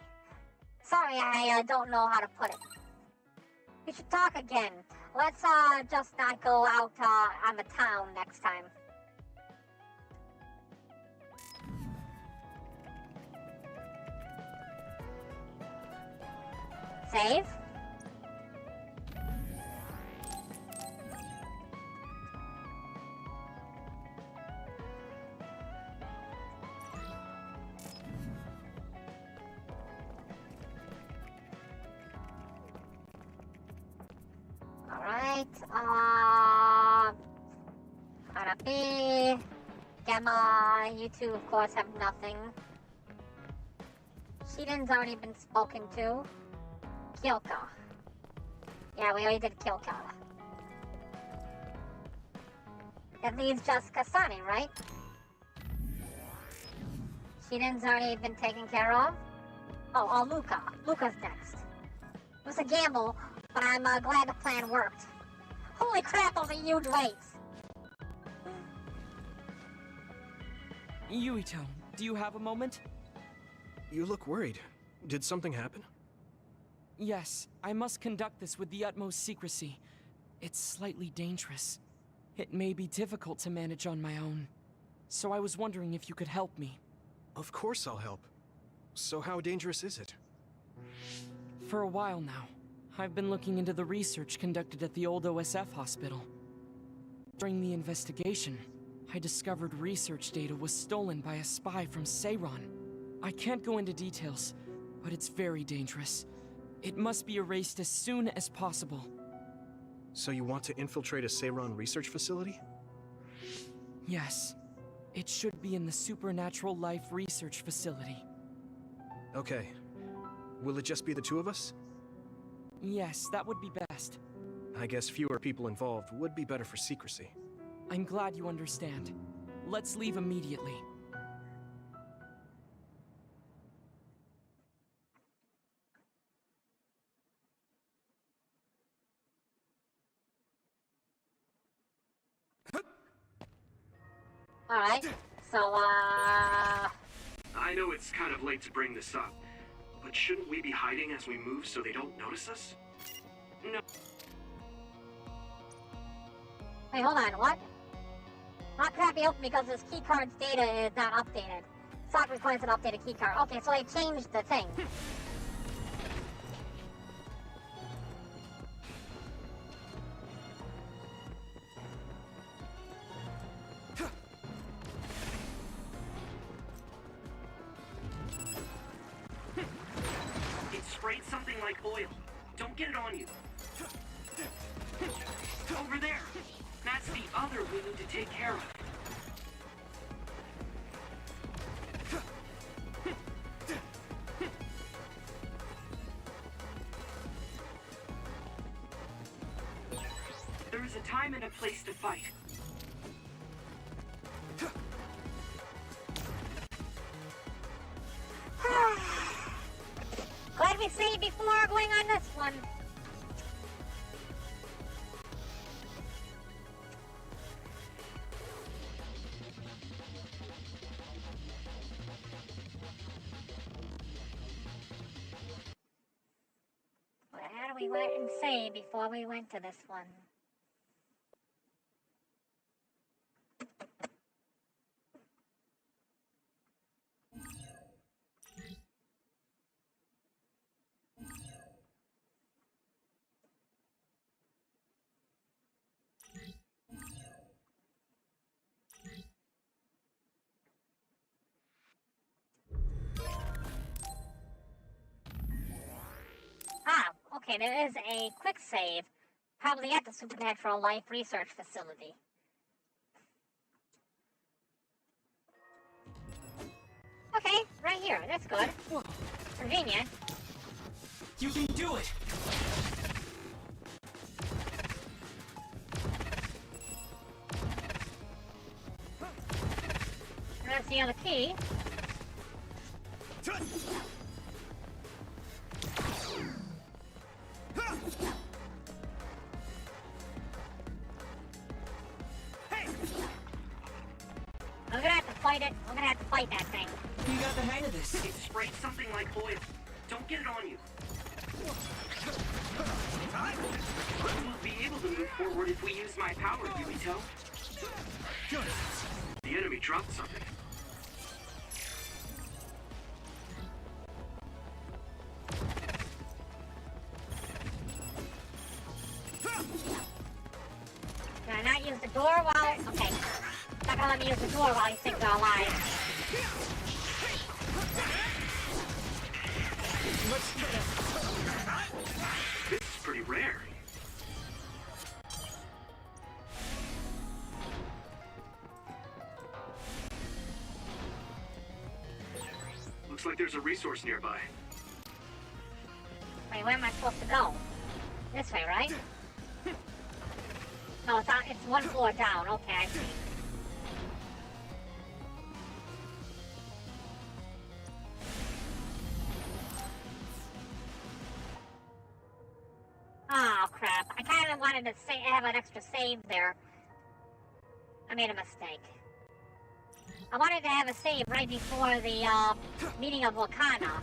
[SPEAKER 1] Sorry, I don't know how to put it. We should talk again. Let's just not go out on the town next time. Save? Alright, RP, Gamma, you two of course have nothing. Shiden's already been spoken to. Kyoka. Yeah, we already did Kyoka. That leaves just Kasane, right? Shiden's already been taken care of. Oh, Luca. Luca's next. It was a gamble, but I'm glad the plan worked. Holy crap, those are huge weights!
[SPEAKER 9] Yuito, do you have a moment?
[SPEAKER 3] You look worried. Did something happen?
[SPEAKER 9] Yes, I must conduct this with the utmost secrecy. It's slightly dangerous. It may be difficult to manage on my own. So I was wondering if you could help me.
[SPEAKER 3] Of course I'll help. So how dangerous is it?
[SPEAKER 9] For a while now, I've been looking into the research conducted at the old OSF hospital. During the investigation, I discovered research data was stolen by a spy from Seiron. I can't go into details, but it's very dangerous. It must be erased as soon as possible.
[SPEAKER 3] So you want to infiltrate a Seiron research facility?
[SPEAKER 9] Yes. It should be in the Supernatural Life Research Facility.
[SPEAKER 3] Okay. Will it just be the two of us?
[SPEAKER 9] Yes, that would be best.
[SPEAKER 3] I guess fewer people involved would be better for secrecy.
[SPEAKER 9] I'm glad you understand. Let's leave immediately.
[SPEAKER 1] Alright, so,
[SPEAKER 2] I know it's kind of late to bring this up, but shouldn't we be hiding as we move so they don't notice us? No.
[SPEAKER 1] Wait, hold on, what? Not can't be open because this keycard's data is not updated. Stock requires an updated keycard. Okay, so they changed the thing.
[SPEAKER 2] It sprayed something like oil. Don't get it on you. Over there. That's the other we need to take care of. There is a time and a place to fight.
[SPEAKER 1] Glad we saved before going on this one. How do we went and save before we went to this one? Okay, there is a quick save, probably at the Supernatural Life Research Facility. Okay, right here, that's good. Convenient.
[SPEAKER 9] You can do it!
[SPEAKER 1] That's the other key. I'm gonna have to fight it. I'm gonna have to fight that thing.
[SPEAKER 9] You got the hang of this.
[SPEAKER 2] It sprayed something like oil. Don't get it on you. We'll be able to move forward if we use my power, Yumito. Good. The enemy dropped something.
[SPEAKER 1] Can I not use the door while... Okay. Not gonna let me use the door while these things are alive.
[SPEAKER 2] This is pretty rare. Looks like there's a resource nearby.
[SPEAKER 1] Wait, where am I supposed to go? This way, right? No, it's on, it's one floor down. Okay, I see. Oh, crap. I kind of wanted to have an extra save there. I made a mistake. I wanted to have a save right before the meeting of Wakana.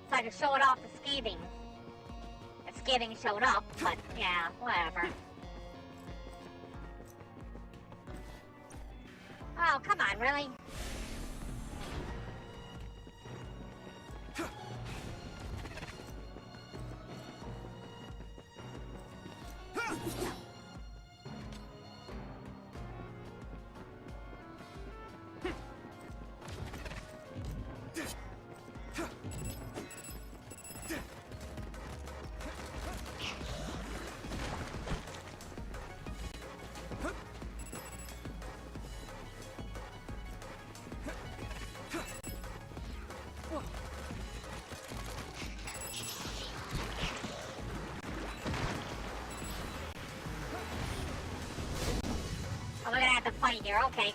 [SPEAKER 1] So I could show it off to Scathing. If Scathing showed up, but yeah, whatever. Oh, come on, really? fight here, okay.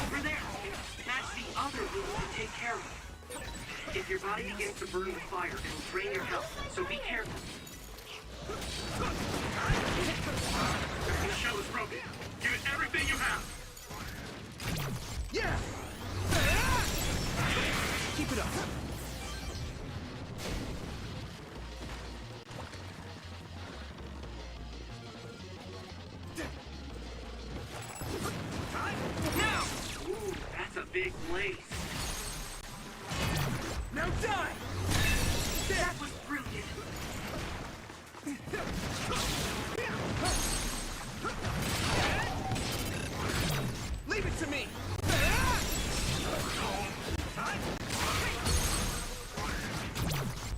[SPEAKER 2] Over there! That's the other wound to take care of. If your body begins to burn with fire, it'll drain your health, so be careful. Your shell is broken. Give it everything you have!
[SPEAKER 7] Yeah! Keep it up.
[SPEAKER 2] Now! Ooh, that's a big blaze.
[SPEAKER 7] Now die!
[SPEAKER 2] That was brilliant.
[SPEAKER 7] Leave it to me!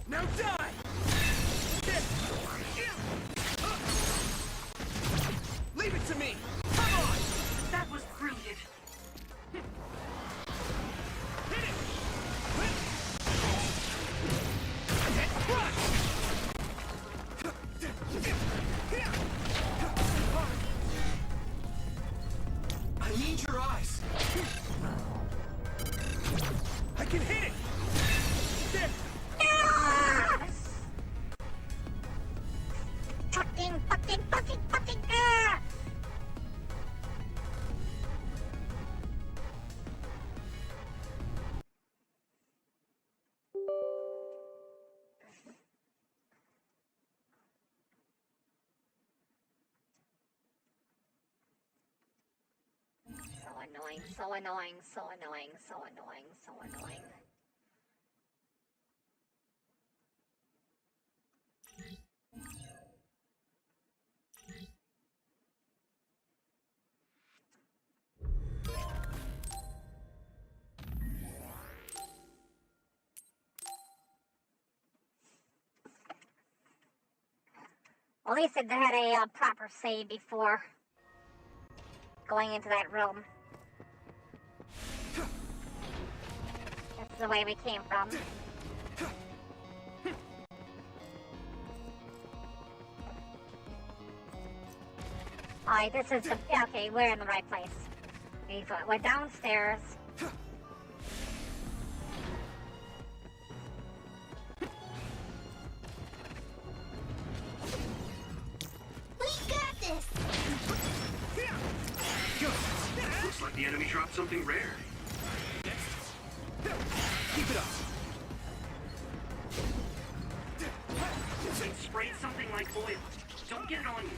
[SPEAKER 7] Now die! Leave it to me! Come on!
[SPEAKER 2] That was brilliant.
[SPEAKER 7] Hit it! I need your eyes. I can hit it. There.
[SPEAKER 1] Fucking. So annoying. At least it had a proper save before going into that room. That's the way we came from. Alright, this is the... Okay, we're in the right place. We're downstairs.
[SPEAKER 2] Looks like the enemy dropped something rare.
[SPEAKER 7] Keep it up.
[SPEAKER 2] It sprayed something like oil. Don't get it on you.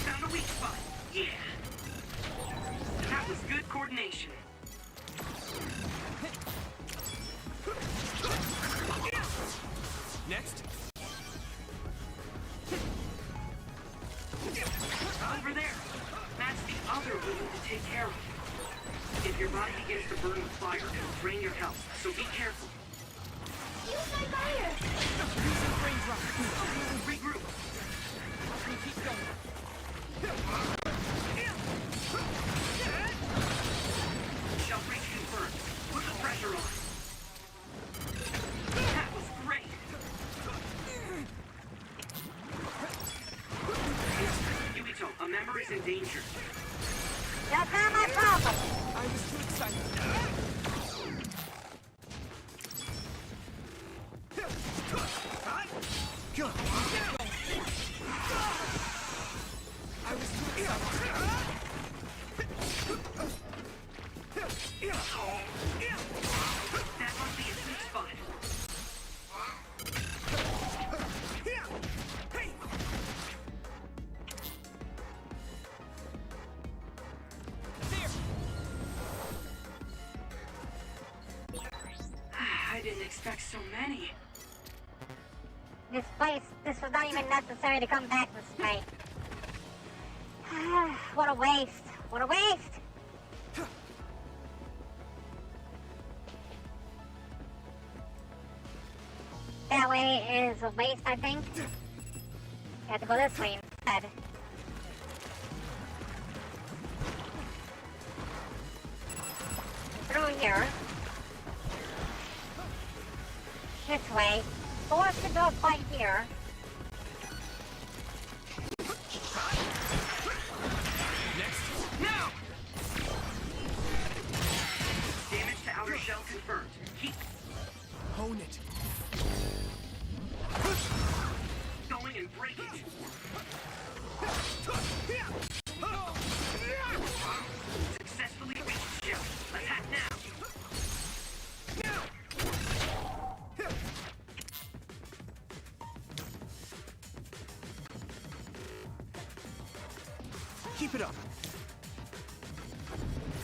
[SPEAKER 2] Found a weak spot. Yeah. That was good coordination.
[SPEAKER 7] Next.
[SPEAKER 2] Over there. That's the other wound to take care of. If your body begins to burn with fire, it'll drain your health, so be careful.
[SPEAKER 1] Use my fire!
[SPEAKER 9] Using brain drop.
[SPEAKER 2] Regroup.
[SPEAKER 9] How can we keep going?
[SPEAKER 2] Shell breach confirmed. Put the pressure on. That was great. Yuito, a member is in danger.
[SPEAKER 1] That's not my problem!
[SPEAKER 9] I was too excited.
[SPEAKER 7] Go.
[SPEAKER 9] I was too excited.
[SPEAKER 2] That must be a sweet spot. I didn't expect so many.
[SPEAKER 1] This was not even necessary to come back this way. What a waste. What a waste! That way is a waste, I think. You have to go this way instead. here. This way. Forced into a fight here.
[SPEAKER 2] Next, now! Damage to outer shell confirmed. Keep
[SPEAKER 3] Hone it.
[SPEAKER 2] going and break it. Successfully reached shell. Attack now.
[SPEAKER 3] Keep it up.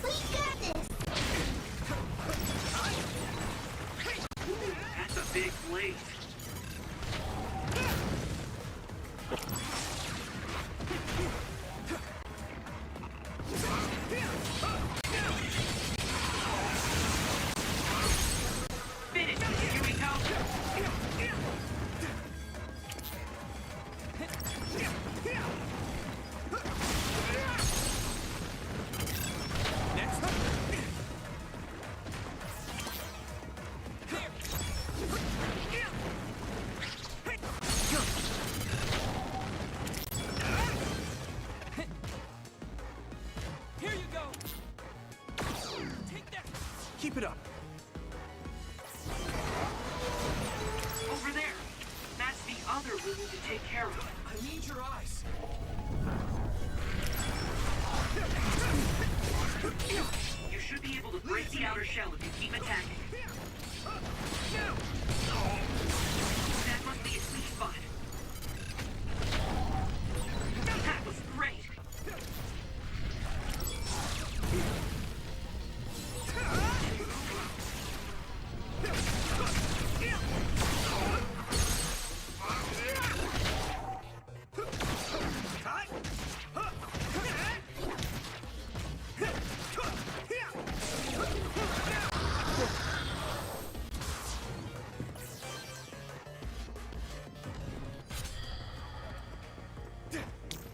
[SPEAKER 6] We got this!
[SPEAKER 2] That's a big blaze. Finish it, here we go.
[SPEAKER 9] Here you go. Take that.
[SPEAKER 3] Keep it up.
[SPEAKER 2] Over there. That's the other we need to take care of.
[SPEAKER 3] I need your eyes.
[SPEAKER 2] You should be able to break the outer shell if you keep attacking. That must be its weak spot. That was great.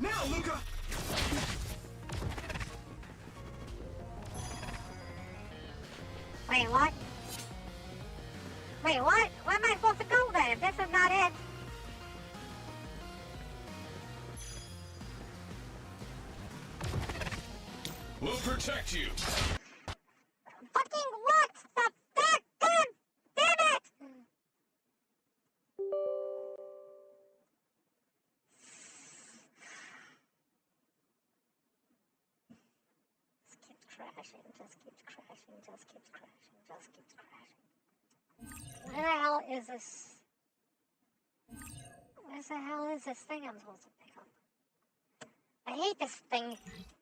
[SPEAKER 7] Now, Luca!
[SPEAKER 1] Wait, what? Wait, what? Where am I supposed to go then if this is not it?
[SPEAKER 7] We'll protect you.
[SPEAKER 1] Fucking what? The fuck? Damn it! Just keeps crashing, just keeps crashing, just keeps crashing, just keeps crashing. Where the hell is this? Where the hell is this thing I'm supposed to pick up? I hate this thing.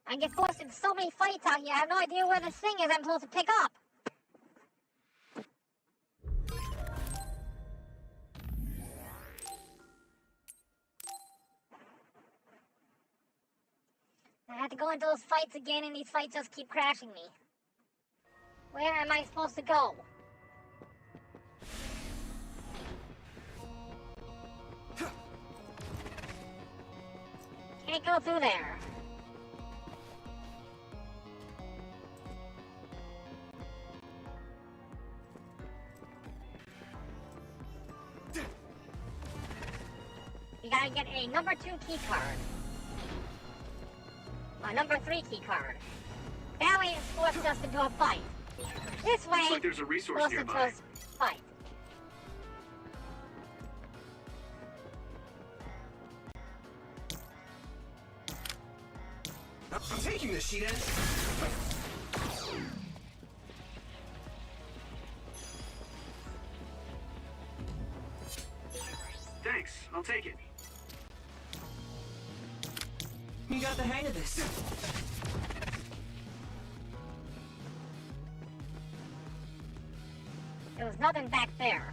[SPEAKER 1] I get forced into so many fights out here. I have no idea where this thing is I'm supposed to pick up. I have to go into those fights again, and these fights just keep crashing me. Where am I supposed to go? Can't go through there. You gotta get a number 2 key card. A number 3 key card. That way it forces us into a fight. This way,
[SPEAKER 2] Looks like there's a resource
[SPEAKER 1] forces into
[SPEAKER 2] nearby.
[SPEAKER 1] a fight.
[SPEAKER 3] I'm taking this, Sheet End.
[SPEAKER 2] Thanks, I'll take it.
[SPEAKER 9] You got the hang of this.
[SPEAKER 1] There was nothing back there.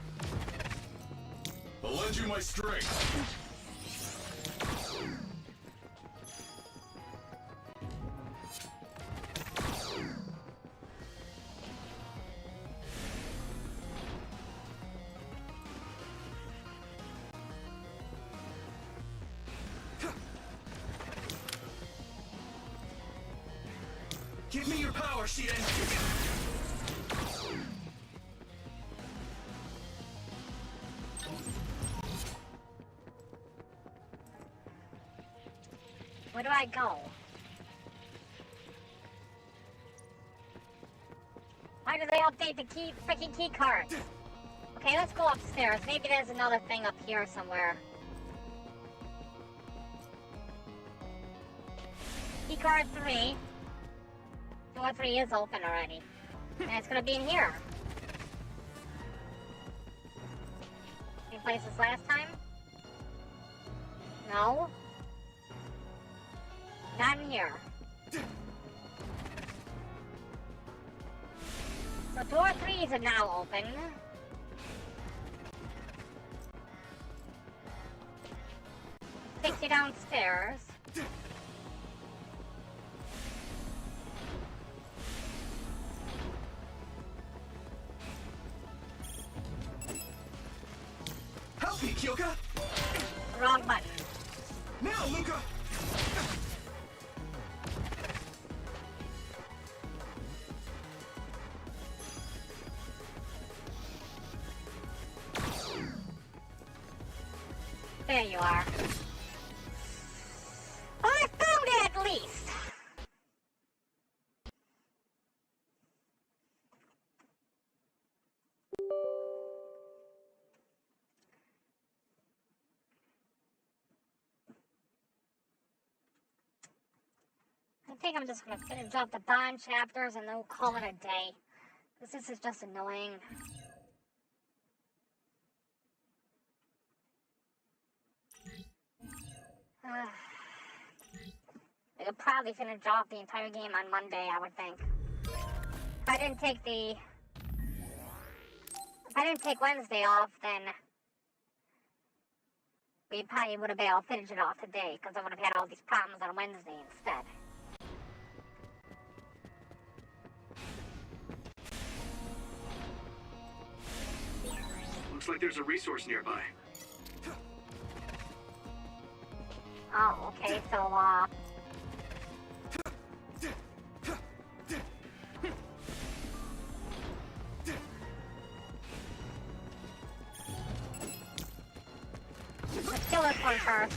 [SPEAKER 7] I'll lend you my strength.
[SPEAKER 3] Give me your power, Sheet End.
[SPEAKER 1] Where do I go? Why do they update the freaking key cards? Okay, let's go upstairs. Maybe there's another thing up here somewhere. Key card 3. Door 3 is open already. And it's gonna be in here. Same place as last time? No. Not in here. So door 3s are now open. Takes you downstairs.
[SPEAKER 7] Help me, Kyoka!
[SPEAKER 1] Wrong button.
[SPEAKER 7] Now, Luca!
[SPEAKER 1] There you are. I found it at least. I think I'm just gonna finish up the Bond chapters and then we'll call it a day. Because this is just annoying. They could probably finish off the entire game on Monday, I would think. If I didn't take Wednesday off, then we probably would have been able to finish it off today, because I would have had all these problems on Wednesday instead.
[SPEAKER 2] Looks like there's a resource nearby.
[SPEAKER 1] Oh, okay, so, let's kill this one first.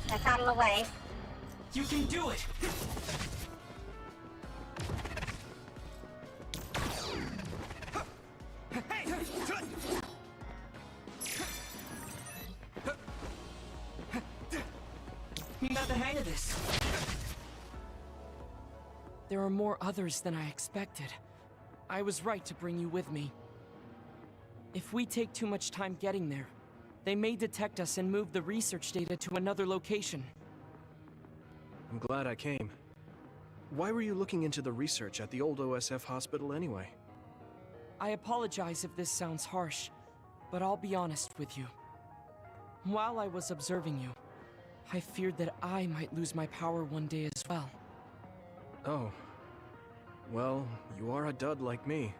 [SPEAKER 1] That's out of the way.
[SPEAKER 9] You can do it! You got the hang of this. There are more others than I expected. I was right to bring you with me. If we take too much time getting there, they may detect us and move the research data to another location.
[SPEAKER 3] I'm glad I came. Why were you looking into the research at the old OSF hospital anyway?
[SPEAKER 9] I apologize if this sounds harsh, but I'll be honest with you. While I was observing you, I feared that I might lose my power one day as well.
[SPEAKER 3] Oh. Well, you are a dud like me.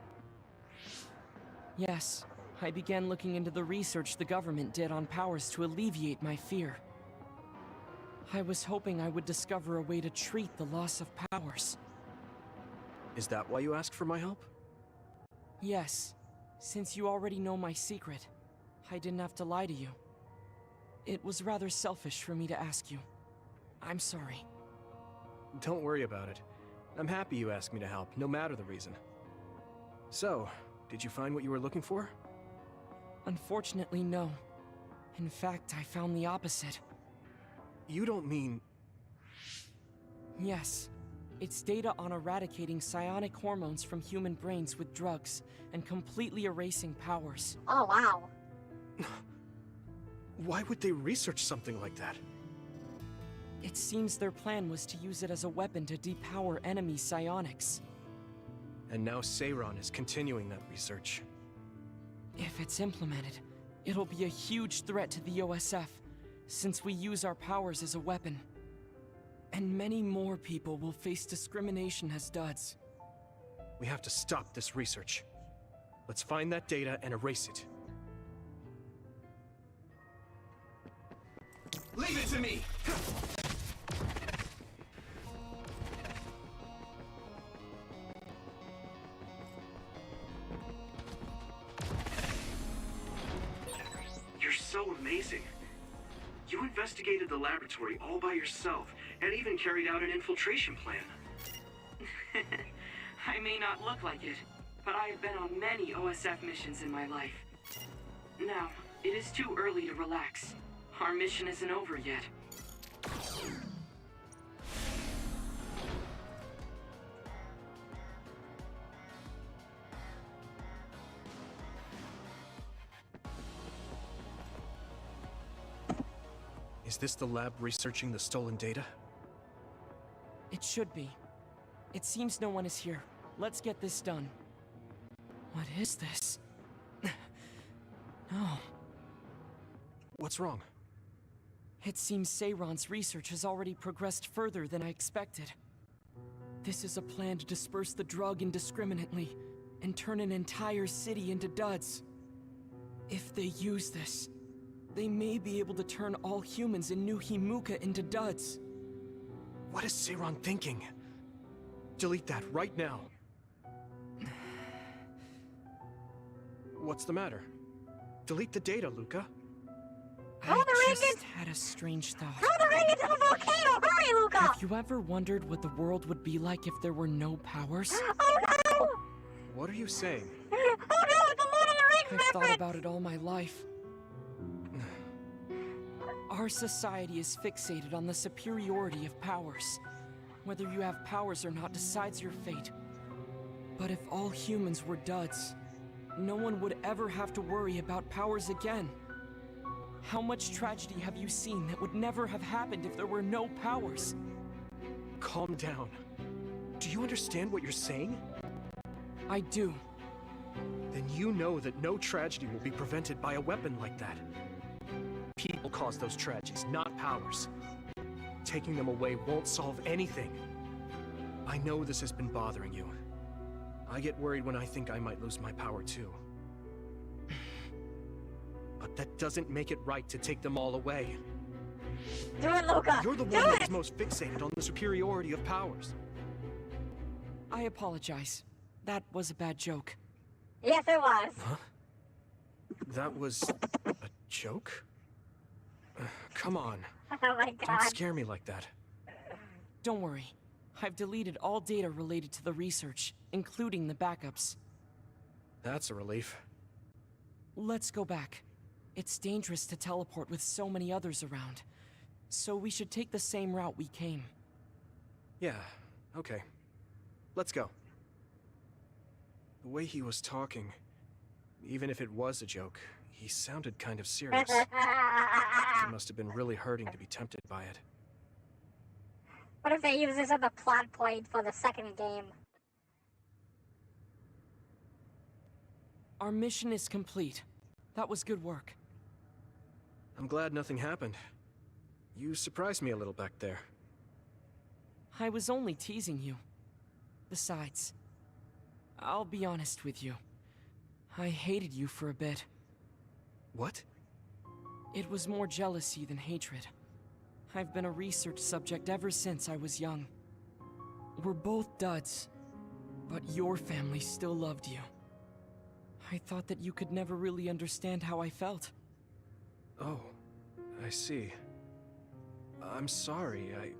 [SPEAKER 9] Yes, I began looking into the research the government did on powers to alleviate my fear. I was hoping I would discover a way to treat the loss of powers.
[SPEAKER 3] Is that why you asked for my help?
[SPEAKER 9] Yes, since you already know my secret, I didn't have to lie to you. It was rather selfish for me to ask you. I'm sorry.
[SPEAKER 3] Don't worry about it. I'm happy you asked me to help, no matter the reason. So, did you find what you were looking for?
[SPEAKER 9] Unfortunately, no. In fact, I found the opposite.
[SPEAKER 3] You don't mean...
[SPEAKER 9] Yes. It's data on eradicating psionic hormones from human brains with drugs, and completely erasing powers.
[SPEAKER 1] Oh, wow.
[SPEAKER 3] Why would they research something like that?
[SPEAKER 9] It seems their plan was to use it as a weapon to depower enemy psionics.
[SPEAKER 3] And now Seiron is continuing that research.
[SPEAKER 9] If it's implemented, it'll be a huge threat to the OSF, since we use our powers as a weapon. And many more people will face discrimination as duds.
[SPEAKER 3] We have to stop this research. Let's find that data and erase it.
[SPEAKER 7] Leave it to me!
[SPEAKER 2] You're so amazing. You You investigated the laboratory all by yourself, and even carried out an infiltration plan.
[SPEAKER 9] I may not look like it, but I have been on many OSF missions in my life. Now, it is too early to relax. Our mission isn't over yet.
[SPEAKER 3] Is this the lab researching the stolen data?
[SPEAKER 9] It should be. It seems no one is here. Let's get this done. What is this? No.
[SPEAKER 3] What's wrong?
[SPEAKER 9] It seems Seiron's research has already progressed further than I expected. This is a plan to disperse the drug indiscriminately and turn an entire city into duds. If they use this, they may be able to turn all humans in New Himuka into duds.
[SPEAKER 3] What is Seiron thinking? Delete that right now. What's the matter? Delete the data, Luca.
[SPEAKER 1] Throw the ring
[SPEAKER 9] I just had a strange thought.
[SPEAKER 1] Throw the ring into the volcano! Hurry, Luca!
[SPEAKER 9] Have you ever wondered what the world would be like if there were no powers?
[SPEAKER 1] Oh no!
[SPEAKER 3] What are you saying?
[SPEAKER 1] Oh no, it's a Lord of the Rings
[SPEAKER 9] I've thought
[SPEAKER 1] reference!
[SPEAKER 9] about it all my life. Our society is fixated on the superiority of powers. Whether you have powers or not decides your fate. But if all humans were duds, no one would ever have to worry about powers again. How much tragedy have you seen that would never have happened if there were no powers?
[SPEAKER 3] Calm down. Do you understand what you're saying?
[SPEAKER 9] I do.
[SPEAKER 3] Then you know that no tragedy will be prevented by a weapon like that. People cause those tragedies, not powers. Taking them away won't solve anything. I know this has been bothering you. I get worried when I think I might lose my power too. But that doesn't make it right to take them all away.
[SPEAKER 1] Do it, Luca!
[SPEAKER 3] You're the one that's most fixated on the superiority of powers.
[SPEAKER 9] I apologize. That was a bad joke.
[SPEAKER 1] Yes, it was.
[SPEAKER 3] Huh? That was a joke? Come on.
[SPEAKER 1] Oh my god.
[SPEAKER 3] Don't scare me like that.
[SPEAKER 9] Don't worry. I've deleted all data related to the research, including the backups.
[SPEAKER 3] That's a relief.
[SPEAKER 9] Let's go back. It's dangerous to teleport with so many others around. So we should take the same route we came.
[SPEAKER 3] Yeah, okay. Let's go. The way he was talking, even if it was a joke, he sounded kind of serious. He must have been really hurting to be tempted by it.
[SPEAKER 1] What if they use this as a plot point for the second game?
[SPEAKER 9] Our mission is complete. That was good work.
[SPEAKER 3] I'm glad nothing happened. You surprised me a little back there.
[SPEAKER 9] I was only teasing you. Besides, I'll be honest with you. I hated you for a bit.
[SPEAKER 3] What?
[SPEAKER 9] It was more jealousy than hatred. I've been a research subject ever since I was young. We're both duds, but your family still loved you. I thought that you could never really understand how I felt.
[SPEAKER 3] Oh, I see. I'm sorry, I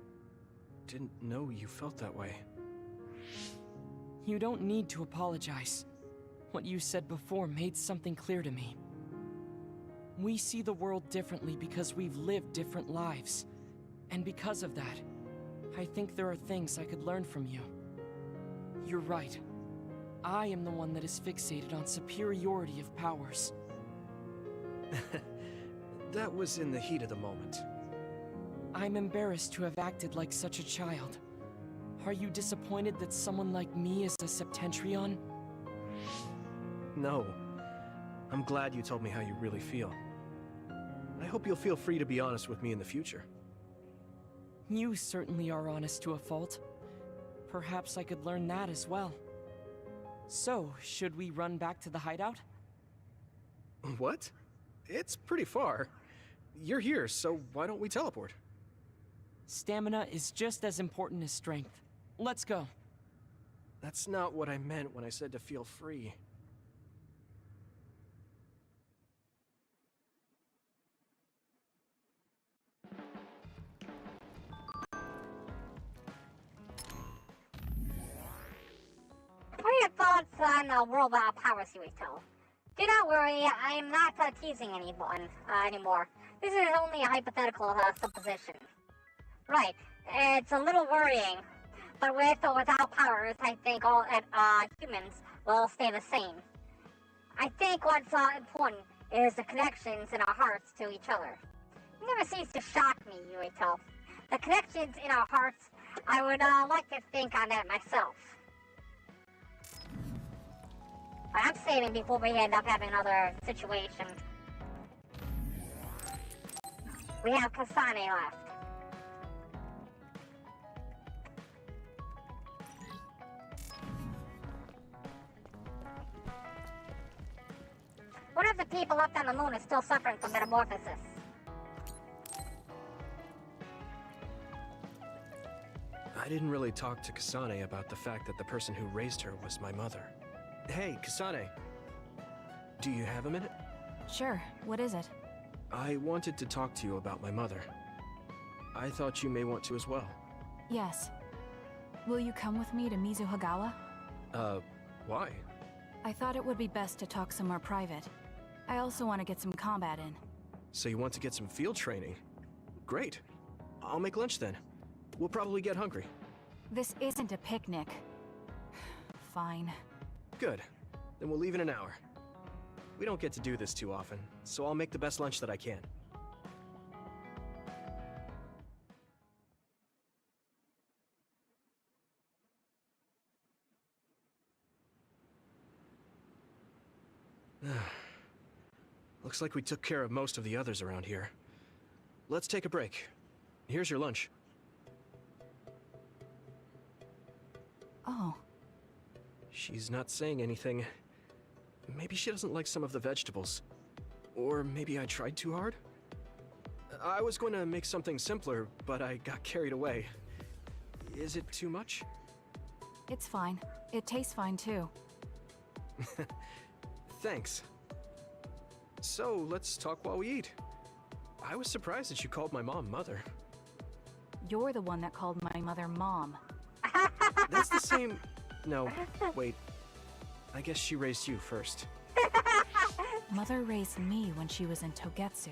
[SPEAKER 3] didn't know you felt that way.
[SPEAKER 9] You don't need to apologize. What you said before made something clear to me. We see the world differently because we've lived different lives. And because of that, I think there are things I could learn from you. You're right. I am the one that is fixated on superiority of powers.
[SPEAKER 3] That was in the heat of the moment.
[SPEAKER 9] I'm embarrassed to have acted like such a child. Are you disappointed that someone like me is a Septentrion?
[SPEAKER 3] No. I'm glad you told me how you really feel. I hope you'll feel free to be honest with me in the future.
[SPEAKER 9] You certainly are honest to a fault. Perhaps I could learn that as well. So, should we run back to the hideout?
[SPEAKER 3] What? It's pretty far. You're here, so why don't we teleport?
[SPEAKER 9] Stamina is just as important as strength. Let's go.
[SPEAKER 3] That's not what I meant when I said to feel free.
[SPEAKER 1] thoughts on world powers, Yuito? Do not worry, I'm not teasing anyone anymore. This is only a hypothetical supposition. Right, it's a little worrying, but with or without powers, I think all humans will stay the same. I think what's important is the connections in our hearts to each other. It never ceases to shock me, Yuito. The connections in our hearts, I would like to think on that myself. But I'm saving before we end up having another situation. We have Kasane left. What if the people left on the moon are still suffering from metamorphosis?
[SPEAKER 3] I didn't really talk to Kasane about the fact that the person who raised her was my mother. Hey, Kasane. Do you have a minute?
[SPEAKER 5] Sure, what is it?
[SPEAKER 3] I wanted to talk to you about my mother. I thought you may want to as well.
[SPEAKER 5] Yes. Will you come with me to Mizuhagawa?
[SPEAKER 3] Why?
[SPEAKER 5] I thought it would be best to talk somewhere private. I also want to get some combat in.
[SPEAKER 3] So you want to get some field training? Great. I'll make lunch then. We'll probably get hungry.
[SPEAKER 5] This isn't a picnic. Fine.
[SPEAKER 3] Good. Then we'll leave in an hour. We don't get to do this too often, so I'll make the best lunch that I can. Looks like we took care of most of the others around here. Let's take a break. Here's your lunch.
[SPEAKER 5] Oh.
[SPEAKER 3] She's not saying anything. Maybe she doesn't like some of the vegetables. Or maybe I tried too hard? I was going to make something simpler, but I got carried away. Is it too much?
[SPEAKER 5] It's fine. It tastes fine too.
[SPEAKER 3] Thanks. So, let's talk while we eat. I was surprised that you called my mom Mother.
[SPEAKER 5] You're the one that called my mother Mom.
[SPEAKER 3] That's the same... No, wait. I guess she raised you first.
[SPEAKER 5] Mother raised me when she was in Togetsu.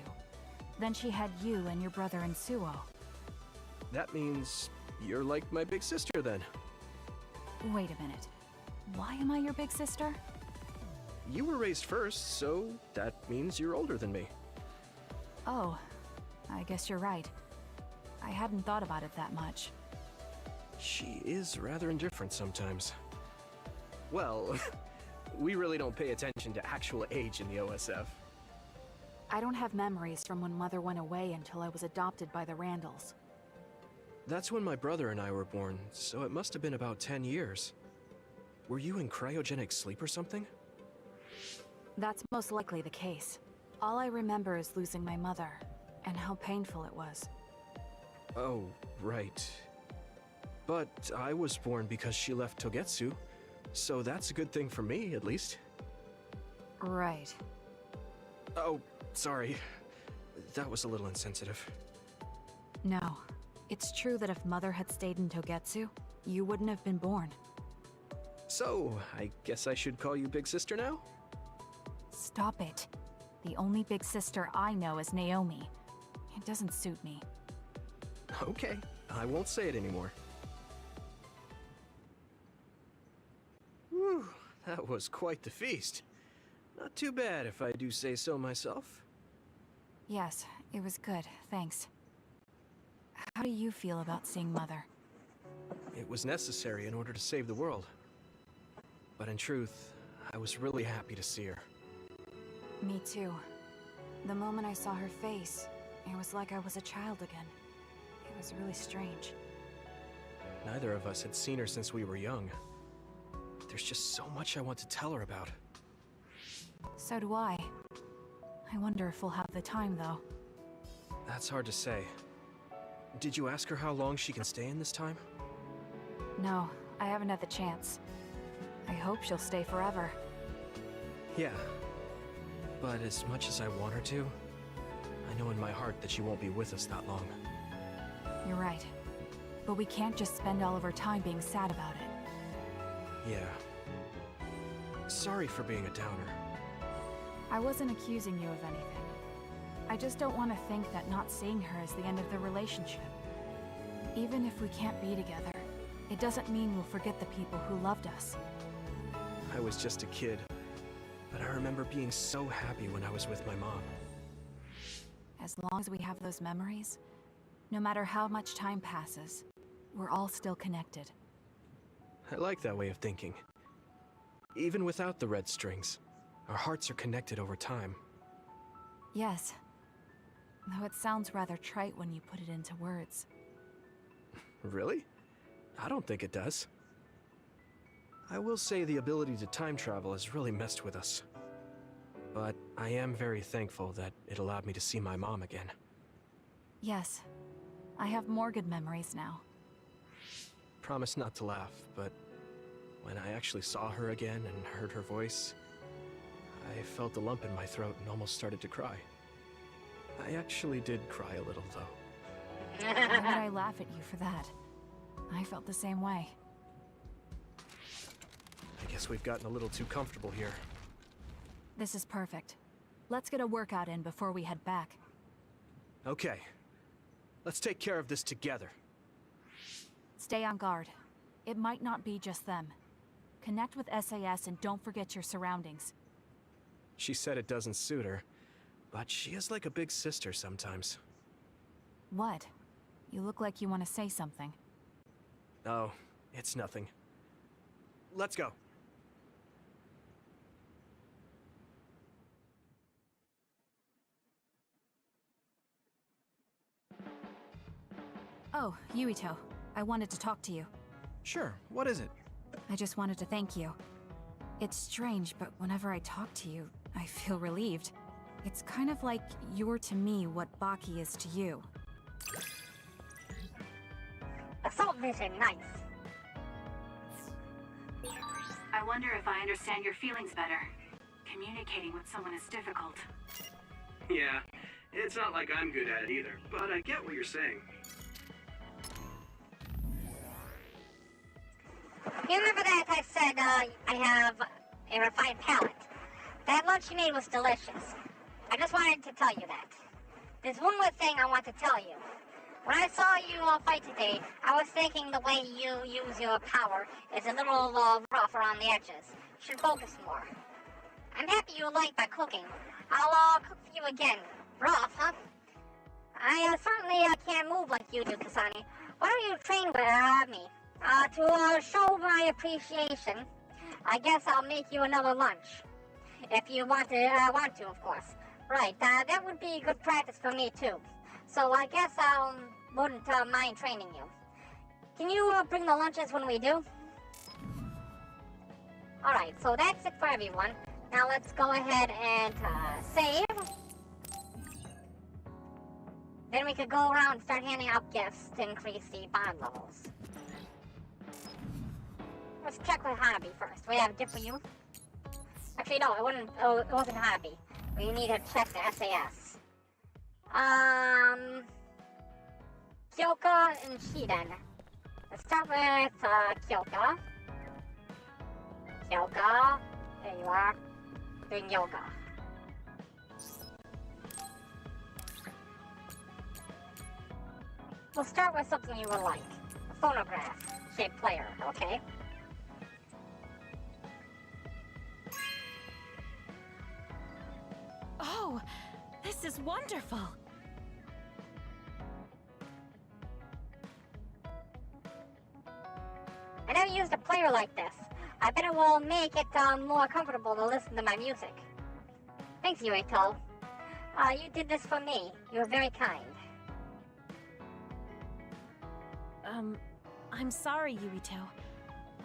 [SPEAKER 5] Then she had you and your brother in Suo.
[SPEAKER 3] That means you're like my big sister then.
[SPEAKER 5] Wait a minute. Why am I your big sister?
[SPEAKER 3] You were raised first, so that means you're older than me.
[SPEAKER 5] Oh, I guess you're right. I hadn't thought about it that much.
[SPEAKER 3] She is rather indifferent sometimes. Well, we really don't pay attention to actual age in the OSF.
[SPEAKER 5] I don't have memories from when Mother went away until I was adopted by the Randalls.
[SPEAKER 3] That's when my brother and I were born, so it must have been about 10 years. Were you in cryogenic sleep or something?
[SPEAKER 5] That's most likely the case. All I remember is losing my mother, and how painful it was.
[SPEAKER 3] Oh, right. But I was born because she left Togetsu, so that's a good thing for me, at least.
[SPEAKER 5] Right.
[SPEAKER 3] Oh, sorry. That was a little insensitive.
[SPEAKER 5] No. It's true that if Mother had stayed in Togetsu, you wouldn't have been born.
[SPEAKER 3] So, I guess I should call you Big Sister now?
[SPEAKER 5] Stop it. The only big sister I know is Naomi. It doesn't suit me.
[SPEAKER 3] Okay, I won't say it anymore. Whew, that was quite the feast. Not too bad if I do say so myself.
[SPEAKER 5] Yes, it was good, thanks. How do you feel about seeing Mother?
[SPEAKER 3] It was necessary in order to save the world. But in truth, I was really happy to see her.
[SPEAKER 5] Me too. The moment I saw her face, it was like I was a child again. It was really strange.
[SPEAKER 3] Neither of us had seen her since we were young. There's just so much I want to tell her about.
[SPEAKER 5] So do I. I wonder if we'll have the time, though.
[SPEAKER 3] That's hard to say. Did you ask her how long she can stay in this time?
[SPEAKER 5] No, I haven't had the chance. I hope she'll stay forever.
[SPEAKER 3] Yeah. But as much as I want her to, I know in my heart that she won't be with us that long.
[SPEAKER 5] You're right. But we can't just spend all of our time being sad about it.
[SPEAKER 3] Yeah. Sorry for being a downer.
[SPEAKER 5] I wasn't accusing you of anything. I just don't want to think that not seeing her is the end of the relationship. Even if we can't be together, it doesn't mean we'll forget the people who loved us.
[SPEAKER 3] I was just a kid, but I remember being so happy when I was with my mom.
[SPEAKER 5] As long as we have those memories, no matter how much time passes, we're all still connected.
[SPEAKER 3] I like that way of thinking. Even without the red strings, our hearts are connected over time.
[SPEAKER 5] Yes. Though it sounds rather trite when you put it into words.
[SPEAKER 3] Really? I don't think it does. I will say the ability to time travel has really messed with us. But I am very thankful that it allowed me to see my mom again.
[SPEAKER 5] Yes. I have more good memories now.
[SPEAKER 3] Promise not to laugh, but when I actually saw her again and heard her voice, I felt a lump in my throat and almost started to cry. I actually did cry a little, though.
[SPEAKER 5] Why would I laugh at you for that? I felt the same way.
[SPEAKER 3] I guess we've gotten a little too comfortable here.
[SPEAKER 5] This is perfect. Let's get a workout in before we head back.
[SPEAKER 3] Okay. Let's take care of this together.
[SPEAKER 5] Stay on guard. It might not be just them. Connect with SAS and don't forget your surroundings.
[SPEAKER 3] She said it doesn't suit her, but she is like a big sister sometimes.
[SPEAKER 5] What? You look like you want to say something.
[SPEAKER 3] Oh, it's nothing. Let's go.
[SPEAKER 5] Oh, Yuito. I wanted to talk to you.
[SPEAKER 8] Sure, what is it?
[SPEAKER 5] I just wanted to thank you. It's strange, but whenever I talk to you, I feel relieved. It's kind of like you're to me what Baki is to you.
[SPEAKER 1] Assault vision, nice.
[SPEAKER 4] I wonder if I understand your feelings better. Communicating with someone is difficult.
[SPEAKER 2] Yeah, it's not like I'm good at it either, but I get what you're saying.
[SPEAKER 1] You remember that I said I have a refined palate? That lunch you made was delicious. I just wanted to tell you that. There's one more thing I want to tell you. When I saw you fight today, I was thinking the way you use your power is a little rough around the edges. You should focus more. I'm happy you like my cooking. I'll cook for you again. Rough, huh? I certainly can't move like you do, Kasane. Why don't you train with me? To show my appreciation, I guess I'll make you another lunch. If you want to, of course. Right, that would be good practice for me too. So I guess I wouldn't mind training you. Can you bring the lunches when we do? Alright, so that's it for everyone. Now let's go ahead and save. Then we could go around and start handing out gifts to increase the bond levels. Let's check with Hanabi first. We have a gift for you. Actually, no, it wasn't Hanabi. We need to check the SAS. Kyoka and Shiden. Let's start with Kyoka. Kyoka, there you are. Doing yoga. We'll start with something you will like. A phonograph-shaped player, okay?
[SPEAKER 5] Oh, this is wonderful!
[SPEAKER 1] I never used a player like this. I bet it will make it more comfortable to listen to my music. Thanks, Yuito. You did this for me. You were very kind.
[SPEAKER 5] I'm sorry, Yuito.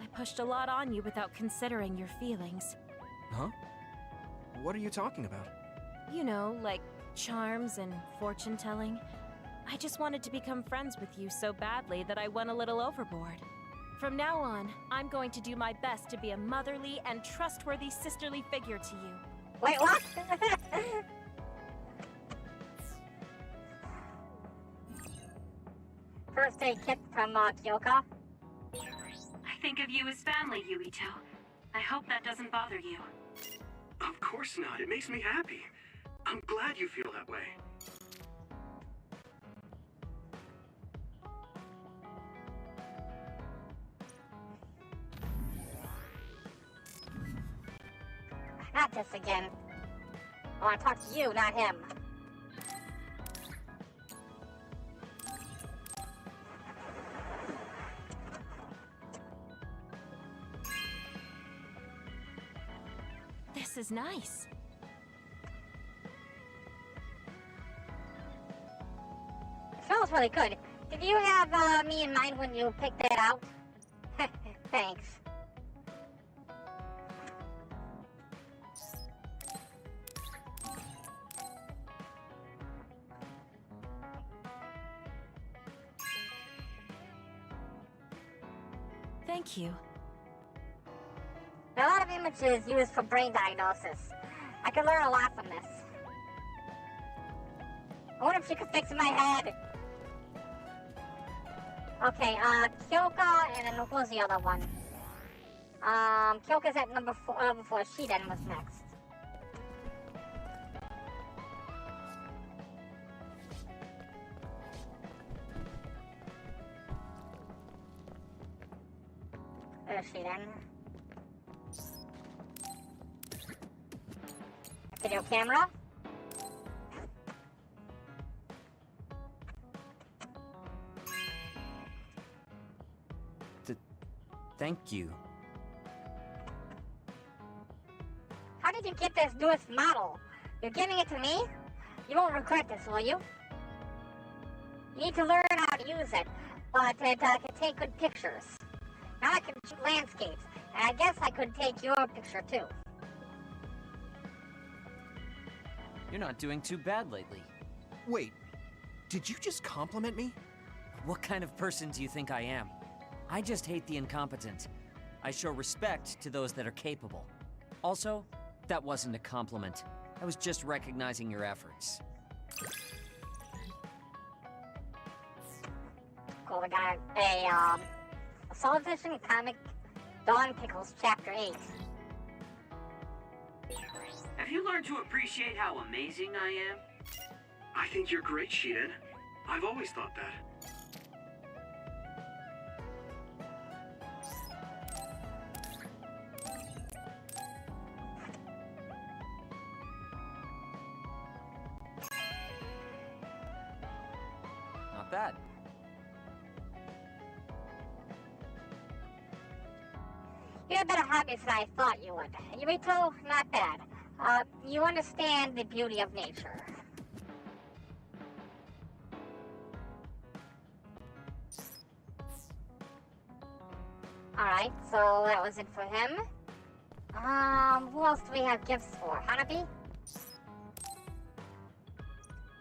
[SPEAKER 5] I pushed a lot on you without considering your feelings.
[SPEAKER 3] Huh? What are you talking about?
[SPEAKER 5] You know, like charms and fortune-telling. I just wanted to become friends with you so badly that I went a little overboard. From now on, I'm going to do my best to be a motherly and trustworthy sisterly figure to you.
[SPEAKER 1] Wait, what? First aid kit from Kyoka.
[SPEAKER 4] I think of you as family, Yuito. I hope that doesn't bother you.
[SPEAKER 2] Of course not. It makes me happy. I'm glad you feel that way.
[SPEAKER 1] Not this again. I want to talk to you, not him.
[SPEAKER 5] This is nice.
[SPEAKER 1] It smells really good. Did you have me in mind when you picked that out? Thanks.
[SPEAKER 5] Thank you.
[SPEAKER 1] There are a lot of images used for brain diagnosis. I could learn a lot from this. I wonder if she could fix my head. Okay, Kyoka, and then what was the other one? Kyoka's at number 4, Shiden was next. There's Shiden. Video camera.
[SPEAKER 11] Thank you.
[SPEAKER 1] How did you get this newest model? You're giving it to me? You won't regret this, will you? You need to learn how to use it, but it can take good pictures. Now I can shoot landscapes, and I guess I could take your picture too.
[SPEAKER 11] You're not doing too bad lately.
[SPEAKER 3] Wait, did you just compliment me?
[SPEAKER 11] What kind of person do you think I am? I just hate the incompetent. I show respect to those that are capable. Also, that wasn't a compliment. I was just recognizing your efforts.
[SPEAKER 1] Cool, we got a Solid Fishing comic, Dawn Pickles, Chapter 8.
[SPEAKER 2] Have you learned to appreciate how amazing I am? I think you're great, Shiden. I've always thought that.
[SPEAKER 11] Not bad.
[SPEAKER 1] You have better hobbies than I thought you would. Yurito, not bad. You understand the beauty of nature. Alright, so that was it for him. Who else do we have gifts for? Hanabi?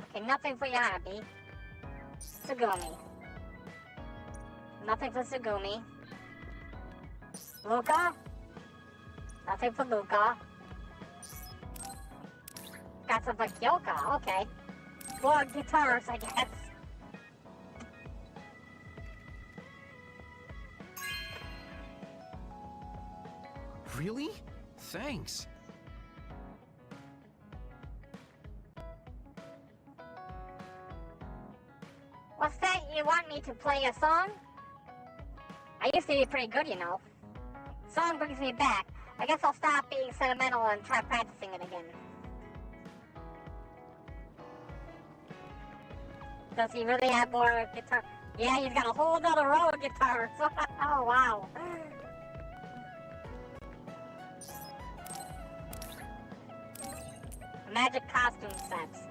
[SPEAKER 1] Okay, nothing for Hanabi. Tsugumi. Nothing for Tsugumi. Luca? Nothing for Luca. Got some for Kyoka, okay. More guitars, I guess.
[SPEAKER 8] Really? Thanks.
[SPEAKER 1] What's that? You want me to play a song? I used to be pretty good, you know. Song brings me back. I guess I'll stop being sentimental and try practicing it again. Does he really have more guitar? Yeah, he's got a whole nother row of guitars. Oh, wow. Magic costume sets.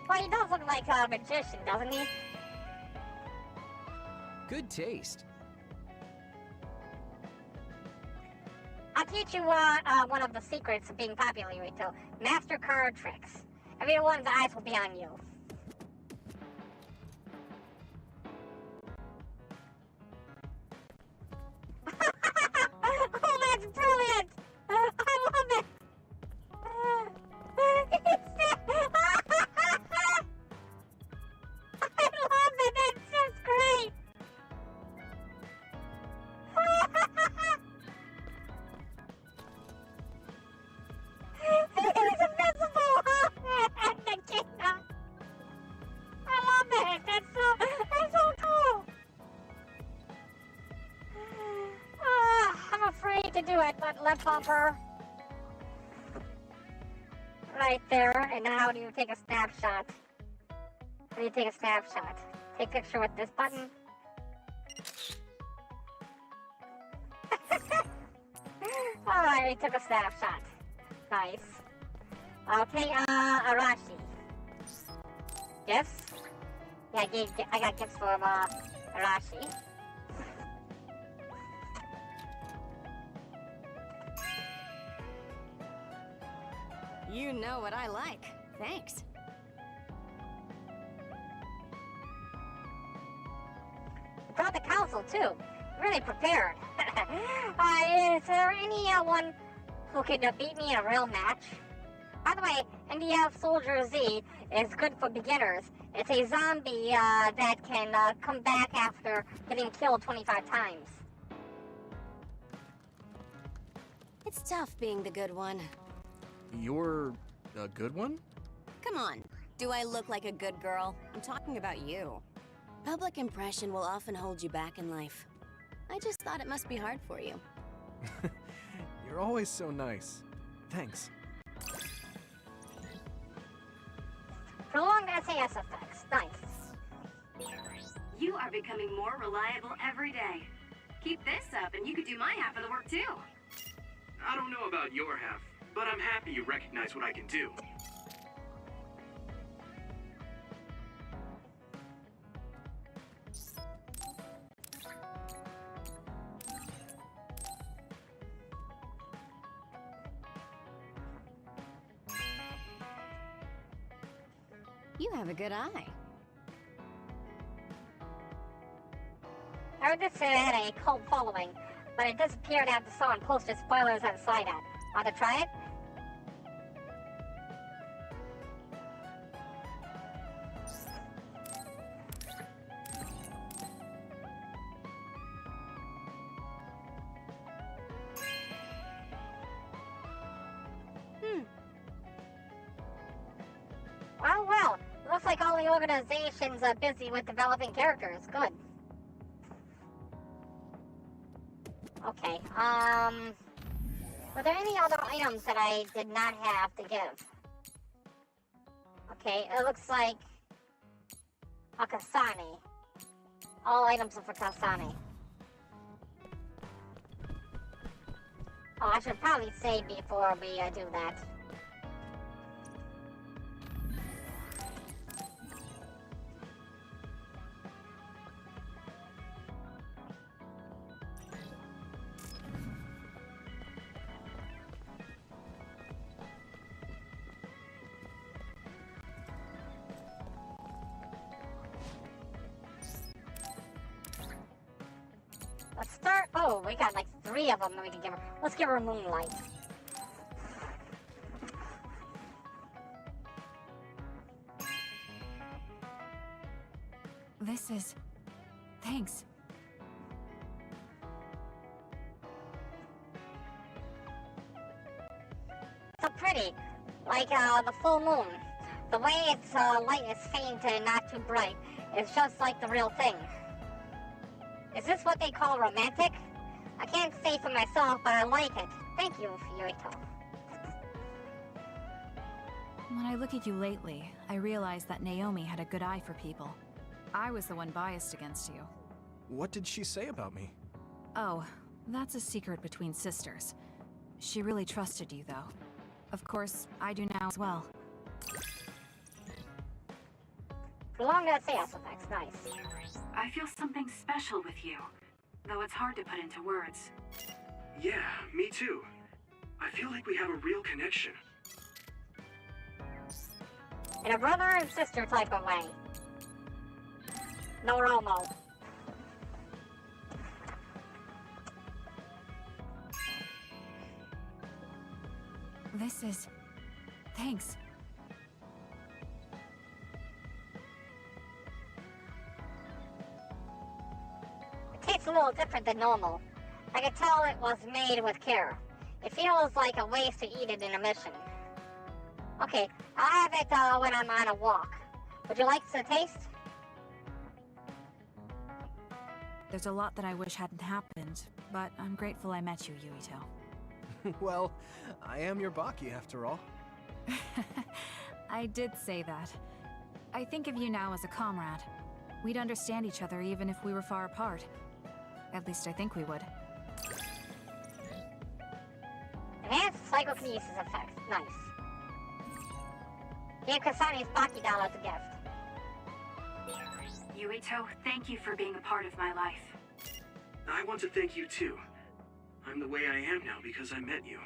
[SPEAKER 1] Well, he does look like a magician, doesn't he?
[SPEAKER 8] Good taste.
[SPEAKER 1] I'll teach you one of the secrets of being popular, Yurito. Master card tricks. Everyone's eyes will be on you. Oh, that's brilliant! I love it! I love it! That's just great! that left bumper right there. And now how do you take a snapshot? How do you take a snapshot? Take picture with this button. Alright, took a snapshot. Nice. Okay, Arashi. Gifts? Yeah, I got gifts for Arashi.
[SPEAKER 6] You know what I like. Thanks.
[SPEAKER 1] Brought the council too. Really prepared. Is there anyone who can beat me in a real match? By the way, NDF Soldier Z is good for beginners. It's a zombie that can come back after getting killed 25 times.
[SPEAKER 6] It's tough being the good one.
[SPEAKER 3] You're a good one?
[SPEAKER 6] Come on. Do I look like a good girl? I'm talking about you. Public impression will often hold you back in life. I just thought it must be hard for you.
[SPEAKER 3] You're always so nice. Thanks.
[SPEAKER 1] Prolonged SAS effects. Nice.
[SPEAKER 4] You are becoming more reliable every day. Keep this up and you could do my half of the work too.
[SPEAKER 2] I don't know about your half, but I'm happy you recognize what I can do.
[SPEAKER 6] You have a good eye.
[SPEAKER 1] I heard this had a cult following, but it disappeared after someone posted spoilers on site ad. Want to try it? Well, looks like all the organizations are busy with developing characters. Good. Okay, were there any other items that I did not have to give? Okay, it looks like a Kasane. All items are for Kasane. Oh, I should probably save before we do that. Let's start. Oh, we got like 3 of them that we can give her. Let's give her Moonlight.
[SPEAKER 5] This is... Thanks.
[SPEAKER 1] So pretty. Like the full moon. The way its light is faint and not too bright. It's just like the real thing. Is this what they call romantic? I can't say for myself, but I like it. Thank you, Furito.
[SPEAKER 5] When I look at you lately, I realize that Naomi had a good eye for people. I was the one biased against you.
[SPEAKER 3] What did she say about me?
[SPEAKER 5] Oh, that's a secret between sisters. She really trusted you, though. Of course, I do now as well.
[SPEAKER 1] Prolonged SAS effects, nice.
[SPEAKER 4] I feel something special with you, though it's hard to put into words.
[SPEAKER 2] Yeah, me too. I feel like we have a real connection.
[SPEAKER 1] In a brother and sister type of way. No Romo.
[SPEAKER 5] This is... Thanks.
[SPEAKER 1] It tastes a little different than normal. I can tell it was made with care. It feels like a waste to eat it in a mission. Okay, I'll have it when I'm on a walk. Would you like to taste?
[SPEAKER 5] There's a lot that I wish hadn't happened, but I'm grateful I met you, Yuito.
[SPEAKER 3] Well, I am your Baki after all.
[SPEAKER 5] I did say that. I think of you now as a comrade. We'd understand each other even if we were far apart. At least I think we would.
[SPEAKER 1] Enhanced psychokinesis effects. Nice. Give Kasane's Baki doll as a gift.
[SPEAKER 4] Yuito, thank you for being a part of my life.
[SPEAKER 2] I want to thank you too. I'm the way I am now because I met you.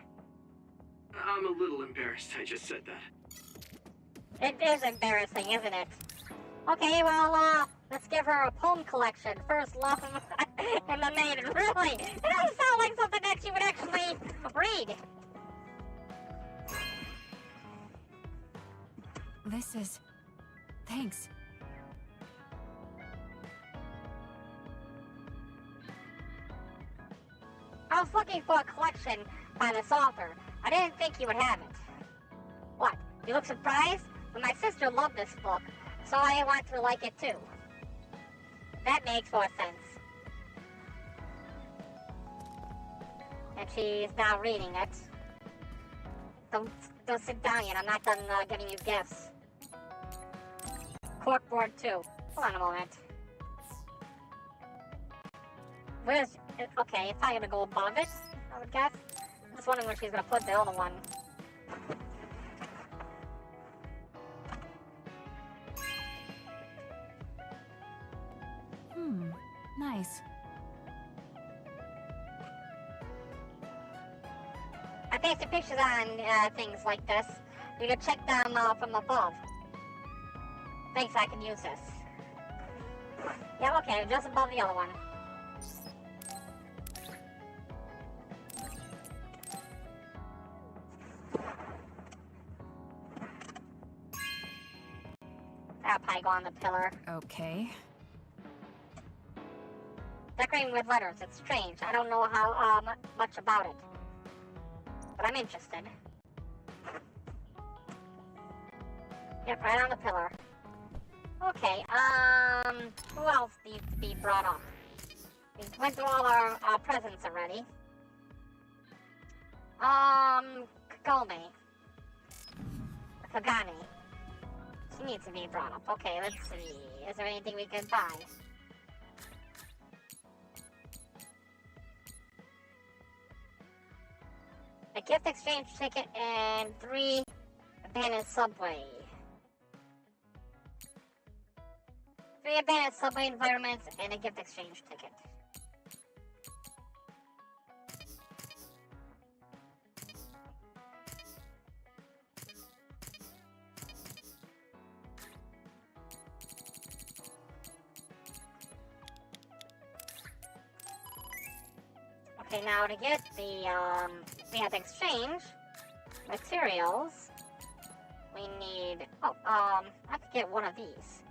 [SPEAKER 2] I'm a little embarrassed I just said that.
[SPEAKER 1] It is embarrassing, isn't it? Okay, well, let's give her a poem collection. First Love and the Maiden. Really? It doesn't sound like something that she would actually read.
[SPEAKER 5] This is... Thanks.
[SPEAKER 1] I was looking for a collection by this author. I didn't think you would have it. What? You look surprised? Well, my sister loved this book, so I want to like it too. That makes more sense. And she's now reading it. Don't sit down yet. I'm not done giving you gifts. Corkboard 2. Hold on a moment. Where's... Okay, it's probably gonna go above it, I would guess. I'm just wondering where she's gonna put the other one.
[SPEAKER 5] Nice.
[SPEAKER 1] I pasted pictures on things like this. You can check them from above. Thanks, I can use this. Yeah, okay, just above the other one. That'll probably go on the pillar.
[SPEAKER 5] Okay.
[SPEAKER 1] Decorating with letters. It's strange. I don't know how much about it. But I'm interested. Yep, right on the pillar. Okay, who else needs to be brought up? We went through all our presents already. Kagane. She needs to be brought up. Okay, let's see. Is there anything we can buy? A gift exchange ticket and 3 abandoned subway. 3 abandoned subway environments and a gift exchange ticket. Okay, now to get the, we have to exchange materials. We need, I could get one of these.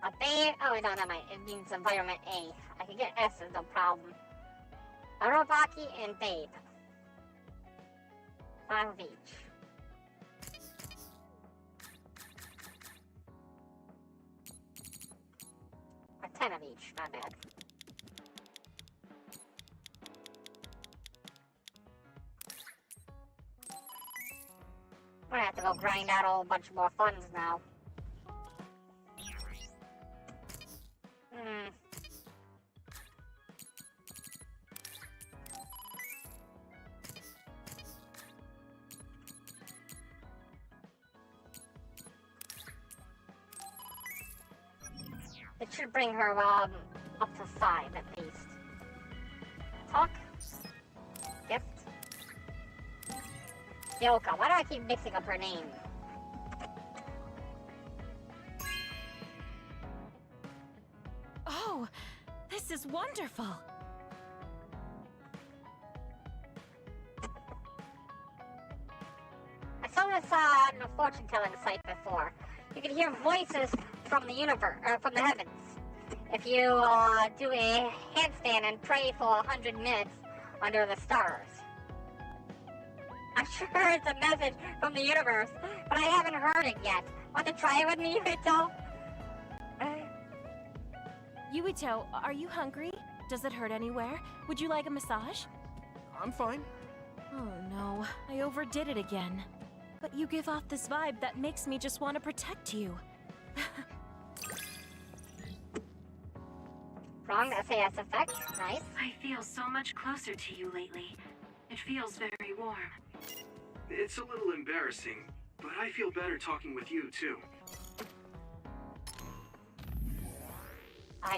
[SPEAKER 1] A babe, oh no, that might, it means environment A. I could get S, no problem. A Robaki and Babe. 5 of each. Or 10 of each, not bad. We're gonna have to go grind out a whole bunch more funds now. It should bring her, up to 5 at least. Talk. Gift. Yoka. Why do I keep mixing up her name?
[SPEAKER 5] Oh, this is wonderful.
[SPEAKER 1] I saw this on a fortune-telling site before. You can hear voices from the universe, from the heavens. If you do a handstand and pray for 100 minutes under the stars. I'm sure it's a message from the universe, but I haven't heard it yet. Want to try it with me, Yuito?
[SPEAKER 5] Yuito, are you hungry? Does it hurt anywhere? Would you like a massage?
[SPEAKER 3] I'm fine.
[SPEAKER 5] Oh no, I overdid it again. But you give off this vibe that makes me just want to protect you.
[SPEAKER 1] Wrong SAS effect. Nice.
[SPEAKER 4] I feel so much closer to you lately. It feels very warm.
[SPEAKER 2] It's a little embarrassing, but I feel better talking with you, too.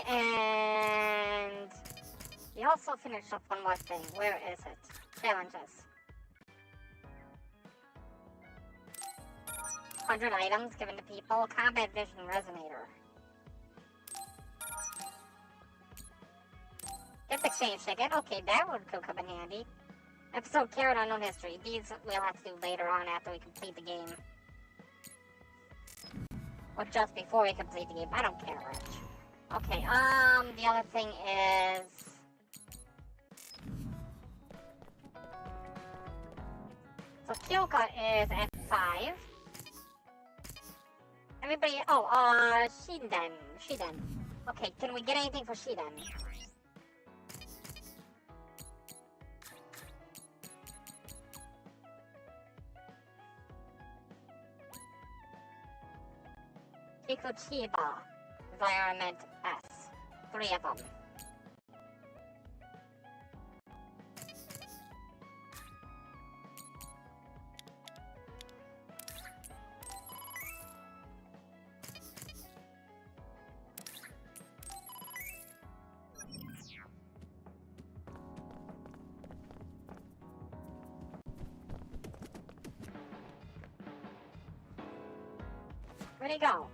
[SPEAKER 1] And we also finished up one more thing. Where is it? Challenges. 100 items given to people. Combat vision resonator. Gift exchange ticket. Okay, that could come in handy. Episode Carrot Unknown History. These we'll have to do later on after we complete the game. Or just before we complete the game. I don't care, Rich. Okay, the other thing is... So Kyoka is at 5. Everybody... Oh, Shiden. Okay, can we get anything for Shiden? Kikuchiba. Environment S. 3 of them. Where'd he go?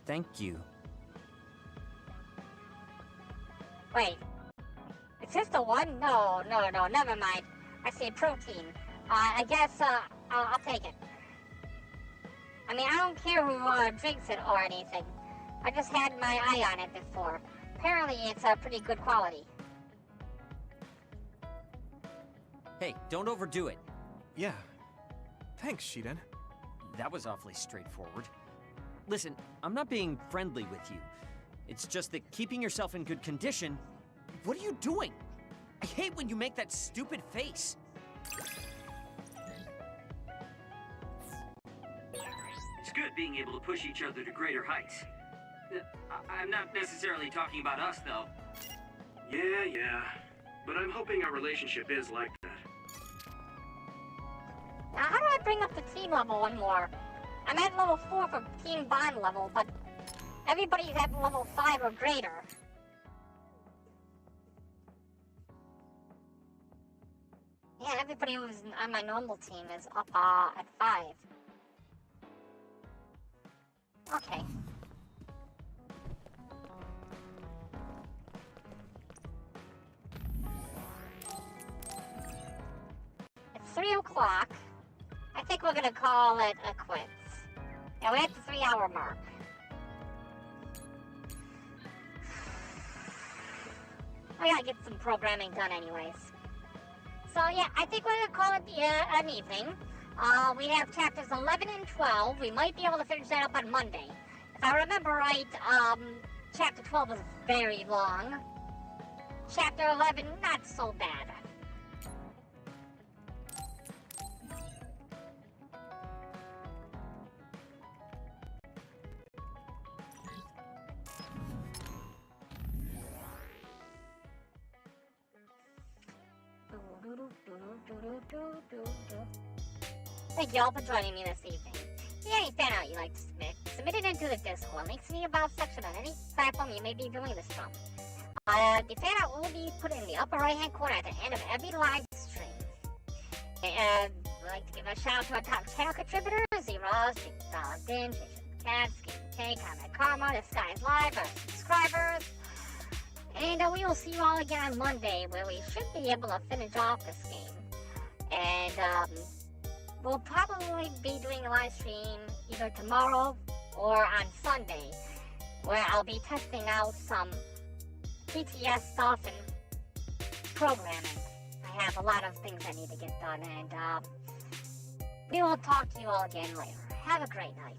[SPEAKER 11] Thank you.
[SPEAKER 1] Wait. Is this the one? No, never mind. I see protein. I guess, I'll take it. I mean, I don't care who drinks it or anything. I just had my eye on it before. Apparently, it's pretty good quality.
[SPEAKER 11] Hey, don't overdo it.
[SPEAKER 3] Yeah. Thanks, Shiden.
[SPEAKER 11] That was awfully straightforward. Listen, I'm not being friendly with you. It's just that keeping yourself in good condition... What are you doing? I hate when you make that stupid face.
[SPEAKER 2] It's good being able to push each other to greater heights. I'm not necessarily talking about us, though. Yeah. But I'm hoping our relationship is like that.
[SPEAKER 1] Now, how do I bring up the team level one more? I'm at level 4 for team bond level, but everybody's at level 5 or greater. Yeah, everybody who's on my normal team is up at 5. Okay. It's 3 o'clock. I think we're gonna call it a quits. Yeah, we're at the 3-hour mark. I gotta get some programming done anyways. So yeah, I think we're gonna call it an evening. We have chapters 11 and 12. We might be able to finish that up on Monday. If I remember right, chapter 12 was very long. Chapter 11, not so bad. Thank you all for joining me this evening. If you have any fan art you'd like to submit it into the Discord. Links in the About section on any platform you may be doing this from. The fan art will be put in the upper right hand corner at the end of every live stream. And I'd like to give a shout out to our top channel contributors, Zeros, Din, Jason Cat, Skin K, Comment Karma, This Guy's Live, our subscribers. And we will see you all again on Monday, where we should be able to finish off this game. And we'll probably be doing a live stream either tomorrow or on Sunday, where I'll be testing out some PTS stuff and programming. I have a lot of things I need to get done, and we will talk to you all again later. Have a great night.